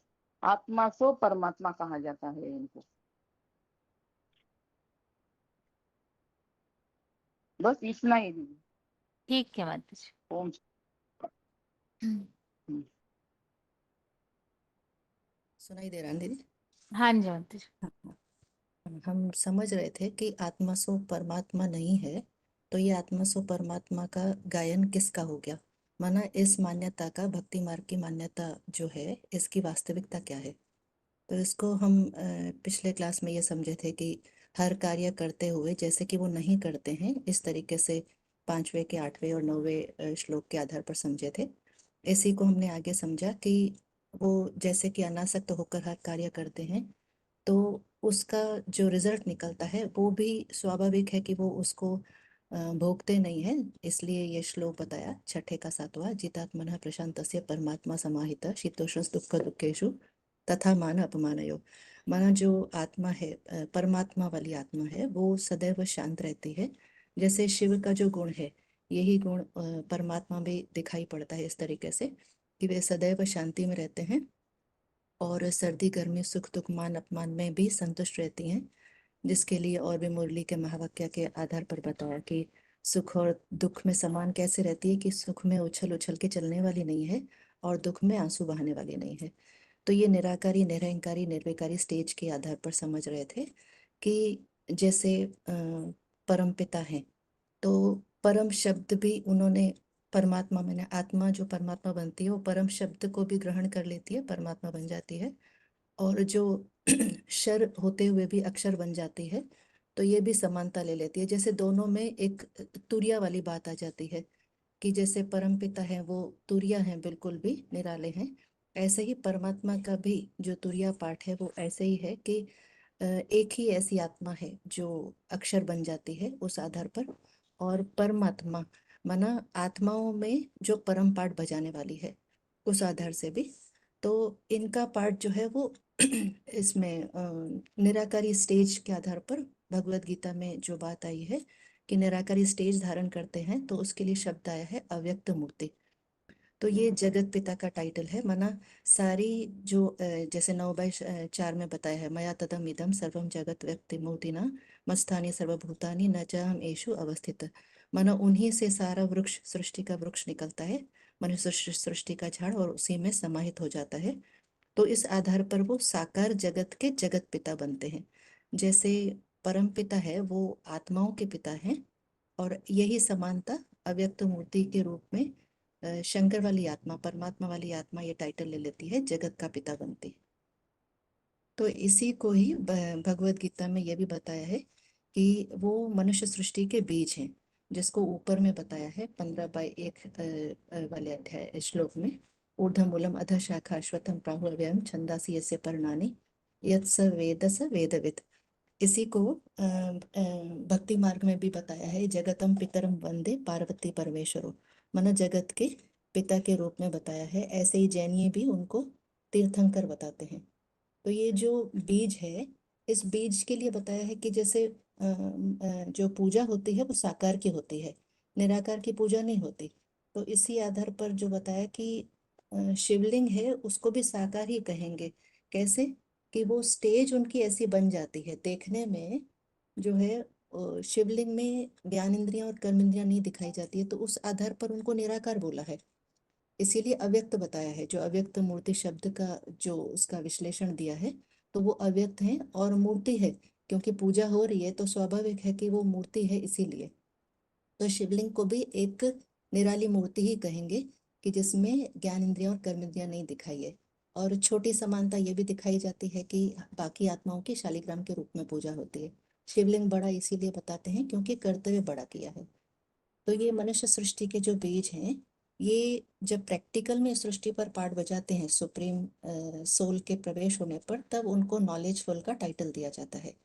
आत्मा सो परमात्मा कहा जाता है इनको। बस इतना ही दीदी। ठीक है माता जी। ओम। सुनाई दे रहा है दीदी? हाँ जी माता जी। हम समझ रहे थे कि आत्मा सो परमात्मा नहीं है, तो ये आत्मा सो परमात्मा का गायन किसका हो गया? माना इस मान्यता का, भक्ति मार्ग की मान्यता जो है, इसकी वास्तविकता क्या है? तो इसको हम पिछले क्लास में ये समझे थे कि हर कार्य करते हुए जैसे कि वो नहीं करते हैं, इस तरीके से 5वें के 8वें और 9वें श्लोक के आधार पर समझे थे। इसी को हमने आगे समझा कि वो जैसे कि अनासक्त होकर हर कार्य करते हैं, तो उसका जो रिजल्ट निकलता है वो भी स्वाभाविक है कि वो उसको भोगते नहीं है। इसलिए ये श्लोक बताया 6 का 7वां, जितात्मनः प्रशांतस्य परमात्मा समाहित शीतोष्ण दुख दुखेषु तथा मान अपमानयो। माना जो आत्मा है, परमात्मा वाली आत्मा है, वो सदैव शांत रहती है। जैसे शिव का जो गुण है, यही गुण परमात्मा में दिखाई पड़ता है, इस तरीके से कि वे सदैव शांति में रहते हैं और सर्दी गर्मी सुख दुख मान अपमान में भी संतुष्ट रहती हैं। जिसके लिए और भी मुरली के महावाक्य के आधार पर बताया कि सुख और दुख में समान कैसे रहती है, कि सुख में उछल उछल के चलने वाली नहीं है और दुख में आंसू बहाने वाली नहीं है। तो ये निराकारी निरहंकारी निर्विकारी स्टेज के आधार पर समझ रहे थे कि जैसे परम पिता है, तो परम शब्द भी उन्होंने परमात्मा, मैंने आत्मा जो परमात्मा बनती है वो परम शब्द को भी ग्रहण कर लेती है, परमात्मा बन जाती है। और जो शर होते हुए भी अक्षर बन जाती है, तो ये भी समानता ले लेती है। जैसे दोनों में एक तुरिया वाली बात आ जाती है कि जैसे परम पिता है वो तुरिया है, बिल्कुल भी निराले हैं, ऐसे ही परमात्मा का भी जो तुरिया पाठ है वो ऐसे ही है कि एक ही ऐसी आत्मा है जो अक्षर बन जाती है उस आधार पर। और परमात्मा माना आत्माओं में जो परम पाठ बजाने वाली है, उस आधार से भी। तो इनका पाठ जो है वो इसमें निराकारी स्टेज के आधार पर भगवत गीता में जो बात आई है कि निराकारी स्टेज धारण करते हैं, तो उसके लिए शब्द आया है अव्यक्त मूर्ति। तो ये जगत पिता का टाइटल है। माना सारी जो जैसे 9/4 में बताया है, मया तदम इदम सर्वम जगत व्यक्ति मूर्तिना मस्थानी सर्वभूतानि न चाहम एषु अवस्थित। माना उन्हीं से सारा वृक्ष, सृष्टि का वृक्ष निकलता है, मनुष्य सृष्टि का झाड़, और उसी में समाहित हो जाता है। तो इस आधार पर वो साकार जगत के जगत पिता बनते हैं। जैसे परम पिता है वो आत्माओं के पिता हैं, और यही समानता अव्यक्त मूर्ति के रूप में शंकर वाली आत्मा, परमात्मा वाली आत्मा ये टाइटल ले लेती है, जगत का पिता बनती है। तो इसी को ही भगवत गीता में ये भी बताया है कि वो मनुष्य सृष्टि के बीज हैं, जिसको ऊपर में बताया है 15/1 वाले अध्याय श्लोक में, ऊर्ध्वमूलम अधः शाखा अश्वत्थम प्राहुरव्ययम छंदासि यस्य पर्णानि यत् स वेद स वेदवित्। इसी को भक्ति मार्ग में भी बताया है, जगतम पितरम वंदे पार्वती परमेश्वरो, माना जगत के पिता के रूप में बताया है। ऐसे ही जैनिये भी उनको तीर्थंकर बताते हैं। तो ये जो बीज है, इस बीज के लिए बताया है कि जैसे जो पूजा होती है वो साकार की होती है, निराकार की पूजा नहीं होती। तो इसी आधार पर जो बताया कि शिवलिंग है उसको भी साकार ही कहेंगे। कैसे कि वो स्टेज उनकी ऐसी बन जाती है देखने में, जो है शिवलिंग में ज्ञान इंद्रियां और कर्म इंद्रियां नहीं दिखाई जाती है, तो उस आधार पर उनको निराकार बोला है। इसीलिए अव्यक्त बताया है। जो अव्यक्त मूर्ति शब्द का जो उसका विश्लेषण दिया है, तो वो अव्यक्त है और मूर्ति है, क्योंकि पूजा हो रही है तो स्वाभाविक है कि वो मूर्ति है। इसीलिए तो शिवलिंग को भी एक निराली मूर्ति ही कहेंगे कि जिसमें ज्ञान इंद्रियां और कर्म इंद्रियां नहीं दिखाई है। और छोटी समानता ये भी दिखाई जाती है कि बाकी आत्माओं की शालिग्राम के रूप में पूजा होती है। शिवलिंग बड़ा इसीलिए बताते हैं क्योंकि कर्तव्य बड़ा किया है। तो ये मनुष्य सृष्टि के जो बीज हैं, ये जब प्रैक्टिकल में सृष्टि पर पार्ट बजाते हैं सुप्रीम सोल के प्रवेश होने पर, तब उनको नॉलेजफुल का टाइटल दिया जाता है।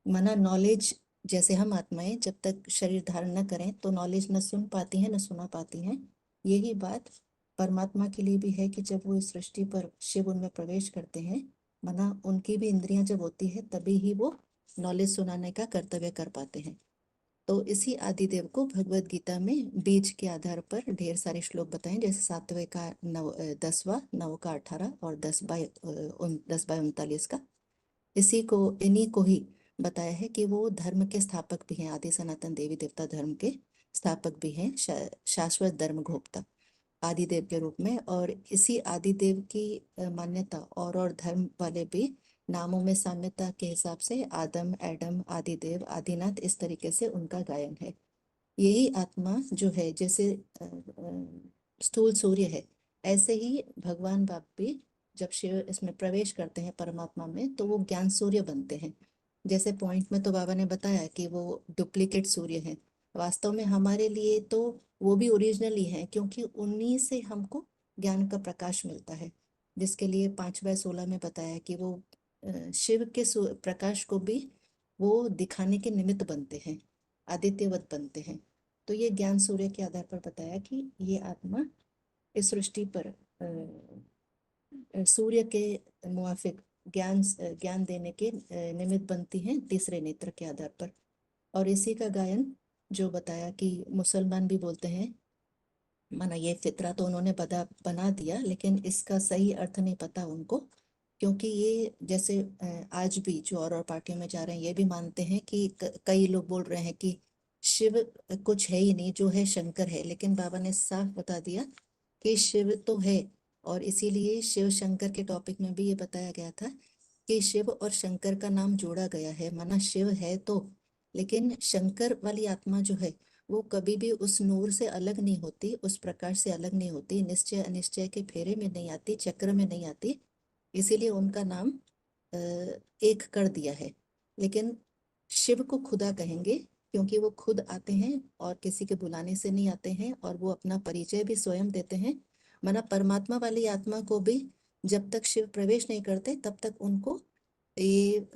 माना नॉलेज, जैसे हम आत्माएं जब तक शरीर धारण न करें तो नॉलेज न सुन पाती हैं न सुना पाती हैं। यही बात परमात्मा के लिए भी है कि जब वो इस सृष्टि पर शिव उनमें प्रवेश करते हैं, माना उनकी भी इंद्रियां जब होती है तभी ही वो नॉलेज सुनाने का कर्तव्य कर पाते हैं। तो इसी आदिदेव को भगवत गीता में बीज के आधार पर ढेर सारे श्लोक बताएं, जैसे 7वें का 10वां, 9 का 18 और 10/39 का। इसी को इन्हीं को ही बताया है कि वो धर्म के स्थापक भी हैं, आदि सनातन देवी देवता धर्म के स्थापक भी हैं, शाश्वत धर्म घोप्ता आदिदेव के रूप में। और इसी आदिदेव की मान्यता और धर्म वाले भी नामों में साम्यता के हिसाब से आदम, एडम, आदिदेव, आदिनाथ, इस तरीके से उनका गायन है। यही आत्मा जो है, जैसे स्थूल सूर्य है, ऐसे ही भगवान बाप भी जब शिव इसमें प्रवेश करते हैं परमात्मा में, तो वो ज्ञान सूर्य बनते हैं। जैसे पॉइंट में तो बाबा ने बताया कि वो डुप्लीकेट सूर्य है, वास्तव में हमारे लिए तो वो भी ओरिजिनल ही है, क्योंकि उन्हीं से हमको ज्ञान का प्रकाश मिलता है। जिसके लिए 5/16 में बताया कि वो शिव के प्रकाश को भी वो दिखाने के निमित्त बनते हैं, आदित्यवत बनते हैं। तो ये ज्ञान सूर्य के आधार पर बताया कि ये आत्मा इस सृष्टि पर सूर्य के मुआफिक ज्ञान देने के निमित्त बनती हैं, तीसरे नेत्र के आधार पर। और इसी का गायन जो बताया कि मुसलमान भी बोलते हैं, माना ये फितरा तो उन्होंने बना दिया, लेकिन इसका सही अर्थ नहीं पता उनको, क्योंकि ये जैसे आज भी जो और पार्टियों में जा रहे हैं ये भी मानते हैं कि कई लोग बोल रहे हैं कि शिव कुछ है ही नहीं, जो है शंकर है। लेकिन बाबा ने साफ बता दिया कि शिव तो है, और इसीलिए शिव शंकर के टॉपिक में भी ये बताया गया था कि शिव और शंकर का नाम जोड़ा गया है। माना शिव है तो, लेकिन शंकर वाली आत्मा जो है वो कभी भी उस नूर से अलग नहीं होती, उस प्रकाश से अलग नहीं होती, निश्चय अनिश्चय के फेरे में नहीं आती, चक्र में नहीं आती। इसीलिए उनका नाम एक कर दिया है। लेकिन शिव को खुदा कहेंगे, क्योंकि वो खुद आते हैं और किसी के बुलाने से नहीं आते हैं, और वो अपना परिचय भी स्वयं देते हैं। माना परमात्मा वाली आत्मा को भी जब तक शिव प्रवेश नहीं करते तब तक उनको ये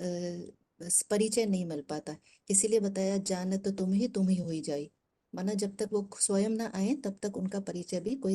परिचय नहीं मिल पाता। इसीलिए बताया जान तो तुम ही हो ही जाई। माना जब तक वो स्वयं ना आए तब तक उनका परिचय भी कोई